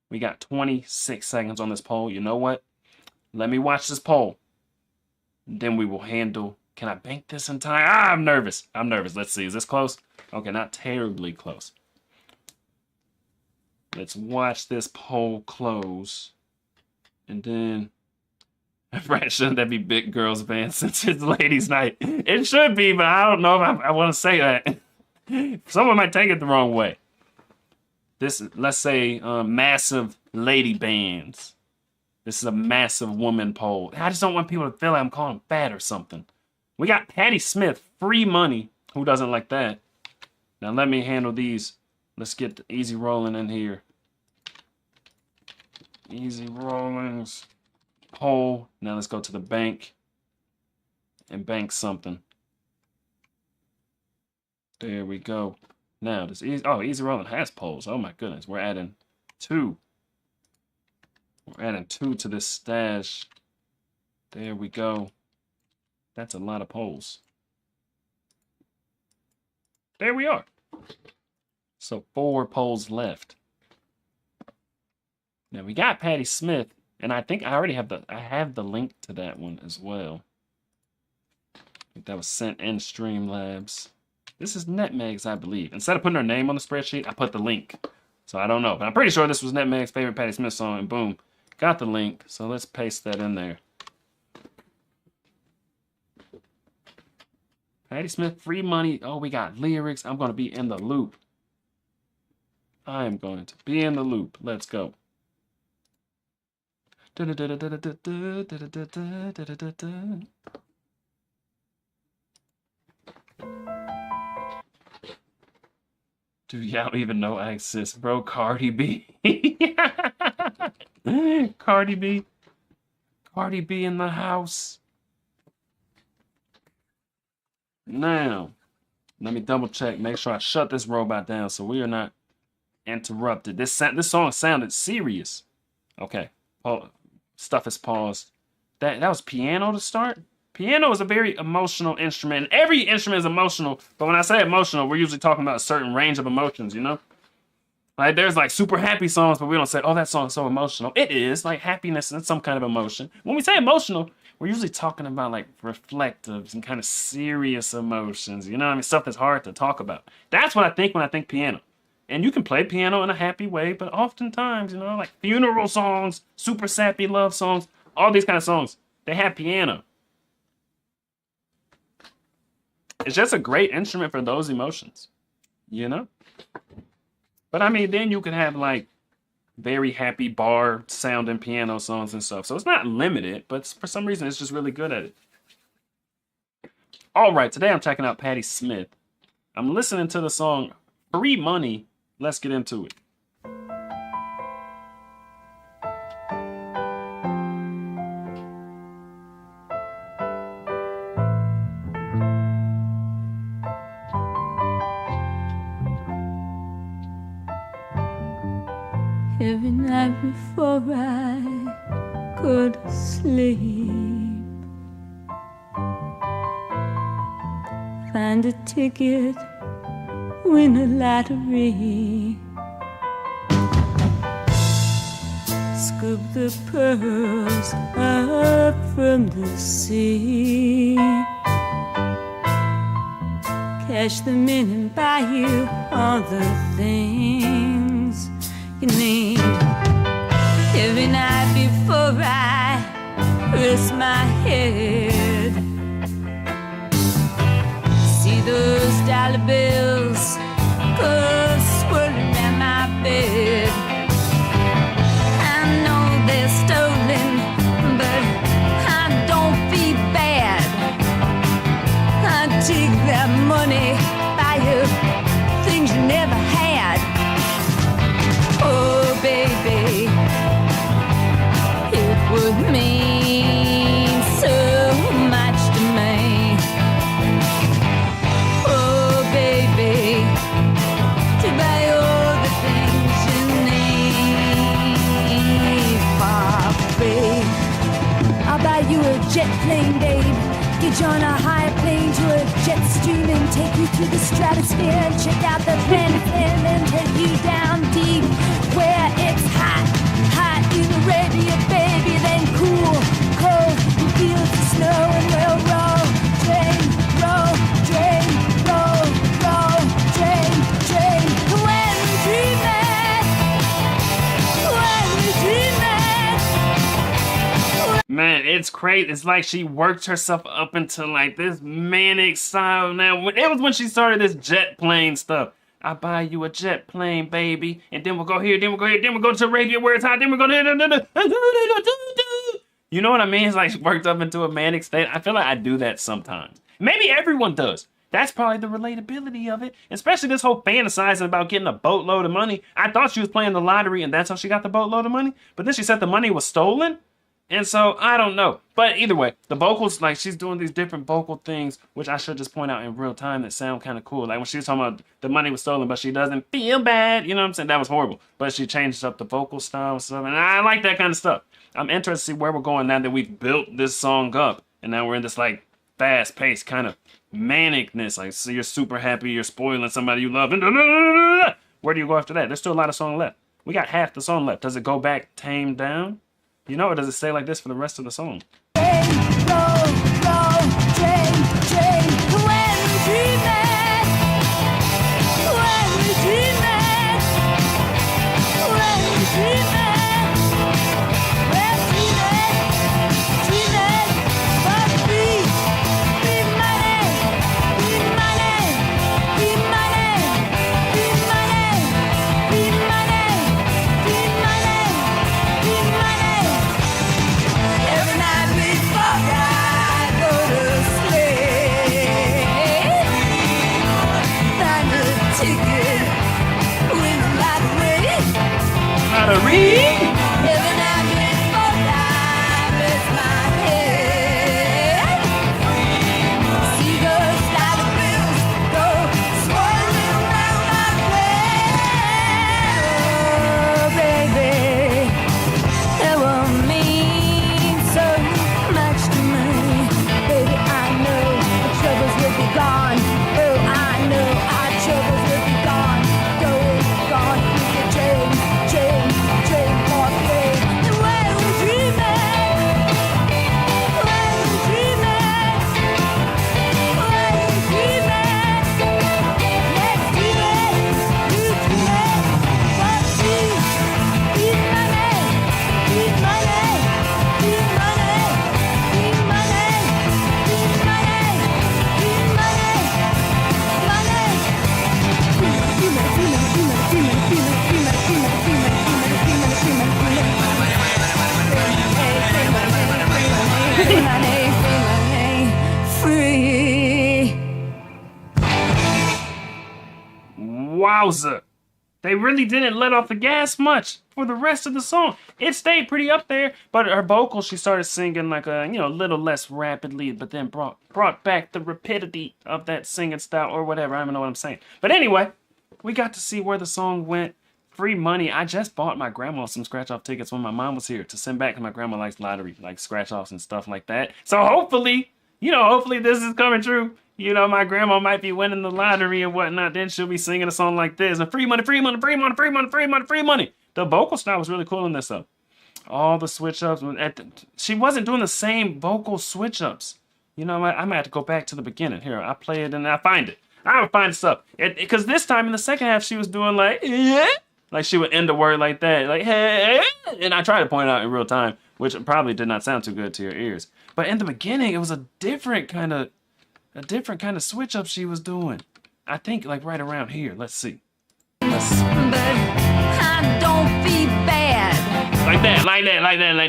we got 26 seconds on this poll. You know what? Let me watch this poll. Then we will handle. Can I bank this in time? I'm nervous. Let's see. Is this close? Okay, not terribly close. Let's watch this poll close. And then. Brad, shouldn't that be Big Girls Band since it's ladies' night? It should be, but I don't know if I want to say that. Someone might take it the wrong way. This, let's say, massive lady bands. This is a massive woman poll. I just don't want people to feel like I'm calling them fat or something. We got Patti Smith, free money. Who doesn't like that? Now let me handle these. Let's get the Easy Rolling in here. Easy Rollings. Poll. Now let's go to the bank and bank something. There we go. Now this Easy Rolling has polls. Oh my goodness, we're adding 2. We're adding 2 to this stash. There we go. That's a lot of polls. There we are. So 4 polls left. Now we got Patti Smith. And I think I already have the link to that one as well. I think that was sent in Streamlabs. This is Netmeg's, I believe. Instead of putting her name on the spreadsheet, I put the link. So I don't know. But I'm pretty sure this was Netmeg's favorite Patti Smith song. And boom, got the link. So let's paste that in there. Patti Smith, free money. Oh, we got lyrics. I'm going to be in the loop. I am going to be in the loop. Let's go. Do y'all even know I exist, bro? Cardi B. Cardi B. Cardi B in the house. Now, let me double check. Make sure I shut this robot down so we are not interrupted. This song sounded serious. Okay. Stuff is paused. That was piano to start? Piano is a very emotional instrument. And every instrument is emotional, but when I say emotional, we're usually talking about a certain range of emotions, you know? Like, there's like super happy songs, but we don't say, oh, that song's so emotional. It is. Like, happiness is some kind of emotion. When we say emotional, we're usually talking about like reflective and kind of serious emotions, you know what I mean? Stuff that's hard to talk about. That's what I think when I think piano. And you can play piano in a happy way, but oftentimes, you know, like funeral songs, super sappy love songs, all these kind of songs, they have piano. It's just a great instrument for those emotions, you know? But I mean, then you could have like very happy bar sounding piano songs and stuff. So it's not limited, but for some reason, it's just really good at it. All right, today I'm checking out Patti Smith. I'm listening to the song Free Money. Let's get into it. Every night before I go to sleep, find a ticket, win a lottery, scoop the pearls up from the sea, cash them in and buy you all the things you need. Every night before I rest my head, see those dollar bills go swirling around my bed. I know they're stolen, but I don't feel bad. I take that money, buy you things you never had. Oh, baby, it would mean so much to me. Oh, baby, to buy all the things you need for free. I'll buy you a jet plane, babe. Get you on a high plane to a jet stream and take you through the stratosphere and check out the planet and then take you down deep where it's hot, hot in Arabia, baby. Then cool, cold, and fields of snow and we'll roll, drain, roll, drain, roll, roll, drain, drain. When we dream it, when we dream it. Man, it's crazy. It's like she worked herself up into like this manic style. Now, it was when she started this jet plane stuff. I buy you a jet plane, baby, and then we'll go here, then we'll go here, then we'll go to Arabia where it's hot, then we'll go there. You know what I mean? It's like worked up into a manic state. I feel like I do that sometimes. Maybe everyone does. That's probably the relatability of it. Especially this whole fantasizing about getting a boatload of money. I thought she was playing the lottery and that's how she got the boatload of money. But then she said the money was stolen. And so, I don't know. But either way, the vocals, like, she's doing these different vocal things, which I should just point out in real time that sound kind of cool. Like, when she was talking about the money was stolen, but she doesn't feel bad, you know what I'm saying? That was horrible. But she changed up the vocal style and stuff, and I like that kind of stuff. I'm interested to see where we're going now that we've built this song up, and now we're in this, like, fast-paced kind of manicness. Like, so you're super happy, you're spoiling somebody you love, and where do you go after that? There's still a lot of song left. We got half the song left. Does it go back tamed down? You know, or does it stay like this for the rest of the song? Baby, Wowza. They really didn't let off the gas much for the rest of the song. It stayed pretty up there, but her vocals, she started singing like a, a little less rapidly, but then brought back the rapidity of that singing style or whatever. I don't even know what I'm saying. But anyway, we got to see where the song went. Free money. I just bought my grandma some scratch-off tickets when my mom was here to send back, because my grandma likes lottery, like scratch-offs and stuff like that. So hopefully, hopefully this is coming true. My grandma might be winning the lottery and whatnot. Then she'll be singing a song like this. And free money, free money, free money, free money, free money, free money. The vocal style was really cool in this, though. All the switch-ups. She wasn't doing the same vocal switch-ups. I might have to go back to the beginning. Here, I'll play it and I'll find it. I'll find stuff. Because this time in the second half, she was doing like, like she would end a word like that. Like, hey. And I tried to point it out in real time, which probably did not sound too good to your ears. But in the beginning, it was a different kind of switch up she was doing. I think like right around here. Let's see. But I don't feel bad. Like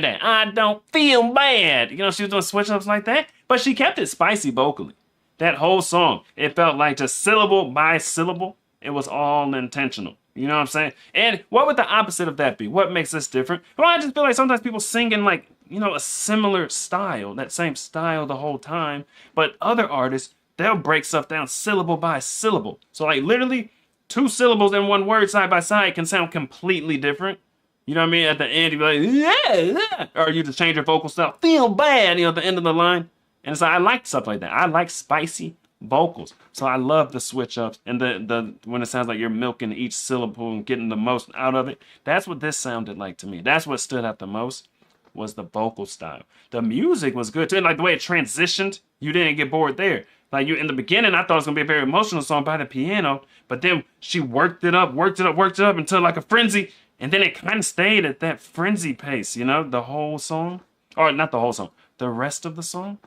that. I don't feel bad. She was doing switch ups like that, but she kept it spicy vocally. That whole song, it felt like just syllable by syllable. It was all intentional. You know what I'm saying? And what would the opposite of that be? What makes this different? Well, I just feel like sometimes people sing in like, a similar style, that same style the whole time. But other artists, they'll break stuff down syllable by syllable. So like literally 2 syllables in one word side by side can sound completely different. You know what I mean? At the end, you'd be like, yeah. Or you just change your vocal style, feel bad, at the end of the line. And so I like stuff like that. I like spicy vocals. So I love the switch ups and the when it sounds like you're milking each syllable and getting the most out of it. That's what this sounded like to me. That's what stood out the most, was the vocal style. The music was good too. Like the way it transitioned, you didn't get bored there. Like in the beginning, I thought it was gonna be a very emotional song by the piano, but then she worked it up until like a frenzy, and then it kind of stayed at that frenzy pace, the whole song. Or not the whole song, the rest of the song.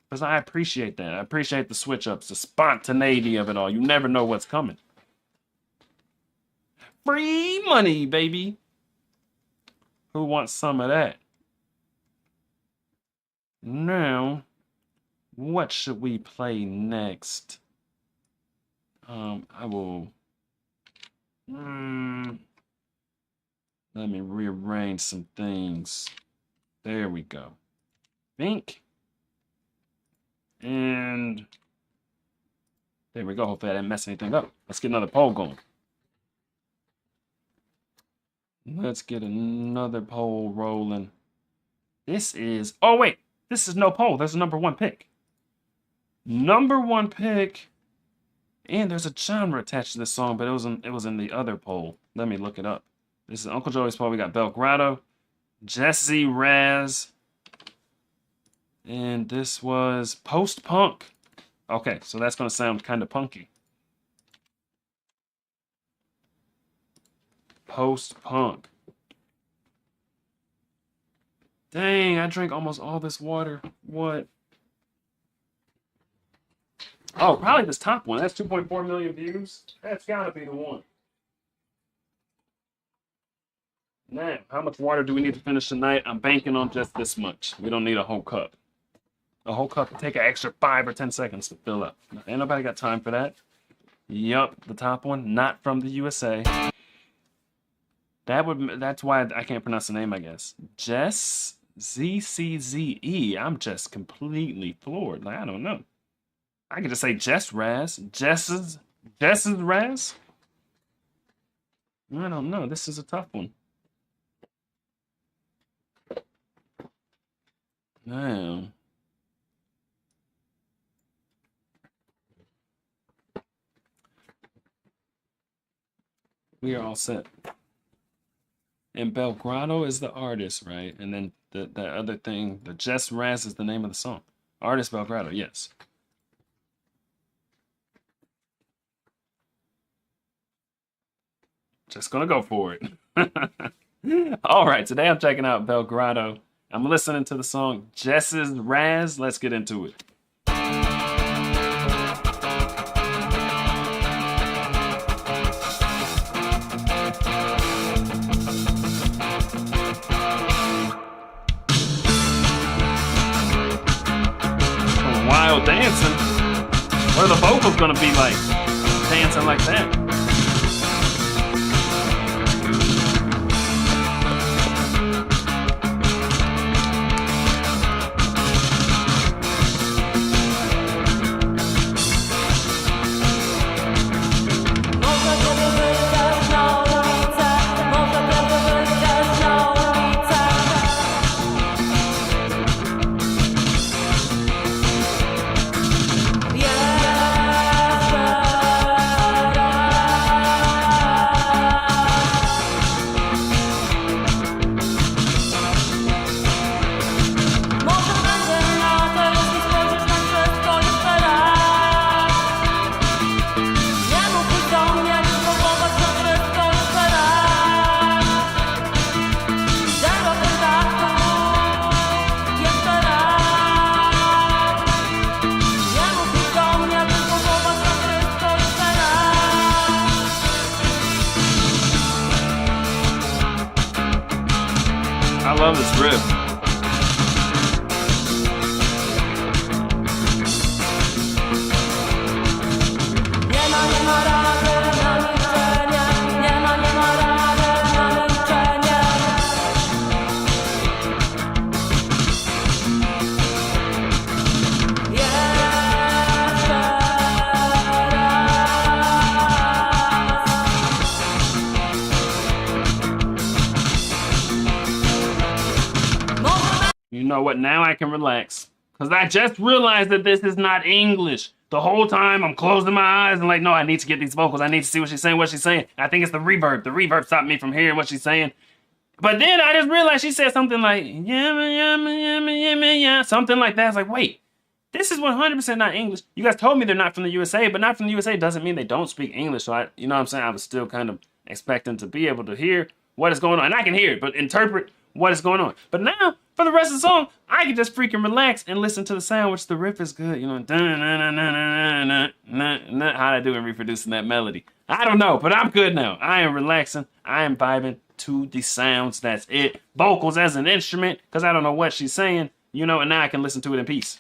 Because I appreciate that. I appreciate the switch ups, the spontaneity of it all. You never know what's coming. Free money, baby. Who wants some of that? Now, what should we play next? I will... let me rearrange some things. There we go. Think. And there we go. Hopefully I didn't mess anything up. Let's get another poll going. Let's get another poll rolling. This is... Oh, wait. This is no poll. There's a number 1 pick. Number 1 pick. And there's a genre attached to this song, but it was in the other poll. Let me look it up. This is Uncle Joey's poll. We got Belgrado, Jesse Raz, and this was post-punk. Okay, so that's going to sound kind of punky. Post-punk. Dang, I drank almost all this water. What? Oh, probably this top one. That's 2.4 million views. That's got to be the one. Now, how much water do we need to finish tonight? I'm banking on just this much. We don't need a whole cup. A whole cup would take an extra 5 or 10 seconds to fill up. Ain't nobody got time for that. Yup, the top one, not from the USA. That's why I can't pronounce the name, I guess. Jess ZCZE. I'm just completely floored. Like, I don't know. I could just say Jess Raz. Jess's Raz? I don't know. This is a tough one. Now, we are all set. And Belgrado is the artist, right? And then the other thing, the Jess Raz is the name of the song. Artist Belgrado, yes. Just gonna go for it. All right, today I'm checking out Belgrado. I'm listening to the song Jess's Raz. Let's get into it. Wild dancing. What are the vocals gonna be like? Dancing like that. love this riff. You know what? Now I can relax. Because I just realized that this is not English. The whole time I'm closing my eyes and like, no, I need to get these vocals. I need to see what she's saying, I think it's the reverb. The reverb stopped me from hearing what she's saying. But then I just realized she said something like, yeah, something like that. I was like, wait, this is 100% not English. You guys told me they're not from the USA, but not from the USA doesn't mean they don't speak English. So you know what I'm saying? I was still kind of expecting to be able to hear what is going on. And I can hear it, but interpret what is going on. But now, for the rest of the song, I can just freaking relax and listen to the sound, which the riff is good. You know, how'd I do in reproducing that melody? I don't know, but I'm good now. I am relaxing. I am vibing to the sounds. That's it. Vocals as an instrument, because I don't know what she's saying, you know, and now I can listen to it in peace.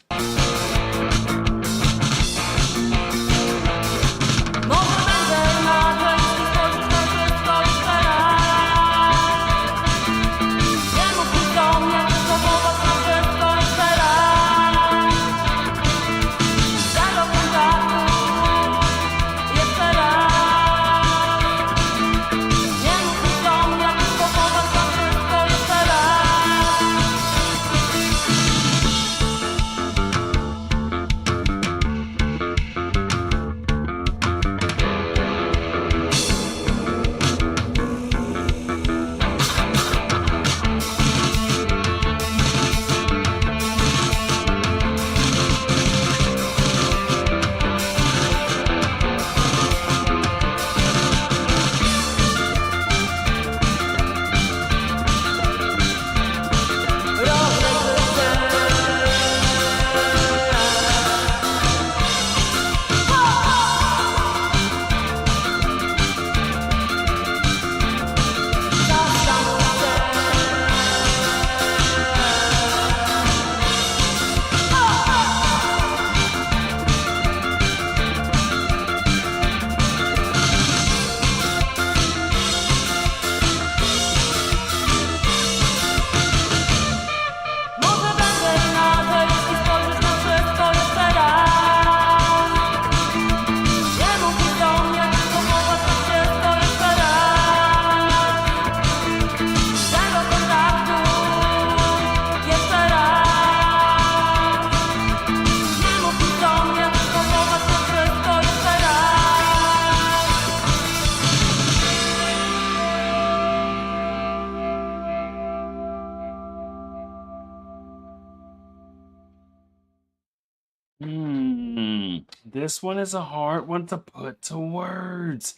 This one is a hard one to put to words.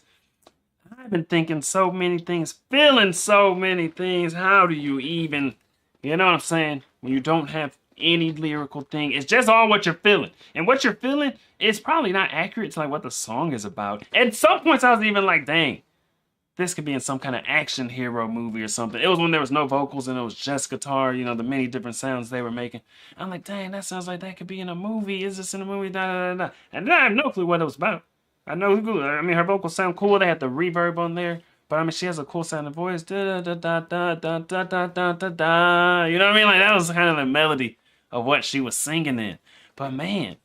I've been thinking so many things, feeling so many things. How do you even, you know what I'm saying? When you don't have any lyrical thing, it's just all what you're feeling. And what you're feeling is probably not accurate to like what the song is about. At some points I was even like, dang, this could be in some kind of action hero movie or something. It was when there was no vocals and it was just guitar, you know, the many different sounds they were making. I'm like, dang, that sounds like that could be in a movie. Is this in a movie? Da, da, da, da. And I have no clue what it was about. I know, I mean, her vocals sound cool. They had the reverb on there. But I mean, she has a cool sounding voice. Da, da, da, da, da, da, da, da, da, da. You know what I mean? Like, that was kind of the melody of what she was singing in. But man,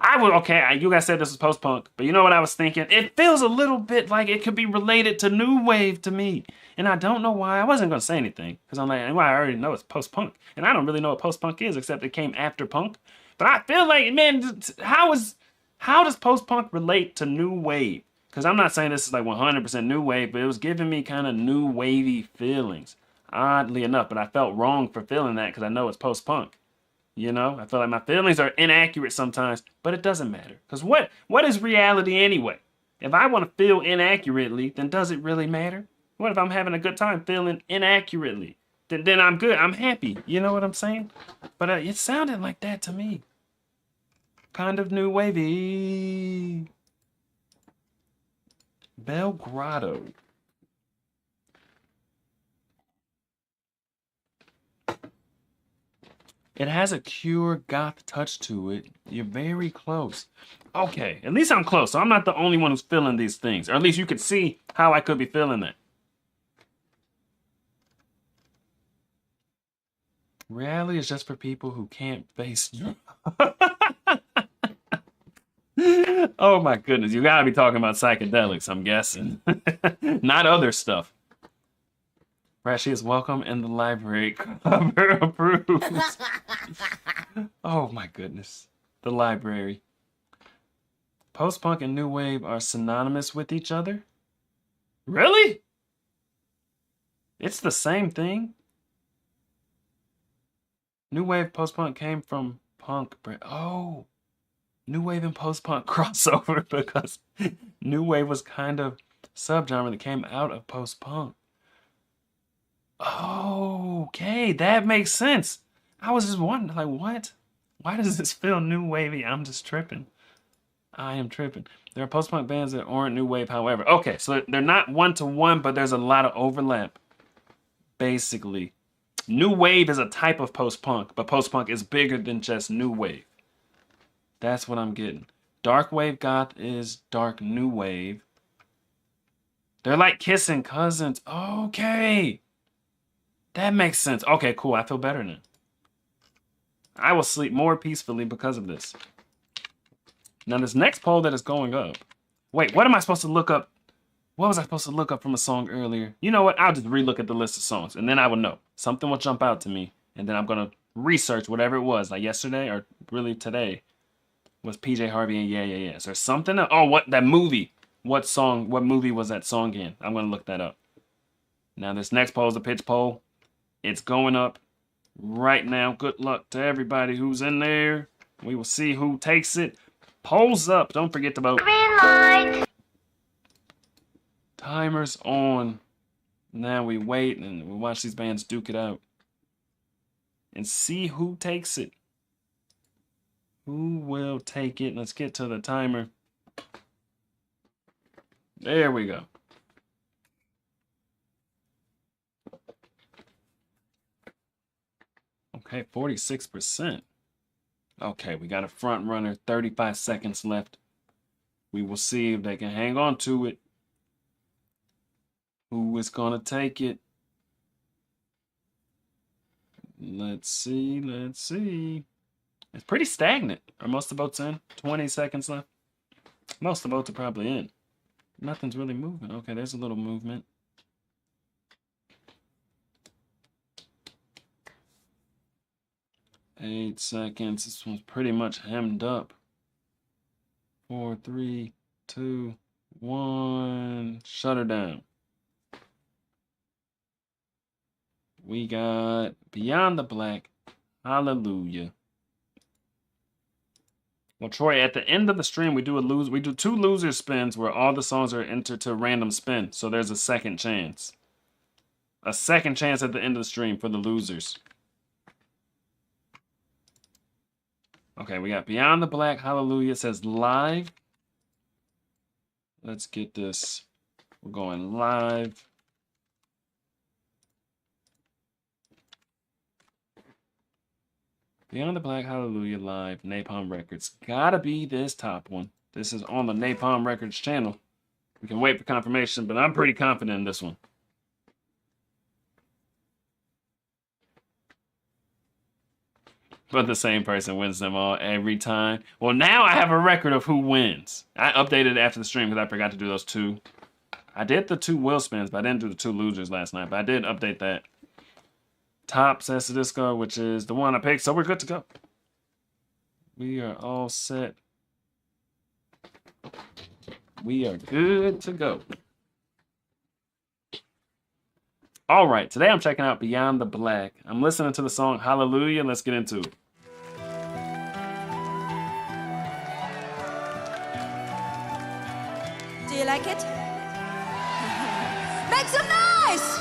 you guys said this was post-punk, but you know what I was thinking? It feels a little bit like it could be related to new wave to me. And I don't know why. I wasn't going to say anything, because I'm like, well, I already know it's post-punk. And I don't really know what post-punk is, except it came after punk. But I feel like, man, how does post-punk relate to new wave? Because I'm not saying this is like 100% new wave, but it was giving me kind of new wavy feelings. Oddly enough, but I felt wrong for feeling that because I know it's post-punk. You know, I feel like my feelings are inaccurate sometimes, but it doesn't matter. Because what is reality anyway? If I want to feel inaccurately, then does it really matter? What if I'm having a good time feeling inaccurately? Then I'm good. I'm happy. You know what I'm saying? But it sounded like that to me. Kind of new wavy. Belgrado. It has a Cure goth touch to it. You're very close. Okay, at least I'm close. So I'm not the only one who's feeling these things. Or at least you could see how I could be feeling that. Reality is just for people who can't face. Oh my goodness, you gotta be talking about psychedelics, I'm guessing. Not other stuff. Rashi is welcome in the library. Cover approved. Oh my goodness. The library. Post-punk and new wave are synonymous with each other? Really? It's the same thing? New wave post-punk came from punk. Oh. New wave and post-punk crossover because new wave was kind of subgenre that came out of post-punk. Oh, okay, that makes sense. I was just wondering, like, what? Why does this feel new wavy? I'm just tripping. I am tripping. There are post-punk bands that aren't new wave, however. Okay, so they're not one-to-one, but there's a lot of overlap, basically. New wave is a type of post-punk, but post-punk is bigger than just new wave. That's what I'm getting. Dark wave goth is dark new wave. They're like kissing cousins. Okay. That makes sense. Okay, cool. I feel better now. I will sleep more peacefully because of this. Now, this next poll that is going up. Wait, what am I supposed to look up? What was I supposed to look up from a song earlier? You know what? I'll just relook at the list of songs, and then I will know. Something will jump out to me, and then I'm going to research whatever it was, like yesterday or really today. Was PJ Harvey and Yeah, Yeah, Yeah. Is there something else? Oh, what, that movie. What movie was that song in? I'm going to look that up. Now, this next poll is a pitch poll. It's going up right now. Good luck to everybody who's in there. We will see who takes it. Polls up. Don't forget to vote. Green light. Timer's on. Now we wait and we watch these bands duke it out. And see who takes it. Who will take it? Let's get to the timer. There we go. Okay, 46%. Okay, we got a front runner. 35 seconds left. We will see if they can hang on to it. Who is going to take it? Let's see. Let's see. It's pretty stagnant. Are most of the votes in? 20 seconds left. Most of the votes are probably in. Nothing's really moving. Okay, there's a little movement. Eight seconds. This one's pretty much hemmed up. 4, 3, 2, 1. Shut her down. We got Beyond the Black. Hallelujah. Well, Troy, at the end of the stream, we do 2 loser spins where all the songs are entered to random spin. So there's a second chance. A second chance at the end of the stream for the losers. Okay, we got Beyond the Black, Hallelujah. It says live. Let's get this. We're going live. Beyond the Black, Hallelujah, live, Napalm Records. Gotta be this top one. This is on the Napalm Records channel. We can wait for confirmation, but I'm pretty confident in this one. But the same person wins them all every time. Well, now I have a record of who wins. I updated it after the stream because I forgot to do those 2. I did the 2 wheel spins, but I didn't do the 2 losers last night. But I did update that. Top says the disco, which is the one I picked, so we're good to go. We are all set. We are good to go. All right, today I'm checking out Beyond the Black. I'm listening to the song Hallelujah. Let's get into it. Do you like it? Make some noise!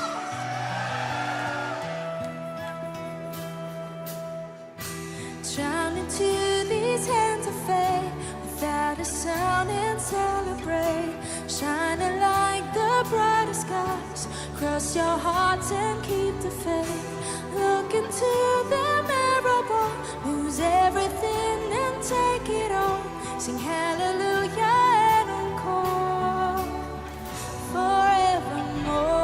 Drown into these hands of fate without a sound and celebrate. Shining like the brightest skies. Cross your hearts and keep the faith. Look into the mirror, boy, lose everything and take it all. Sing hallelujah and encore forevermore.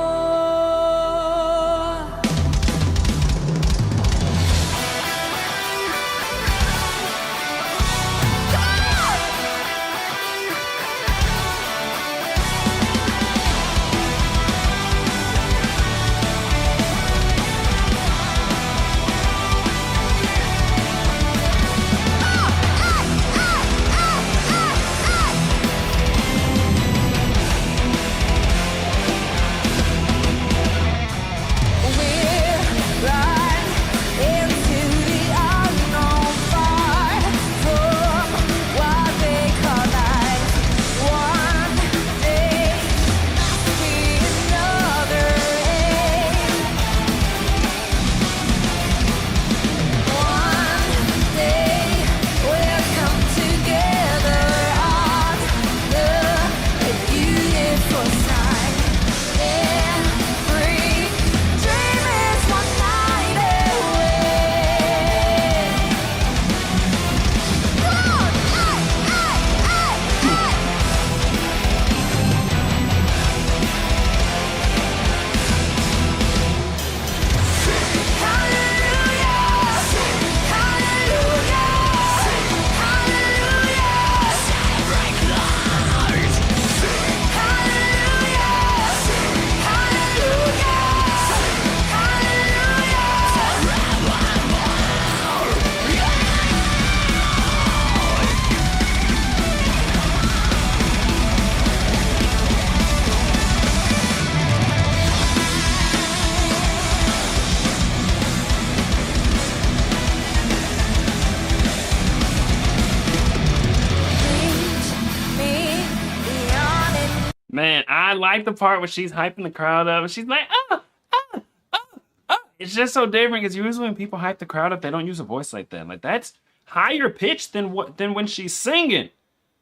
Man, I like the part where she's hyping the crowd up and she's like, oh, oh, oh, oh. It's just so different because usually when people hype the crowd up, they don't use a voice like that. Like, that's higher pitched than when she's singing.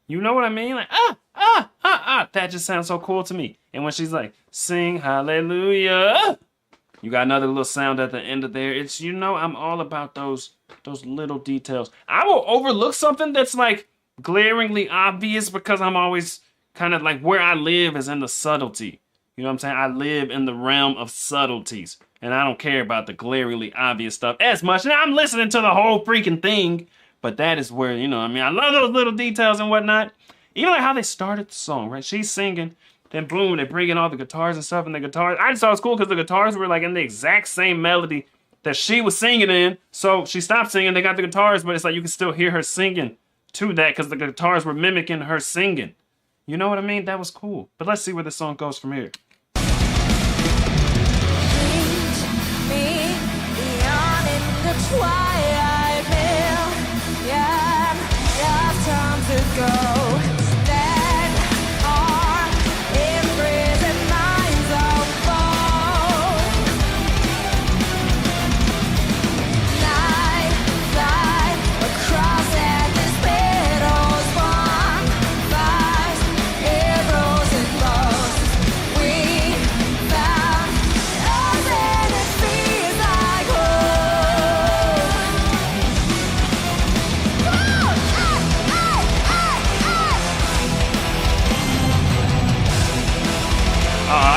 You know what I mean? Like, that just sounds so cool to me. And when she's like, sing hallelujah, you got another little sound at the end of there. It's, you know, I'm all about those little details. I will overlook something that's like glaringly obvious because I'm always kind of like, where I live is in the subtlety. You know what I'm saying? I live in the realm of subtleties. And I don't care about the glaringly obvious stuff as much. And I'm listening to the whole freaking thing. But that is where, you know, I mean, I love those little details and whatnot. Even like how they started the song, right? She's singing, then boom, they bring in all the guitars and stuff. And the guitars, I just thought it was cool because the guitars were like in the exact same melody that she was singing in. So she stopped singing, they got the guitars, but it's like you can still hear her singing to that because the guitars were mimicking her singing. You know what I mean? That was cool. But let's see where the song goes from here.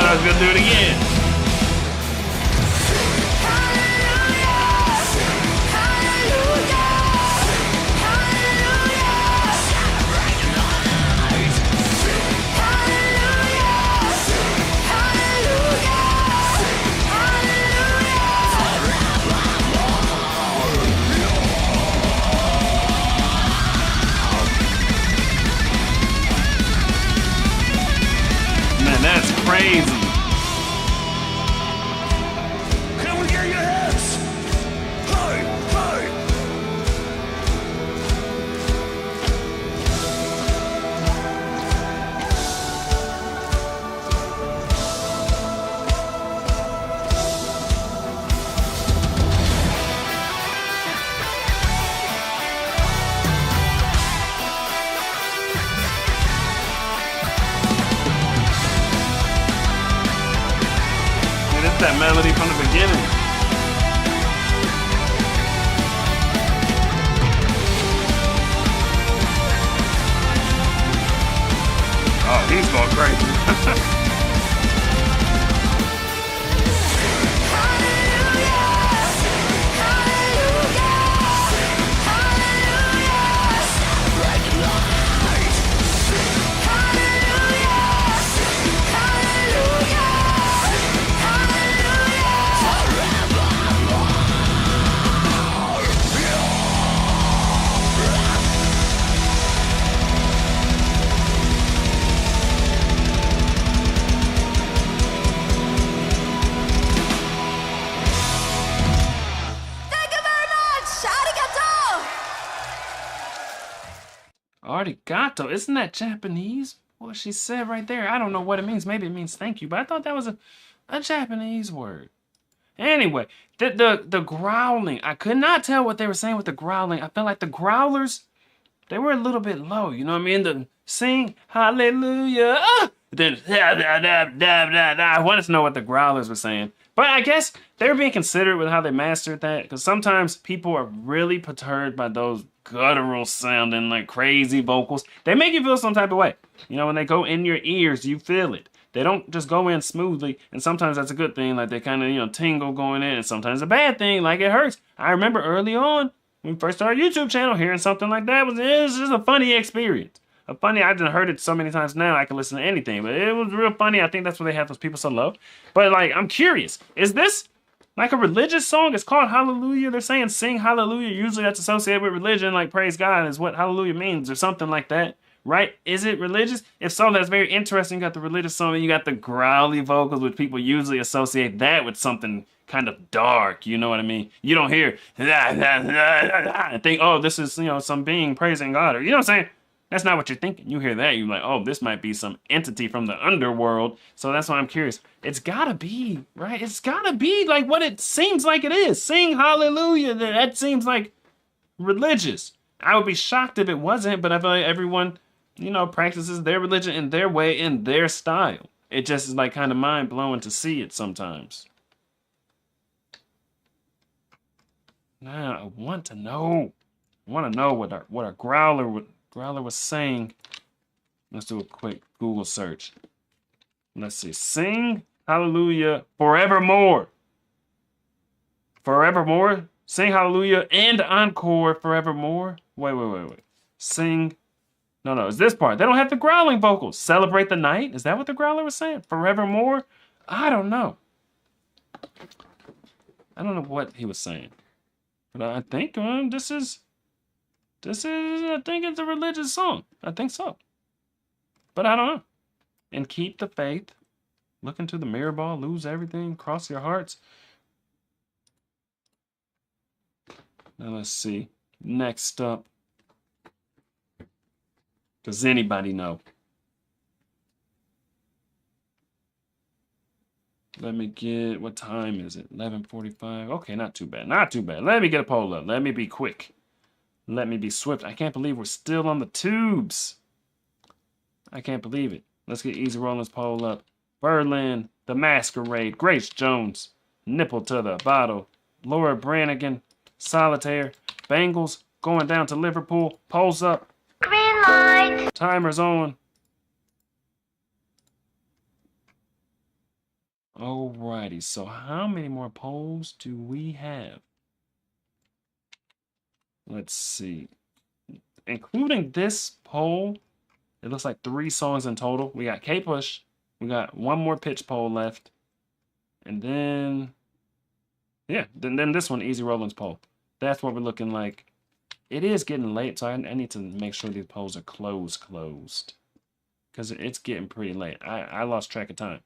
I was gonna do it again. Man, that's crazy. That melody from the beginning. He's going crazy. Arigato. Isn't that Japanese? What she said right there. I don't know what it means. Maybe it means thank you, but I thought that was a Japanese word. Anyway, the growling. I could not tell what they were saying with the growling. I felt like the growlers, they were a little bit low. You know what I mean? The sing hallelujah. Then I wanted to know what the growlers were saying. But I guess they were being considerate with how they mastered that, because sometimes people are really perturbed by those guttural sounding, like crazy vocals. They make you feel some type of way. You know, when they go in your ears, you feel it. They don't just go in smoothly, and sometimes that's a good thing, like they kind of, you know, tingle going in, and sometimes a bad thing, like it hurts. I remember early on, when we first started our YouTube channel, hearing something like that, it was just a funny experience. I just heard it so many times now, I can listen to anything, but it was real funny. I think that's why they have those people so low. But, like, I'm curious, is this like a religious song? It's called Hallelujah. They're saying sing Hallelujah. Usually that's associated with religion, like praise God is what Hallelujah means, or something like that. Right? Is it religious? If so, that's very interesting. You got the religious song, and you got the growly vocals, which people usually associate that with something kind of dark. You know what I mean? You don't hear and think, oh, this is, you know, some being praising God, or you know what I'm saying? That's not what you're thinking. You hear that, you're like, oh, this might be some entity from the underworld. So that's why I'm curious. It's gotta be, right? It's gotta be like what it seems like it is. Sing hallelujah. That seems like religious. I would be shocked if it wasn't, but I feel like everyone, you know, practices their religion in their way, in their style. It just is like kind of mind-blowing to see it sometimes. Now, I want to know what our growler was saying. Let's do a quick Google search. Let's see. Sing hallelujah forevermore. Forevermore. Sing hallelujah and encore forevermore. Wait. Sing. No, it's this part. They don't have the growling vocals. Celebrate the night. Is that what the growler was saying? Forevermore? I don't know. I don't know what he was saying. But I think this is, I think it's a religious song. I think so. But I don't know. And keep the faith. Look into the mirror ball. Lose everything. Cross your hearts. Now let's see. Next up. Does anybody know? Let me get, what time is it? 11:45. Okay, not too bad. Not too bad. Let me get a poll up. Let me be quick. Let me be swift. I can't believe we're still on the tubes. I can't believe it. Let's get Easy Rollins poll up. Berlin, The Masquerade, Grace Jones, Nipple to the Bottle, Laura Branigan, Solitaire, Bengals, Going Down to Liverpool, polls up. Green light. Timer's on. Alrighty, so how many more polls do we have? Let's see. Including this poll, it looks like 3 songs in total. We got K-Push. We got 1 more pitch poll left. And then, yeah, then this one, Easy Rollins poll. That's what we're looking like. It is getting late, so I need to make sure these polls are closed. Because it's getting pretty late. I lost track of time.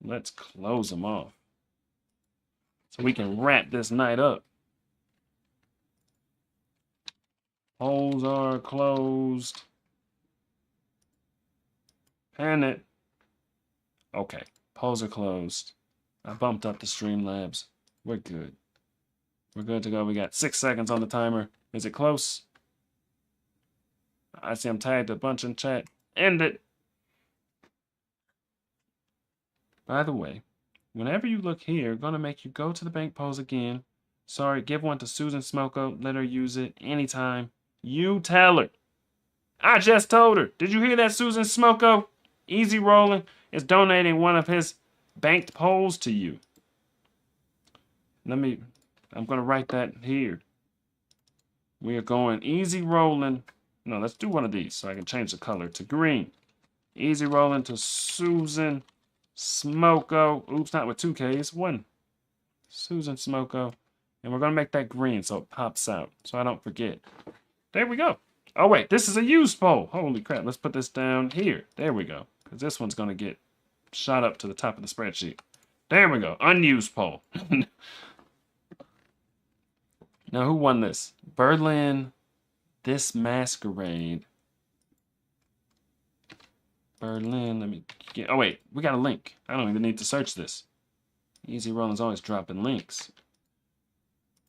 Let's close them off. So we can wrap this night up. Polls are closed. Pen it. Okay, polls are closed. I bumped up the Streamlabs. We're good. We're good to go. We got 6 seconds on the timer. Is it close? I see I'm tagged a bunch in chat. End it. By the way, whenever you look here, gonna make you go to the bank polls again. Sorry, give one to Susan Smoko. Let her use it anytime. You tell her. I just told her. Did you hear that, Susan Smoko? Easy Rolling is donating one of his banked polls to you. I'm going to write that here. We are going Easy Rolling. No, let's do one of these so I can change the color to green. Easy Rolling to Susan Smoko. Oops, not with 2Ks. One. Susan Smoko. And we're going to make that green so it pops out so I don't forget. There we go. Oh, wait. This is a used poll. Holy crap. Let's put this down here. There we go. Because this one's going to get shot up to the top of the spreadsheet. There we go. Unused poll. Now, who won this? Berlin, This Masquerade. Berlin, let me get... Oh, wait. We got a link. I don't even need to search this. Easy Rolling's always dropping links.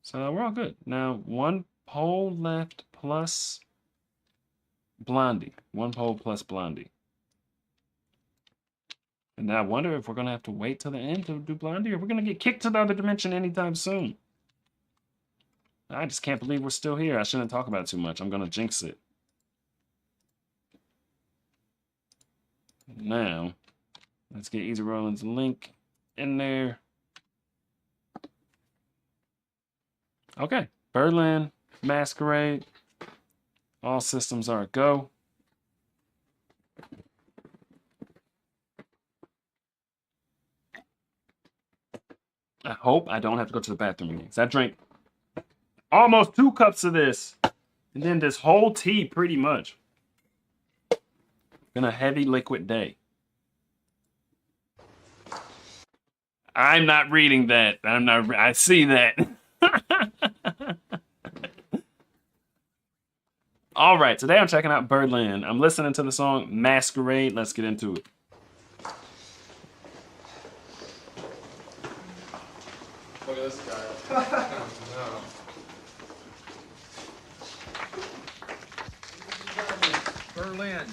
So we're all good. Now, one poll left plus Blondie. One poll plus Blondie. And now I wonder if we're going to have to wait till the end to do Blondie, or we're going to get kicked to the other dimension anytime soon. I just can't believe we're still here. I shouldn't talk about it too much. I'm going to jinx it. Now, let's get Easy Rolling's link in there. Okay. Berlin, Masquerade. All systems are a go. I hope I don't have to go to the bathroom again. Because I drank almost 2 cups of this. And then this whole tea, pretty much. Been a heavy liquid day. I'm not reading that. I see that. All right, today I'm checking out Berlin. I'm listening to the song Masquerade. Let's get into it. Look at this guy. No. Berlin.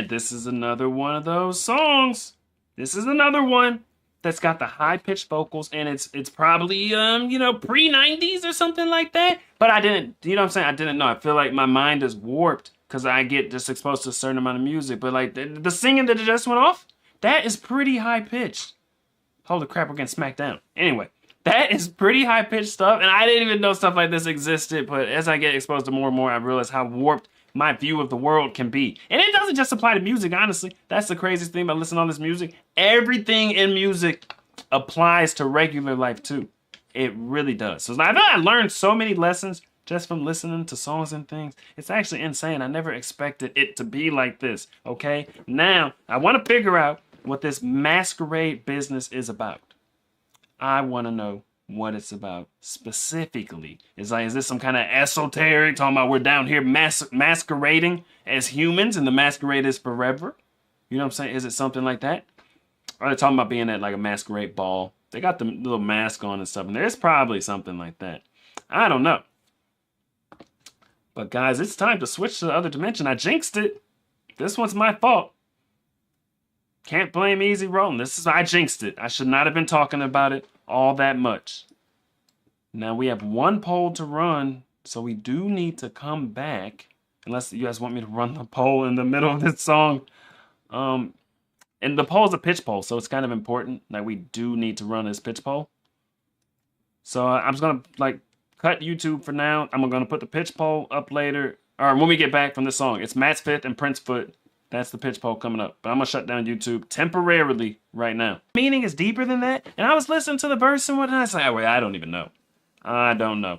This is another one of those songs. This is another one that's got the high-pitched vocals, and it's probably, pre-90s or something like that. But I didn't, you know what I'm saying? I didn't know. I feel like my mind is warped because I get just exposed to a certain amount of music. But, like, the singing that just went off, that is pretty high-pitched. Holy crap, we're getting smacked down. Anyway, that is pretty high-pitched stuff, and I didn't even know stuff like this existed. But as I get exposed to more and more, I realize how warped my view of the world can be. And it doesn't just apply to music, honestly. That's the craziest thing about listening to all this music. Everything in music applies to regular life too. It really does. So I learned so many lessons just from listening to songs and things. It's actually insane. I never expected it to be like this. Okay, now I want to figure out what this masquerade business is about. I want to know what it's about specifically. Is this some kind of esoteric talking about we're down here masquerading as humans and the masquerade is forever? You know what I'm saying? Is it something like that? Or they're talking about being at like a masquerade ball. They got the little mask on and stuff, and there's probably something like that. I don't know. But guys, it's time to switch to the other dimension. I jinxed it. This one's my fault. Can't blame Easy Rolling. I jinxed it. I should not have been talking about it all that much. Now we have one poll to run, so we do need to come back. Unless you guys want me to run the poll in the middle of this song. And the poll is a pitch poll, so it's kind of important that we do need to run this pitch poll. So I'm just gonna cut YouTube for now. I'm gonna put the pitch poll up later, or when we get back from this song. It's Matt's Fifth and Prince Foot. That's the pitch poll coming up. But I'm gonna shut down YouTube temporarily right now. Meaning is deeper than that. And I was listening to the verse and whatnot. I was like, oh, wait, I don't even know. I don't know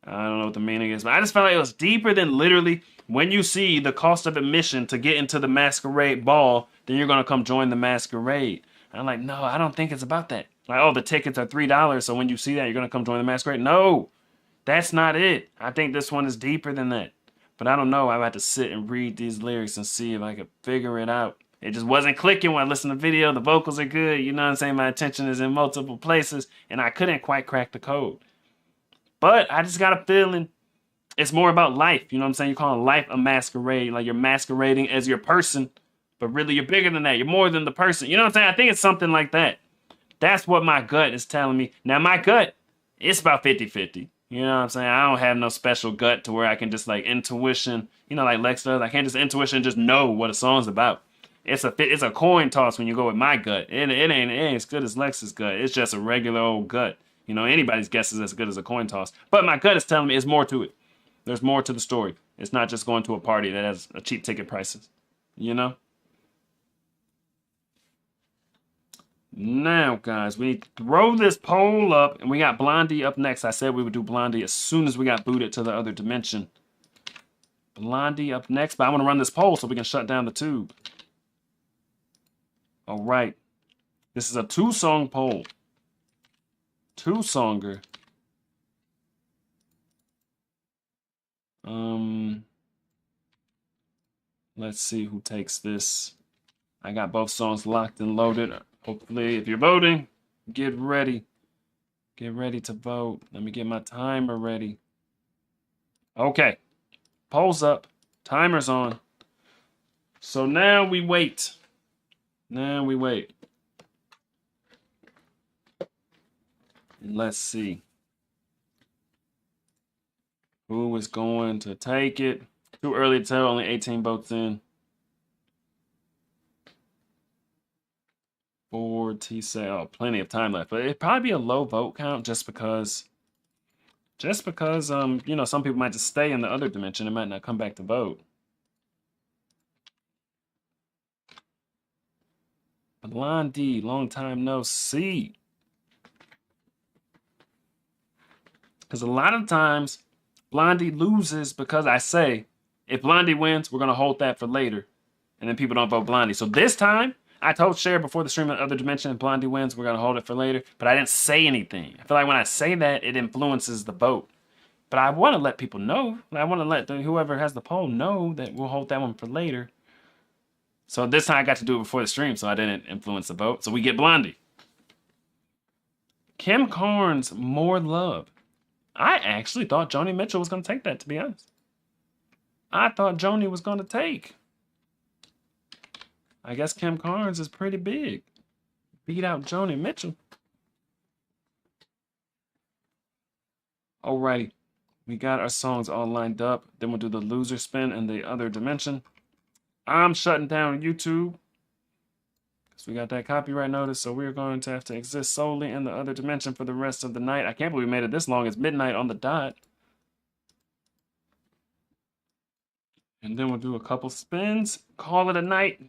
what the meaning is, but I just felt like it was deeper than literally when you see the cost of admission to get into the masquerade ball, then you're gonna come join the masquerade. And I'm like, no, I don't think it's about that. Like, oh, the tickets are $3, so when you see that, you're gonna come join the masquerade. No, that's not it. I think this one is deeper than that. But I don't know. I had to sit and read these lyrics and see if I could figure it out. It just wasn't clicking when I listened to the video. The vocals are good. You know what I'm saying? My attention is in multiple places, and I couldn't quite crack the code. But I just got a feeling it's more about life. You know what I'm saying? You're calling life a masquerade. Like you're masquerading as your person, but really you're bigger than that. You're more than the person. You know what I'm saying? I think it's something like that. That's what my gut is telling me. Now, my gut, it's about 50-50. You know what I'm saying? I don't have no special gut to where I can just like intuition, you know, like Lex does. I can't just intuition just know what a song's about. It's a coin toss when you go with my gut. It ain't as good as Lex's gut. It's just a regular old gut. You know, anybody's guess is as good as a coin toss. But my gut is telling me there's more to it. There's more to the story. It's not just going to a party that has a cheap ticket prices. You know? Now, guys, we need to throw this poll up, and we got Blondie up next. I said we would do Blondie as soon as we got booted to the other dimension. Blondie up next, but I want to run this poll so we can shut down the tube. All right. This is a 2-song poll. 2-songer. Let's see who takes this. I got both songs locked and loaded. Hopefully, if you're voting, get ready. Get ready to vote. Let me get my timer ready. Okay. Poll's up. Timer's on. So now we wait. Now we wait. And let's see. Who is going to take it? Too early to tell. Only 18 votes in. T-say, oh, plenty of time left, but it'd probably be a low vote count just because you know, some people might just stay in the other dimension and might not come back to vote. Blondie, long time no see. Because a lot of times Blondie loses because I say, if Blondie wins, we're going to hold that for later. And then people don't vote Blondie. So this time, I told Cher before the stream of the other dimension, if Blondie wins, we're going to hold it for later. But I didn't say anything. I feel like when I say that, it influences the vote. But I want to let people know. I want to let whoever has the poll know that we'll hold that one for later. So this time I got to do it before the stream, so I didn't influence the vote. So we get Blondie. Kim Carnes, More Love. I actually thought Joni Mitchell was going to take that, to be honest. I thought Joni was going to take. I guess Kim Carnes is pretty big. Beat out Joni Mitchell. Alrighty. We got our songs all lined up. Then we'll do the loser spin and the other dimension. I'm shutting down YouTube because we got that copyright notice, so we're going to have to exist solely in the other dimension for the rest of the night. I can't believe we made it this long. It's midnight on the dot. And then we'll do a couple spins, call it a night.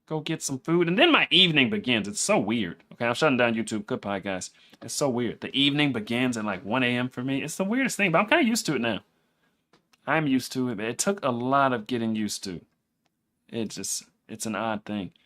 go get some food, and then my evening begins. It's so weird. Okay, I'm shutting down YouTube. Goodbye, guys. It's so weird. The evening begins at like 1 a.m. for me. It's the weirdest thing, but I'm kind of used to it now. I'm used to it, but it took a lot of getting used to. It's an odd thing.